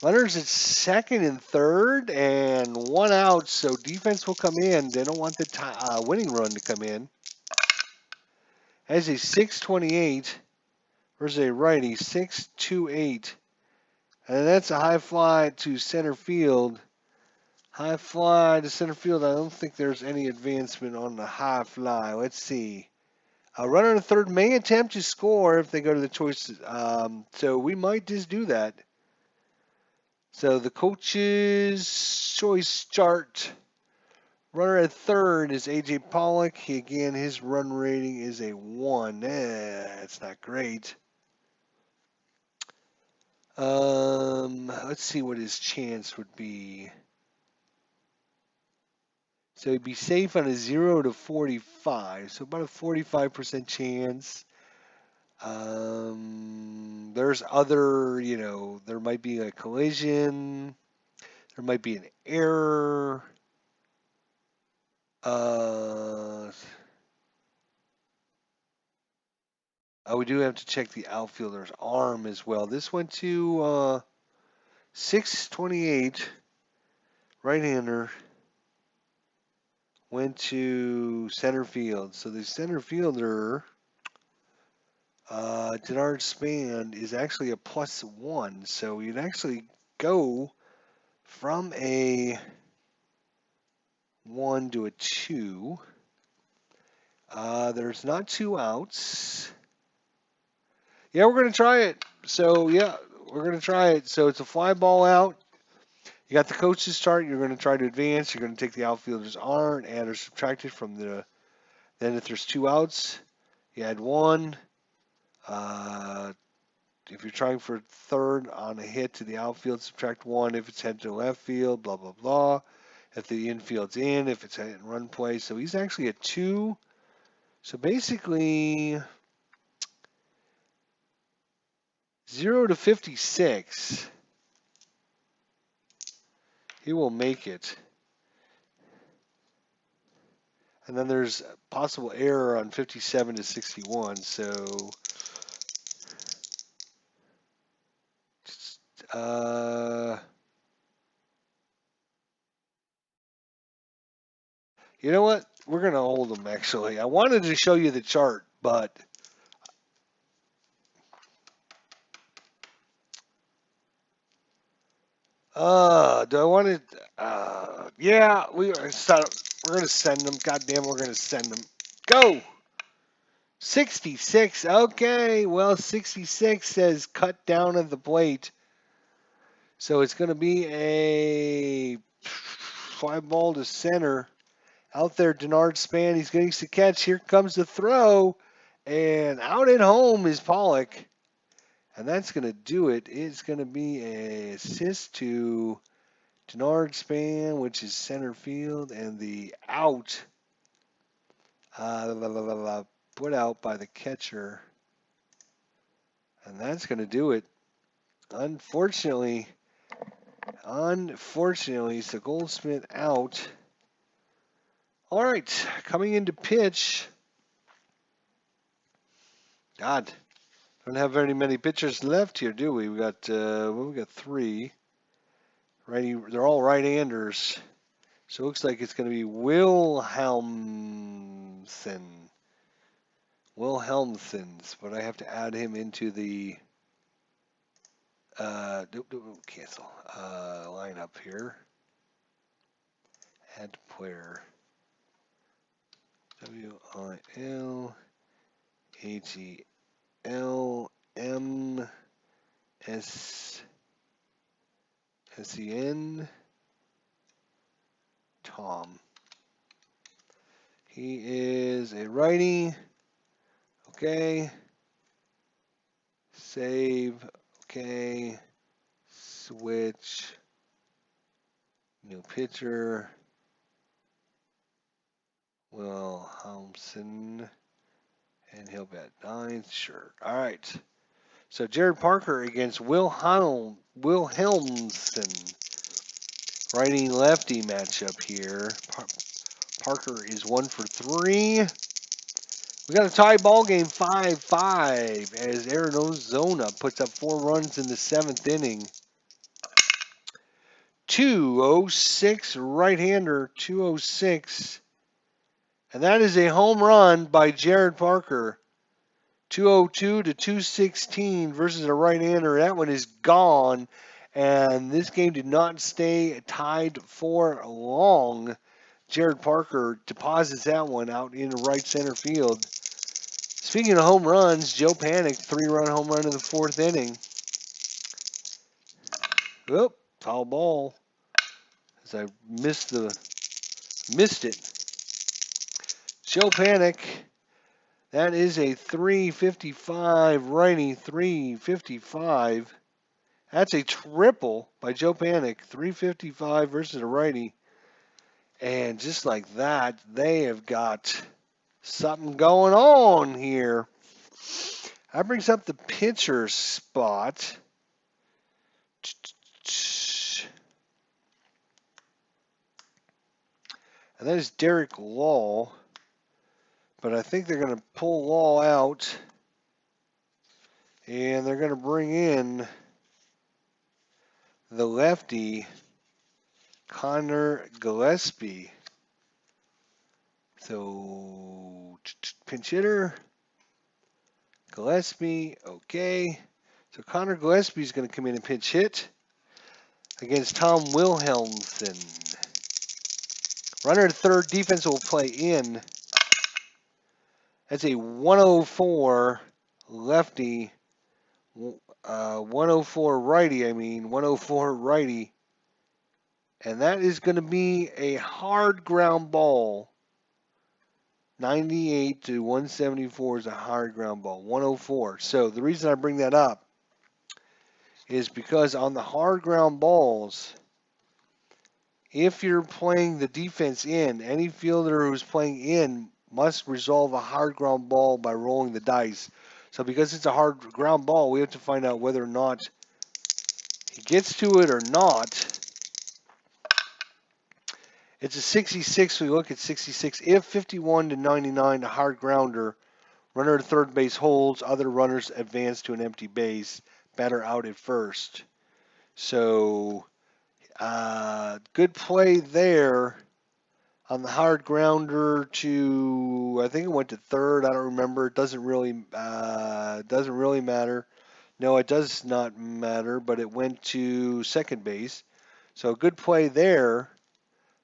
Leonard's at second and third, and 1 out. So defense will come in. They don't want the winning run to come in. Has a 628 versus a righty 628, and that's a high fly to center field. High fly to center field. I don't think there's any advancement on the high fly. Let's see. A runner on third may attempt to score if they go to the choice. So we might just do that. So the coach's choice chart. Runner at third is A.J. Pollock. His run rating is a 1. That's not great. Let's see what his chance would be. So he'd be safe on a 0 to 45, so about a 45% chance. There's other, there might be a collision, there might be an error. We do have to check the outfielder's arm as well. This went to 628, right-hander. Went to center field. So the center fielder, Denard Span, is actually a +1. So you'd actually go from a 1 to a 2. There's not 2 outs. Yeah, we're going to try it. So, yeah, we're going to try it. So it's a fly ball out. You got the coach's chart. You're going to try to advance. You're going to take the outfielder's arm, add or subtract it from the. Then if there's 2 outs, you add 1. If you're trying for third on a hit to the outfield, subtract 1. If it's head to left field, blah blah blah. If the infield's in, if it's a hit and run play, so he's actually a 2. So basically, 0 to 56. He will make it. And then there's possible error on 57 to 61. So, you know what? We're going to hold him, actually. I wanted to show you the chart, but Do I want to? Yeah, we're gonna send them. Goddamn, we're gonna send them. Go. 66. Okay, well, 66 says cut down at the plate. So it's going to be a fly ball to center. Out there, Denard Span. He's getting the catch. Here comes the throw. And out at home is Pollock. And that's going to do it. It's going to be a assist to Denard Span, which is center field. And the out, put out by the catcher. And that's going to do it. Unfortunately, so Goldsmith out. All right, coming into pitch. God, don't have very many pitchers left here, do we? We got three. Righty, they're all right-handers. So it looks like it's going to be Wilhelmsons, but I have to add him into the cancel lineup here. Add player. WILHELMSEN. Tom. He is a righty. Okay. Save. Okay. Switch. New pitcher. Wilhelmsen. And he'll be at 9th. Sure. All right. So Jared Parker against Wilhelmsen. Righty lefty matchup here. Parker is 1 for 3. We got a tie ball game 5-5 as Arizona puts up 4 runs in the 7th inning. 206 right-hander, 206. And that is a home run by Jared Parker. 202 to 216 versus a right-hander. That one is gone. And this game did not stay tied for long. Jared Parker deposits that one out into right center field. Speaking of home runs, Joe Panic, 3-run home run in the 4th inning. Oop, foul ball. As I missed it. Joe Panic. That is a 355 righty, 355. That's a triple by Joe Panic, 355 versus a righty. And just like that, they have got something going on here. That brings up the pitcher spot. And that is Derek Law. But I think they're going to pull Law out. And they're going to bring in the lefty, Connor Gillespie. So, pinch hitter, Gillespie, okay. So Connor Gillespie is going to come in and pinch hit against Tom Wilhelmsen. Runner at third, defense will play in. That's a 104 lefty, 104 righty, 104 righty. And that is going to be a hard ground ball. 98 to 174 is a hard ground ball, 104. So the reason I bring that up is because on the hard ground balls, if you're playing the defense in, any fielder who's playing in must resolve a hard ground ball by rolling the dice. So because it's a hard ground ball, we have to find out whether or not he gets to it or not. It's a 66. We look at 66. If 51 to 99, a hard grounder, runner at third base holds, other runners advance to an empty base, batter out at first. So, good play there on the hard grounder to, I think it went to third. I don't remember. It doesn't really matter. No, it does not matter, but it went to second base. So a good play there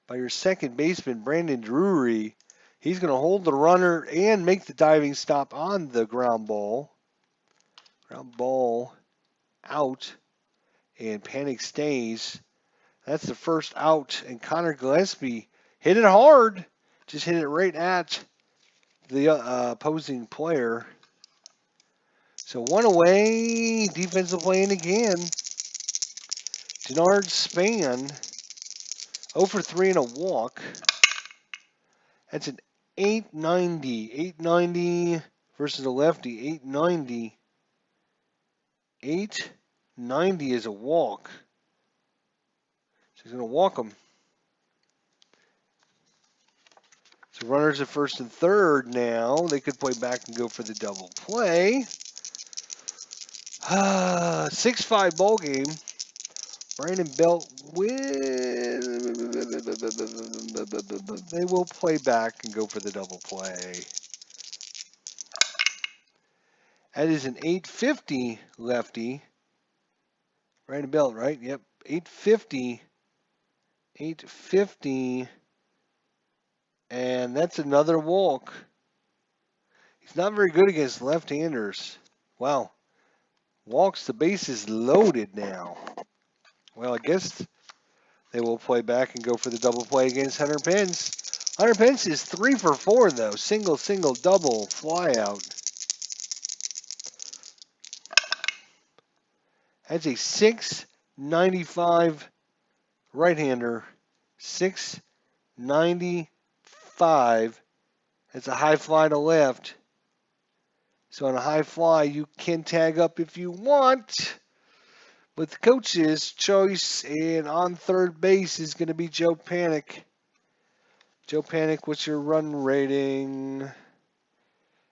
by your second baseman, Brandon Drury. He's going to hold the runner and make the diving stop on the ground ball. Ground ball out, and Panic stays. That's the first out, and Connor Gillespie hit it hard. Just hit it right at the opposing player. So one away, defensive lane again. Denard Span, 0 for 3 and a walk. That's an 890. 890 versus a lefty. 890. 890 is a walk. So he's going to walk him. So runners at first and third now. They could play back and go for the double play. 6-5 ball game. Brandon Belt they will play back and go for the double play. That is an 850 lefty. Brandon Belt, right? Yep. 850. 850. And that's another walk. He's not very good against left-handers. Wow. Walks, the base is loaded now. Well, I guess they will play back and go for the double play against Hunter Pence. Hunter Pence is 3 for 4, though. Single, single, double, fly out. That's a 695 right-hander. 695. That's a high fly to left. So on a high fly, you can tag up if you want. But the coach's choice and on third base is going to be Joe Panic. Joe Panic, what's your run rating?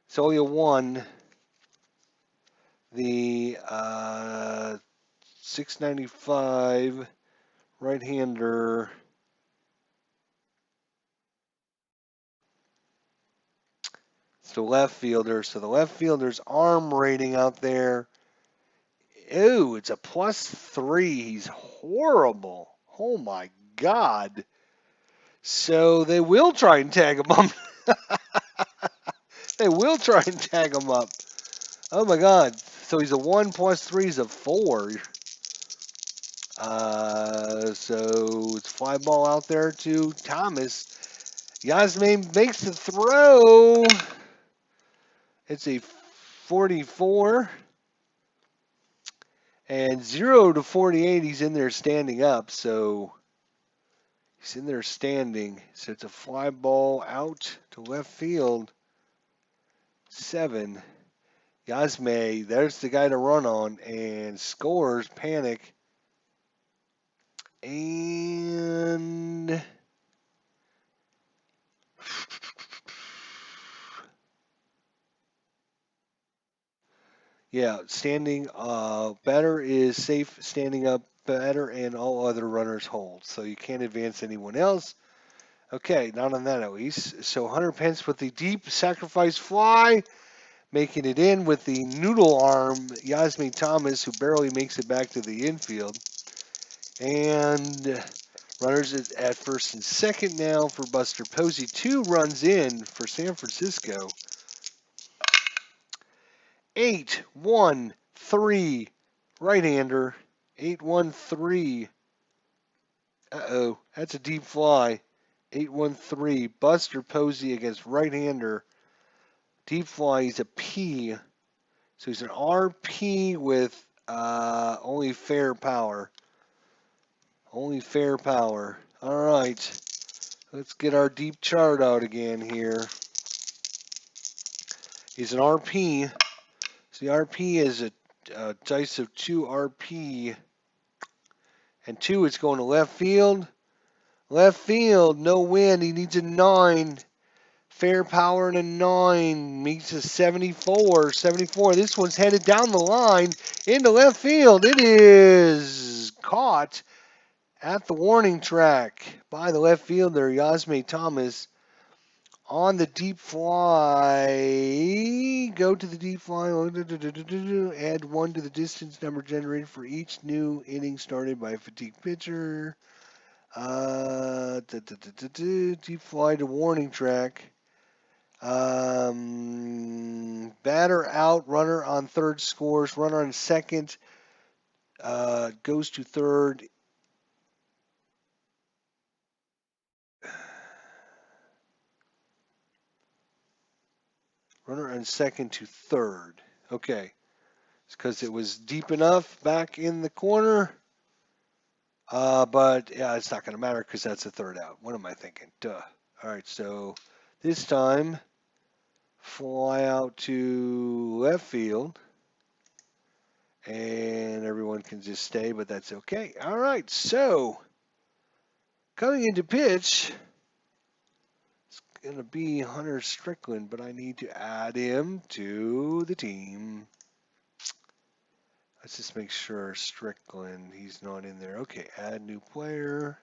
It's only a 1. The 695 right-hander. It's the left fielder. So the left fielder's arm rating out there. Ew, it's a +3. He's horrible. Oh my God. So they will try and tag him up. They will try and tag him up. Oh my God. So he's a 1 +3 is a 4. So it's fly ball out there to Thomas. Yasmin makes the throw. It's a 44. And 0 to 48, he's in there standing up. So he's in there standing. So it's a fly ball out to left field. 7. Yasme, there's the guy to run on, and scores. Panic. And yeah, standing better is safe, standing up better, and all other runners hold. So you can't advance anyone else. Okay, not on that at least. So Hunter Pence with the deep sacrifice fly, making it in with the noodle arm, Yasmin Thomas, who barely makes it back to the infield. And runners at first and second now for Buster Posey. 2 runs in for San Francisco. 8-1-3 right-hander. 8-1-3. Uh-oh, that's a deep fly. 8-1-3. Buster Posey against right-hander. Deep fly, he's a P. So he's an RP with only fair power. Only fair power. All right. Let's get our deep chart out again here. He's an RP. So the RP is a dice of 2 RP. And 2, it's going to left field. Left field, no win. He needs a 9. Fair power and a 9. Meets a 74. 74. This one's headed down the line into left field. It is caught at the warning track by the left fielder, Yasme Thomas. On the deep fly, go to the deep fly, add 1 to the distance number generated for each new inning started by a fatigued pitcher. Deep fly to warning track. Batter out, runner on third scores, runner on second goes to third. Runner on second to third. Okay. It's because it was deep enough back in the corner. But yeah, it's not going to matter because that's a third out. What am I thinking? Duh. All right, so this time, fly out to left field. And everyone can just stay, but that's okay. All right, so coming into pitch, it's going to be Hunter Strickland, but I need to add him to the team. Let's just make sure Strickland, he's not in there. Okay, add new player.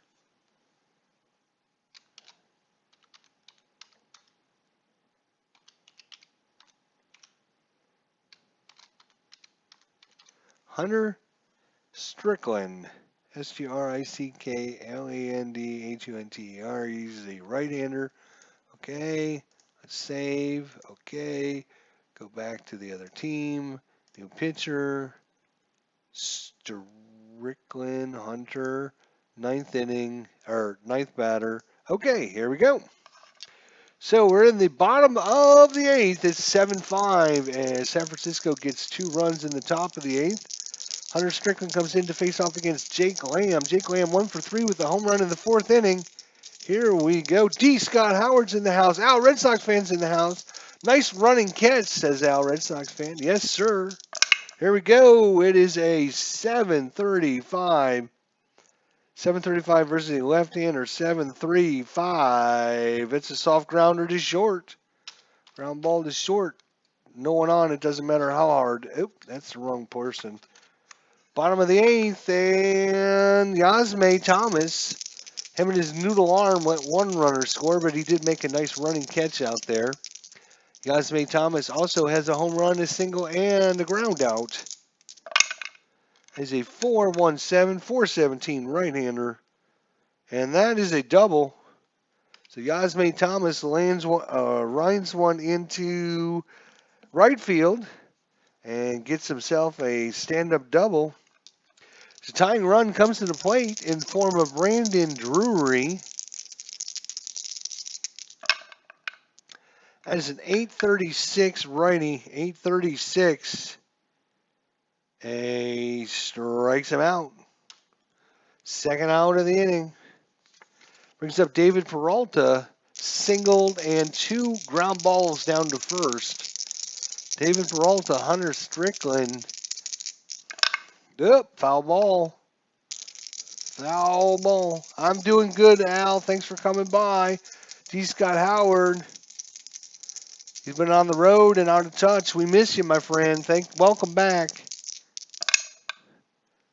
Hunter Strickland, Stricklandhunther. He's a right-hander. Okay, let's save. Okay, go back to the other team. New pitcher. Strickland Hunter, ninth inning, or ninth batter. Okay, here we go. So we're in the bottom of the eighth. It's 7-5 as San Francisco gets 2 runs in the top of the eighth. Hunter Strickland comes in to face off against Jake Lamb. Jake Lamb 1 for 3 with a home run in the 4th inning. Here we go. D. Scott Howard's in the house. Al, Red Sox fans in the house. Nice running catch, says Al, Red Sox fan. Yes, sir. Here we go. It is a 7:35. 7:35 versus a left-hander. 7:35. It's a soft grounder to short. Ground ball to short. No one on. It doesn't matter how hard. Oop, that's the wrong person. Bottom of the eighth, and Yasmay Thomas, him and his noodle arm let 1 runner score, but he did make a nice running catch out there. Yasmay Thomas also has a home run, a single, and a ground out. Is a 4-1-7, 417 right-hander, and that is a double. So Yasmay Thomas rinds one into right field and gets himself a stand-up double. The tying run comes to the plate in the form of Brandon Drury. That is an 836 righty, 836. He strikes him out. Second out of the inning. Brings up David Peralta, singled and 2 ground balls down to first. David Peralta, Hunter Strickland. Foul ball. Foul ball. I'm doing good, Al. Thanks for coming by. D. Scott Howard. He's been on the road and out of touch. We miss you, my friend. Welcome back.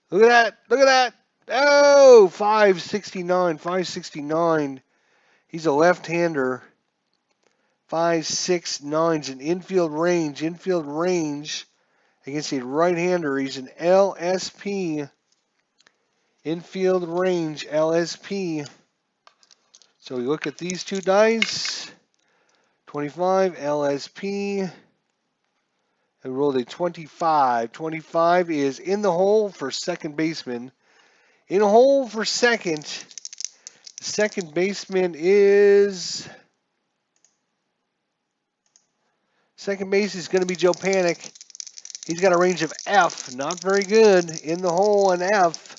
Look at that. Look at that. Oh, 569. 569. He's a left-hander. 5.69's an infield range. Infield range against a right-hander. He's an LSP. Infield range, LSP. So we look at these 2 dice. 25, LSP. And rolled a 25. 25 is in the hole for second baseman. In a hole for second. The second baseman is... Second base is going to be Joe Panic. He's got a range of F. Not very good. In the hole, an F.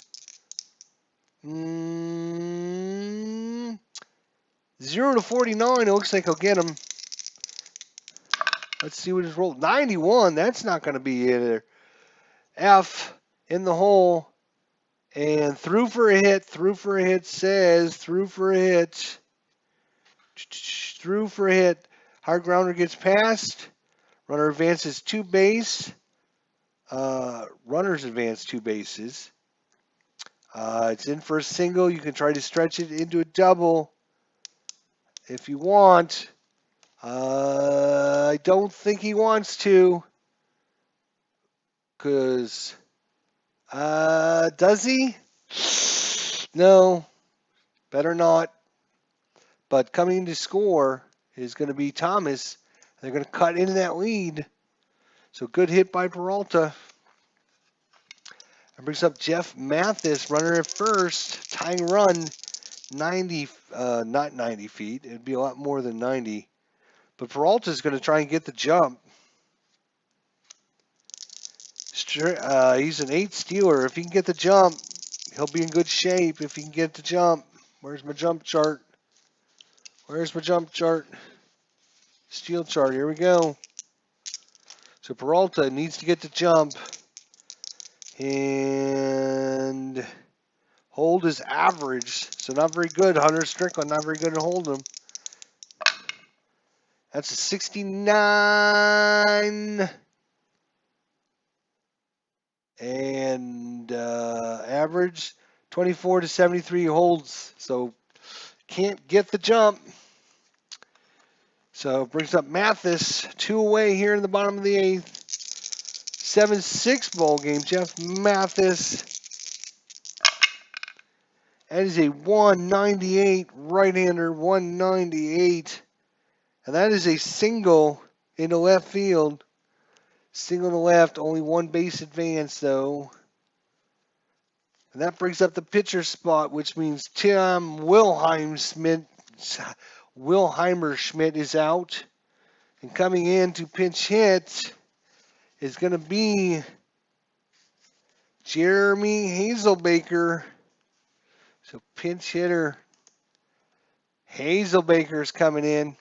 0 to 49. It looks like he'll get him. Let's see what his roll. 91. That's not going to be either. F in the hole. And through for a hit. Through for a hit says through for a hit. Through for a hit. Hard grounder gets past. Runner advances 2 base. Runners advance 2 bases. It's in for a single. You can try to stretch it into a double if you want. I don't think he wants to. Because, does he? No, better not. But coming to score is going to be Thomas. They're going to cut into that lead. So good hit by Peralta. That brings up Jeff Mathis, runner at first, tying run, 90, not 90 feet. It'd be a lot more than 90. But Peralta's going to try and get the jump. He's an 8 stealer. If he can get the jump, he'll be in good shape. If he can get the jump. Where's my jump chart? Where's my jump chart? Steal chart. Here we go. So Peralta needs to get the jump. And hold is average. So not very good. Hunter Strickland, not very good at holding him. That's a 69. And average 24 to 73 holds. So can't get the jump. So brings up Mathis, 2 away here in the bottom of the 8th. 7-6 ball game. Jeff Mathis. That is a 198 right-hander, 198. And that is a single in the left field. Single to left, only 1 base advance though. And that brings up the pitcher spot, which means Tim Wilheimer Schmidt is out. And coming in to pinch hit is going to be Jeremy Hazelbaker. So pinch hitter Hazelbaker is coming in.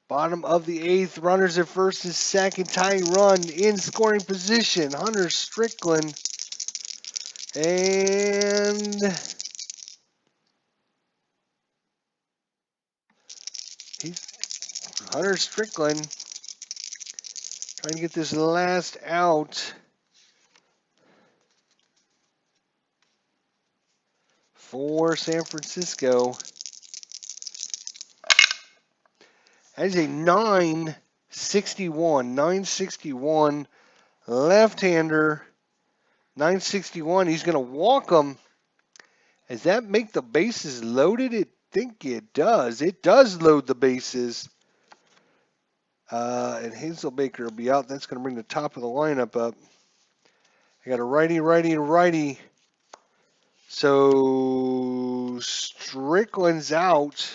Bottom of the 8th, runners at first and second, tying run in scoring position. Hunter Strickland. And Hunter Strickland trying to get this last out for San Francisco. That is a 961 left-hander. 961. He's going to walk him. Does that make the bases loaded? I think it does. It does load the bases. And Hazelbaker will be out. That's going to bring the top of the lineup up. I got a righty, righty, and righty. So Strickland's out.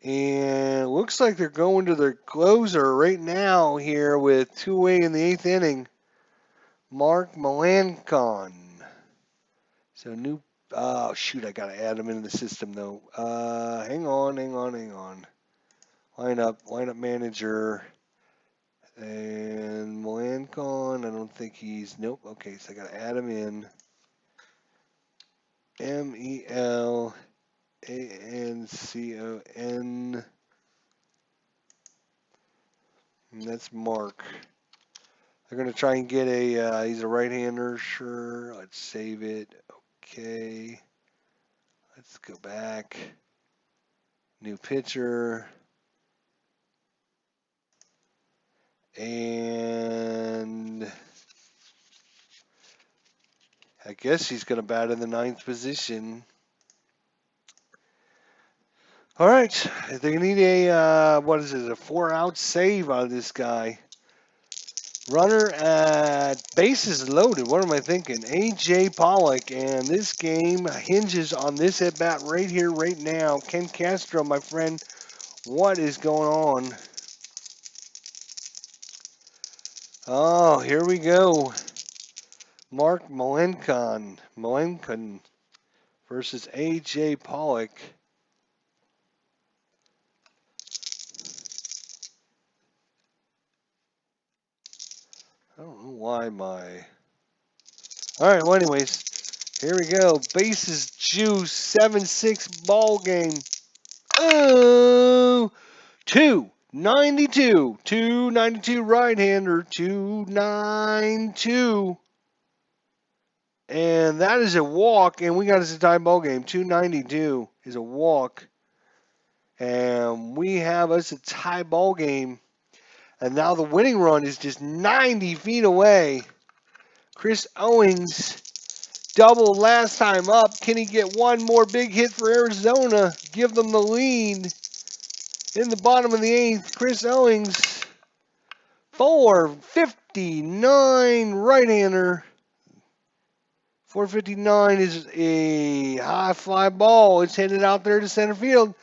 And looks like they're going to their closer right now here with 2 away in the 8th inning. Mark Melancon. So new, oh shoot, I got to add him into the system though. Hang on. Lineup manager. And Melancon, I don't think he's, nope, okay, so I got to add him in. Melancon. And that's Mark. They're going to try and get a, he's a right-hander, sure. Let's save it. Okay. Let's go back. New pitcher. And I guess he's going to bat in the 9th position. All right. They're going to need a, what is it, a 4-out save out of this guy. Runner at bases loaded. What am I thinking? A.J. Pollock. And this game hinges on this at-bat right here, right now. Ken Castro, my friend, what is going on? Oh, here we go. Mark Melancon versus A.J. Pollock. I don't know why my... All right, well, anyways, here we go. Bases juice, 7-6 ball game. Oh, 292. 292 right-hander, 292. And that is a walk, and we got us a tie ball game. 292 is a walk. And we have us a tie ball game. And now the winning run is just 90 feet away. Chris Owings doubled last time up. Can he get one more big hit for Arizona? Give them the lead in the bottom of the eighth. Chris Owings, 459 right-hander. 459 is a high fly ball. It's headed out there to center field.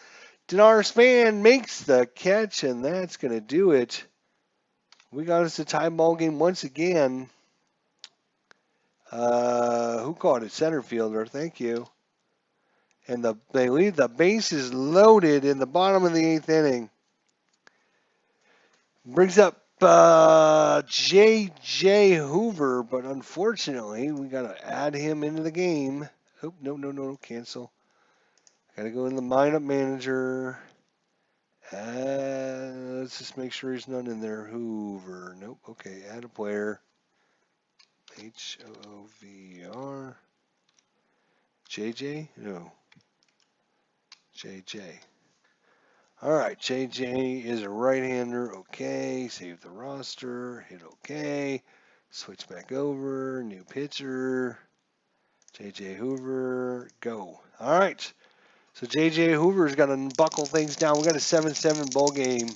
Dinar Span makes the catch, and that's going to do it. We got us a tie ball game once again. Who caught it? Center fielder. Thank you. And they leave the bases loaded in the bottom of the eighth inning. Brings up J.J. Hoover, but unfortunately, we got to add him into the game. Oh, no, cancel. Got to go in the lineup manager. Let's just make sure he's none in there. Hoover. Nope. Okay, add a player. Hoover. JJ? No. JJ. All right, JJ is a right-hander. Okay, save the roster. Hit OK. Switch back over. New pitcher. JJ Hoover. Go. All right. So JJ Hoover's got to buckle things down. We got a 7-7 ball game.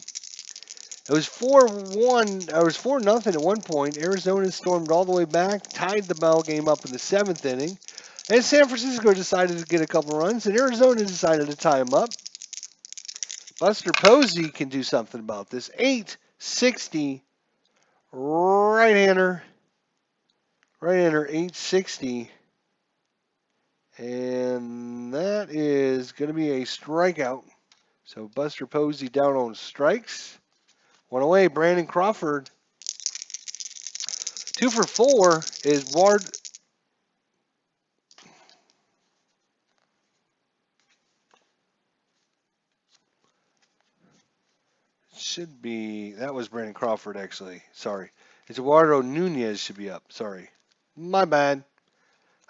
It was 4-1. It was 4-0 at one point. Arizona stormed all the way back, tied the ball game up in the seventh inning, and San Francisco decided to get a couple runs, and Arizona decided to tie them up. Buster Posey can do something about this. 860 right-hander. Right-hander 860. And that is going to be a strikeout. So Buster Posey down on strikes. One away, Brandon Crawford. 2 for 4 is Ward. Should be, that was Brandon Crawford actually. Sorry. It's Eduardo Nunez should be up. Sorry. My bad.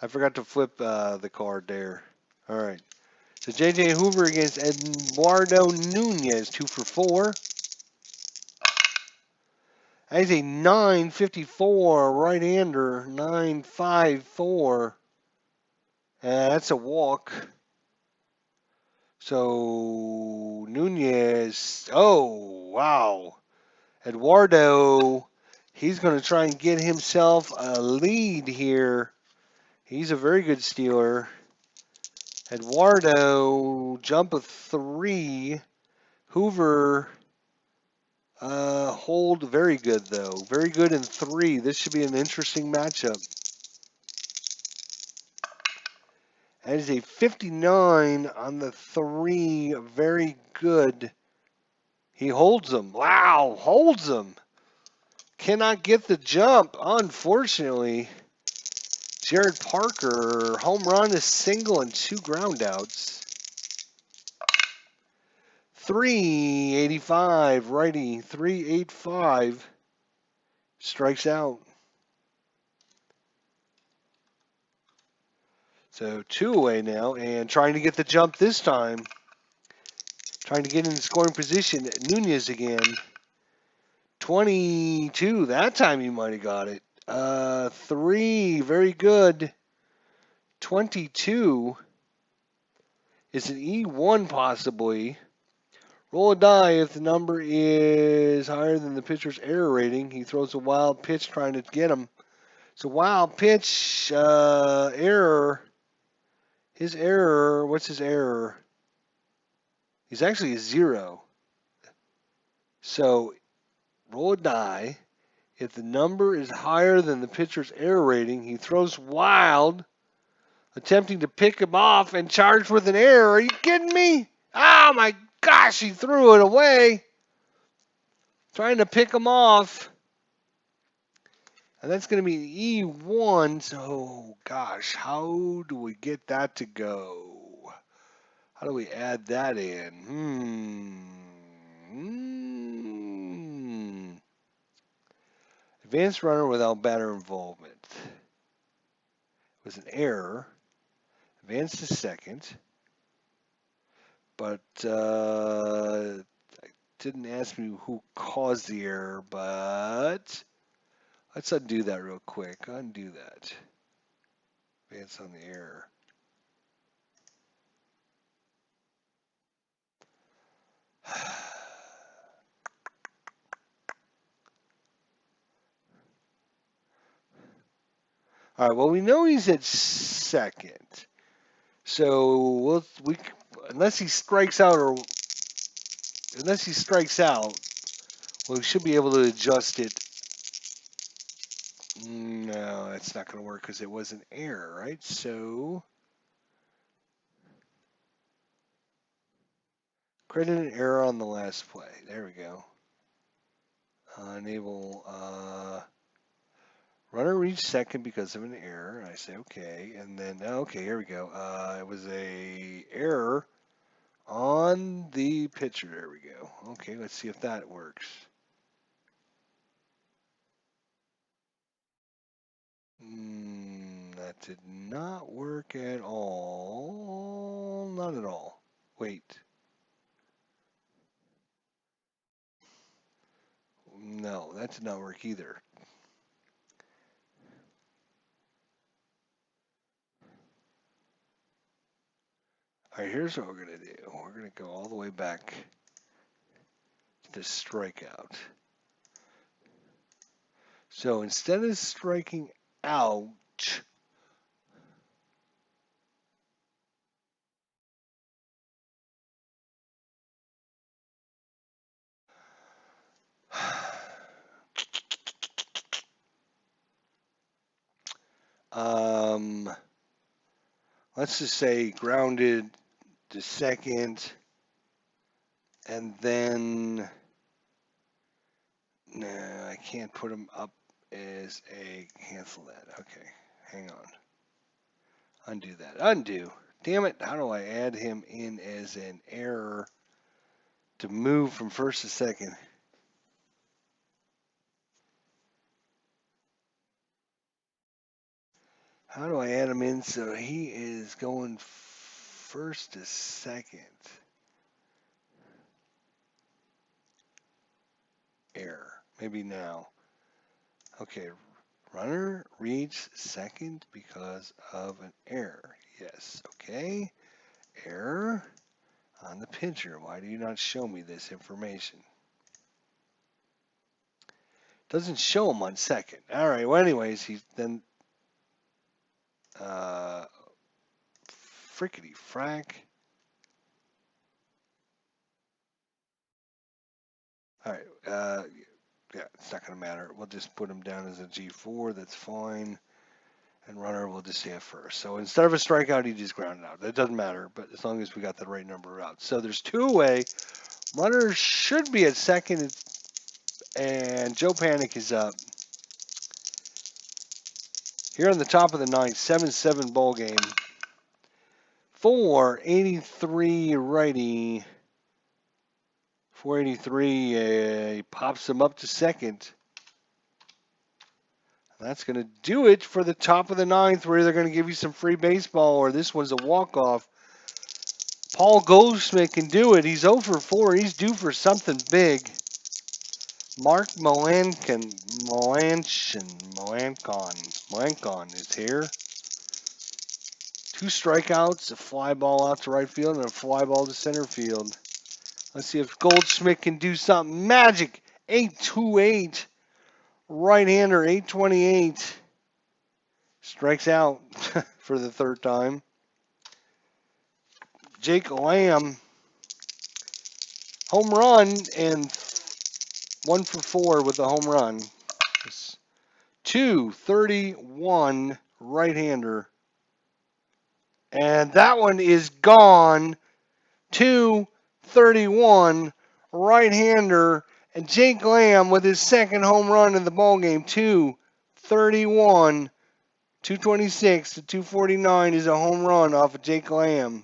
I forgot to flip the card there. All right. So J.J. Hoover against Eduardo Nunez, 2 for 4. That is a 954 right-hander, 954. That's a walk. So Nunez, oh, wow. Eduardo, he's going to try and get himself a lead here. He's a very good stealer. Eduardo, jump of 3. Hoover, hold very good, though. Very good in 3. This should be an interesting matchup. That is a 59 on the 3. Very good. He holds them. Wow, holds them. Cannot get the jump, unfortunately. Jared Parker, home run, a single, and 2 groundouts. 385, righty, 385. Strikes out. So 2 away now, and trying to get the jump this time. Trying to get in scoring position. Nunez again. 22. That time you might have got it. 3. Very good. 22. It's an E1 possibly. Roll a die if the number is higher than the pitcher's error rating. He throws a wild pitch trying to get him. So wild pitch, error. His error, what's his error? He's actually a 0. So roll a die. If the number is higher than the pitcher's error rating, he throws wild, attempting to pick him off and charged with an error. Are you kidding me? Oh my gosh, he threw it away. Trying to pick him off. And that's going to be E1. So, gosh, how do we get that to go? How do we add that in? Advanced runner without batter involvement. It was an error. Advanced to second. but didn't ask me who caused the error, but let's undo that real quick. Undo that. Advance on the error. All right. Well, we know he's at second, so unless he strikes out we should be able to adjust it. No, that's not going to work because it was an error, right? So credit an error on the last play. There we go. Enable runner reached second because of an error. I say okay, and then okay, here we go. It was a error on the pitcher. There we go. Okay, let's see if that works. That did not work at all. Not at all. Wait. No, that did not work either. All right, here's what we're going to do. We're going to go all the way back to the strikeout. So instead of striking out, let's just say grounded to second, and then no, I can't put him up as a cancel that. Okay, hang on. Undo that. Undo. Damn it! How do I add him in as an error to move from first to second? How do I add him in so he is going first to second? Error. Maybe now. Okay, runner reads second because of an error. Yes, okay. Error on the pitcher. Why do you not show me this information? Doesn't show him on second. All right, well, anyways, he's then frickety frack. All right, yeah, it's not going to matter. We'll just put him down as a G4. That's fine. And runner will just stay at first. So instead of a strikeout, he just grounded out. That doesn't matter, but as long as we got the right number of outs. So there's two away. Runner should be at second, and Joe Panic is up. Here on the top of the ninth, 7-7 ball game. 483 righty. 483 he pops him up to second. That's going to do it for the top of the ninth. We're either going to give you some free baseball or this one's a walk-off. Paul Goldschmidt can do it. He's 0 for 4. He's due for something big. Mark Melancon is here. 2 strikeouts, a fly ball out to right field, and a fly ball to center field. Let's see if Goldschmidt can do something magic. 828. Right-hander, 828. Strikes out for the third time. Jake Lamb, home run, and 1 for 4 with a home run. 231 right-hander. And that one is gone. 231 right-hander. And Jake Lamb with his second home run in the ballgame. 231. 226 to 249 is a home run off of Jake Lamb.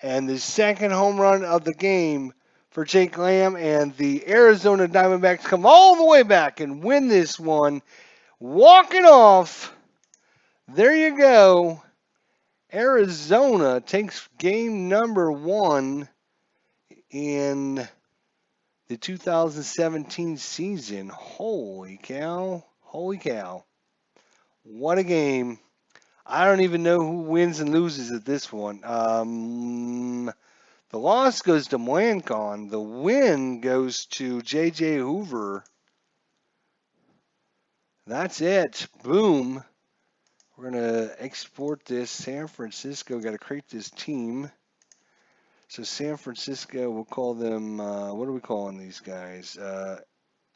And the second home run of the game for Jake Lamb, and the Arizona Diamondbacks come all the way back and win this one. Walking off. There you go. Arizona takes game number 1 in the 2017 season. Holy cow. Holy cow. What a game. I don't even know who wins and loses at this one. The loss goes to Mlancon. The win goes to J.J. Hoover. That's it. Boom. We're going to export this. San Francisco. Got to create this team. So San Francisco, we'll call them, what are we calling these guys?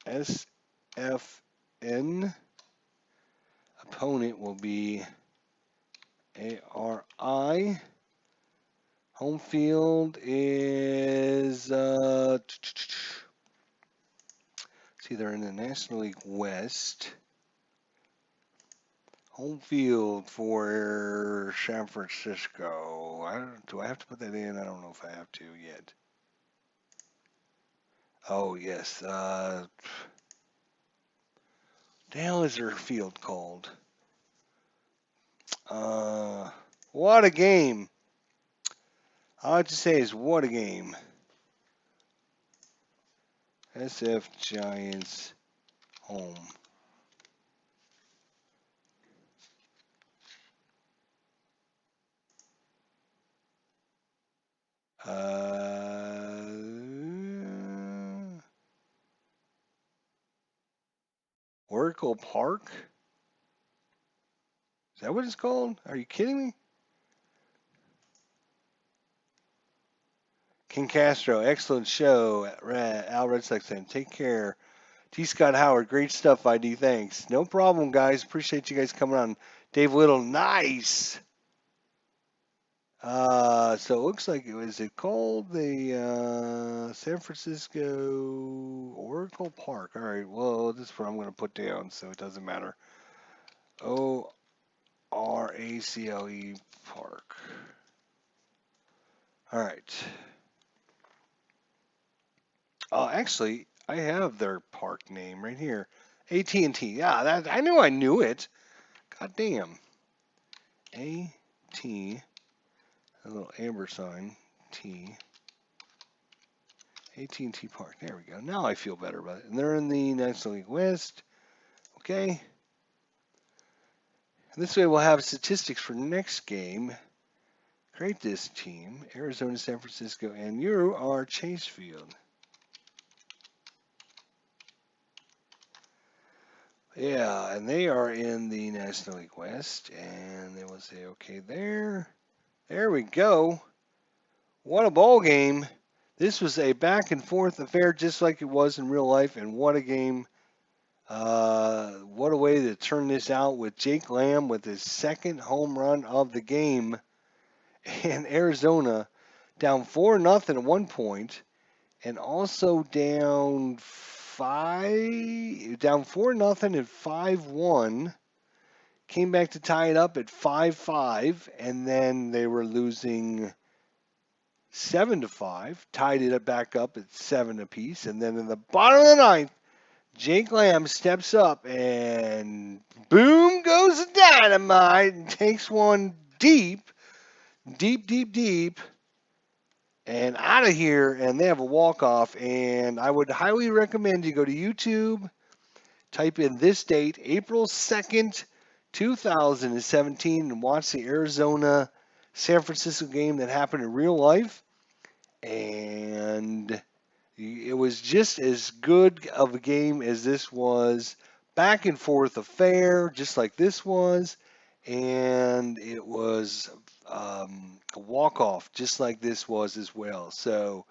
SFN. Opponent will be ARI. Home field is, see, they're in the National League West. Home field for San Francisco. Do I have to put that in? I don't know if I have to yet. Oh, yes. The hell is their field called? What a game. All I have to say is what a game. SF Giants home. Oracle Park? Is that what it's called? Are you kidding me? King Castro, excellent show. Al Red Sox fan, take care. T. Scott Howard, great stuff, ID. Thanks. No problem, guys. Appreciate you guys coming on. Dave Little, nice. So it looks like it called the San Francisco Oracle Park. All right, well, this is what I'm going to put down, so it doesn't matter. ORACLE Park. All right. Actually, I have their park name right here. AT&T. Yeah, that I knew it. God damn. A-T, a little ampersand, T. AT&T Park. There we go. Now I feel better about it. And they're in the National League West. Okay. And this way we'll have statistics for next game. Create this team. Arizona, San Francisco, and you are Chase Field. Yeah, and they are in the National League West. And they will say, okay, there. There we go. What a ball game. This was a back and forth affair just like it was in real life, and what a game. What a way to turn this out with Jake Lamb with his second home run of the game. And Arizona down 4-0 at one point, and also down 4-0 and 5-1. Came back to tie it up at 5-5, and then they were losing 7-5, tied it back up at 7 apiece, and then in the bottom of the ninth, Jake Lamb steps up and boom goes the dynamite and takes one deep, and out of here, and they have a walk-off, and I would highly recommend you go to YouTube, type in this date, April 2nd, 2017, and watch the Arizona-San Francisco game that happened in real life. And it was just as good of a game as this was. Back and forth affair, just like this was. And it was a walk-off, just like this was as well. So,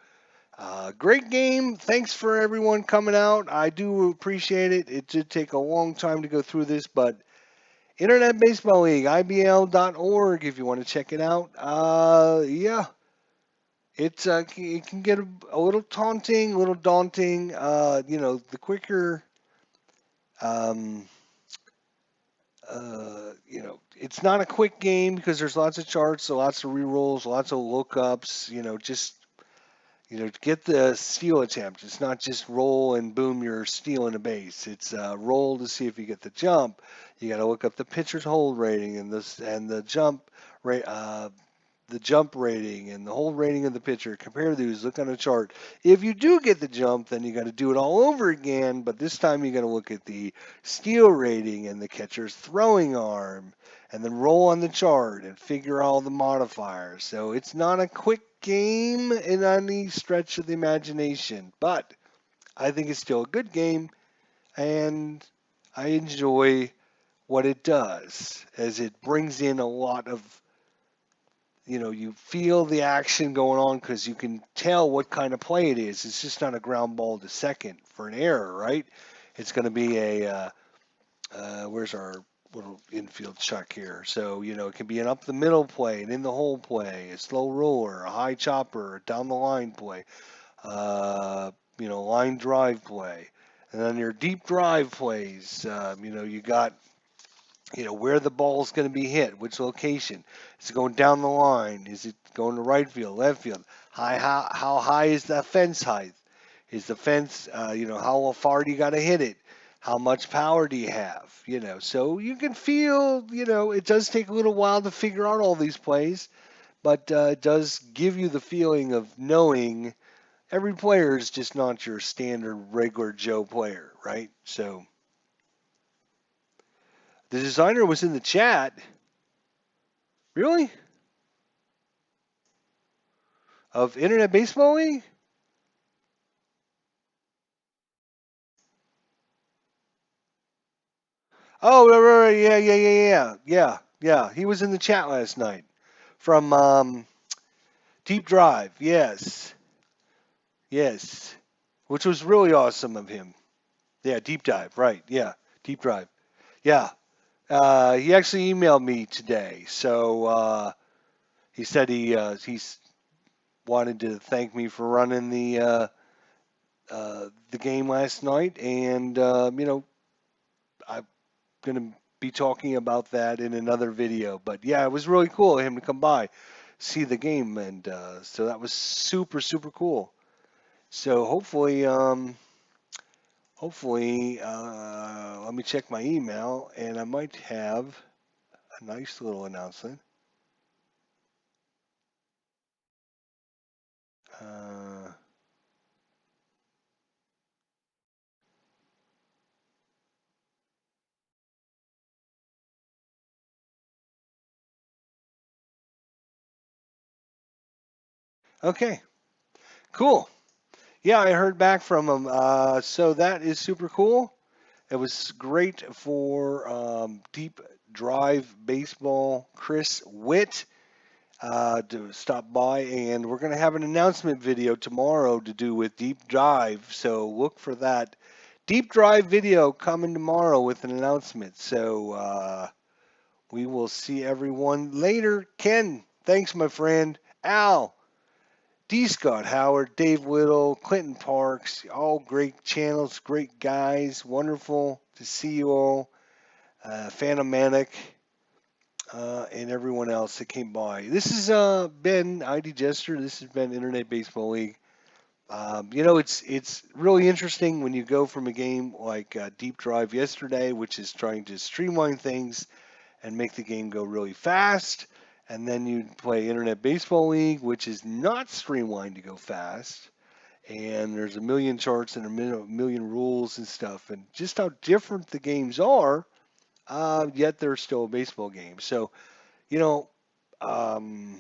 great game. Thanks for everyone coming out. I do appreciate it. It did take a long time to go through this, but Internet Baseball League, IBL.org, if you want to check it out. Yeah. It can get a little taunting, a little daunting. The quicker, it's not a quick game because there's lots of charts, so lots of rerolls, lots of lookups. to get the steal attempt. It's not just roll and boom, you're stealing a base. It's roll to see if you get the jump. You got to look up the pitcher's hold rating and the jump rate. The jump rating and the hold rating of the pitcher. Compare these, look on a chart. If you do get the jump, then you got to do it all over again, but this time you got to look at the steal rating and the catcher's throwing arm and then roll on the chart and figure all the modifiers. So it's not a quick game in any stretch of the imagination, but I think it's still a good game and I enjoy what it does as it brings in a lot of you feel the action going on because you can tell what kind of play it is. It's just not a ground ball to second for an error, right? It's going to be where's our little infield check here? So, it can be an up the middle play, an in the hole play, a slow roller, a high chopper, a down the line play, line drive play. And then your deep drive plays, you got where the ball is going to be hit, which location. Is it going down the line? Is it going to right field, left field? How high is the fence height? Is the fence, how far do you got to hit it? How much power do you have? So you can feel, it does take a little while to figure out all these plays, but it does give you the feeling of knowing every player is just not your standard regular Joe player, right? So the designer was in the chat. Really? Of Internet Baseball League? Oh, right. Yeah. He was in the chat last night from Deep Drive. Yes, which was really awesome of him. Yeah, Deep Dive. Right. Yeah, Deep Drive. Yeah. He actually emailed me today, so he said he's wanted to thank me for running the game last night, and I'm gonna be talking about that in another video. But yeah, it was really cool of him to come by, see the game, and so that was super super cool. So hopefully, let me check my email, and I might have a nice little announcement. Uh, okay, cool. Yeah, I heard back from him. So that is super cool. It was great for Deep Drive Baseball, Chris Witt, to stop by, and we're going to have an announcement video tomorrow to do with Deep Dive. So look for that Deep Drive video coming tomorrow with an announcement. So we will see everyone later. Ken, thanks, my friend. Al, D. Scott Howard, Dave Whittle, Clinton Parks, all great channels, great guys. Wonderful to see you all. Phantom Manic, and everyone else that came by. This has been ID Jester. This has been Internet Baseball League. It's really interesting when you go from a game like Deep Drive yesterday, which is trying to streamline things and make the game go really fast, and then you play Internet Baseball League, which is not streamlined to go fast. And there's a million charts and a million rules and stuff, and just how different the games are. Yet they're still a baseball game. So you know, um,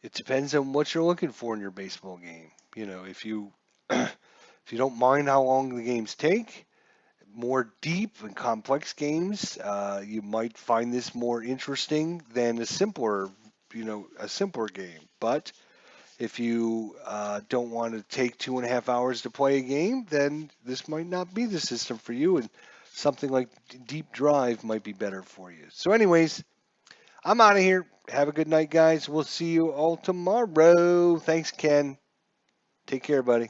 it depends on what you're looking for in your baseball game. If you if you don't mind how long the games take, more deep and complex games, you might find this more interesting than a simpler game. But if you don't want to take 2.5 hours to play a game, then this might not be the system for you, and something like Deep Drive might be better for you. So, anyways, I'm out of here. Have a good night, guys. We'll see you all tomorrow. Thanks, Ken. Take care, buddy.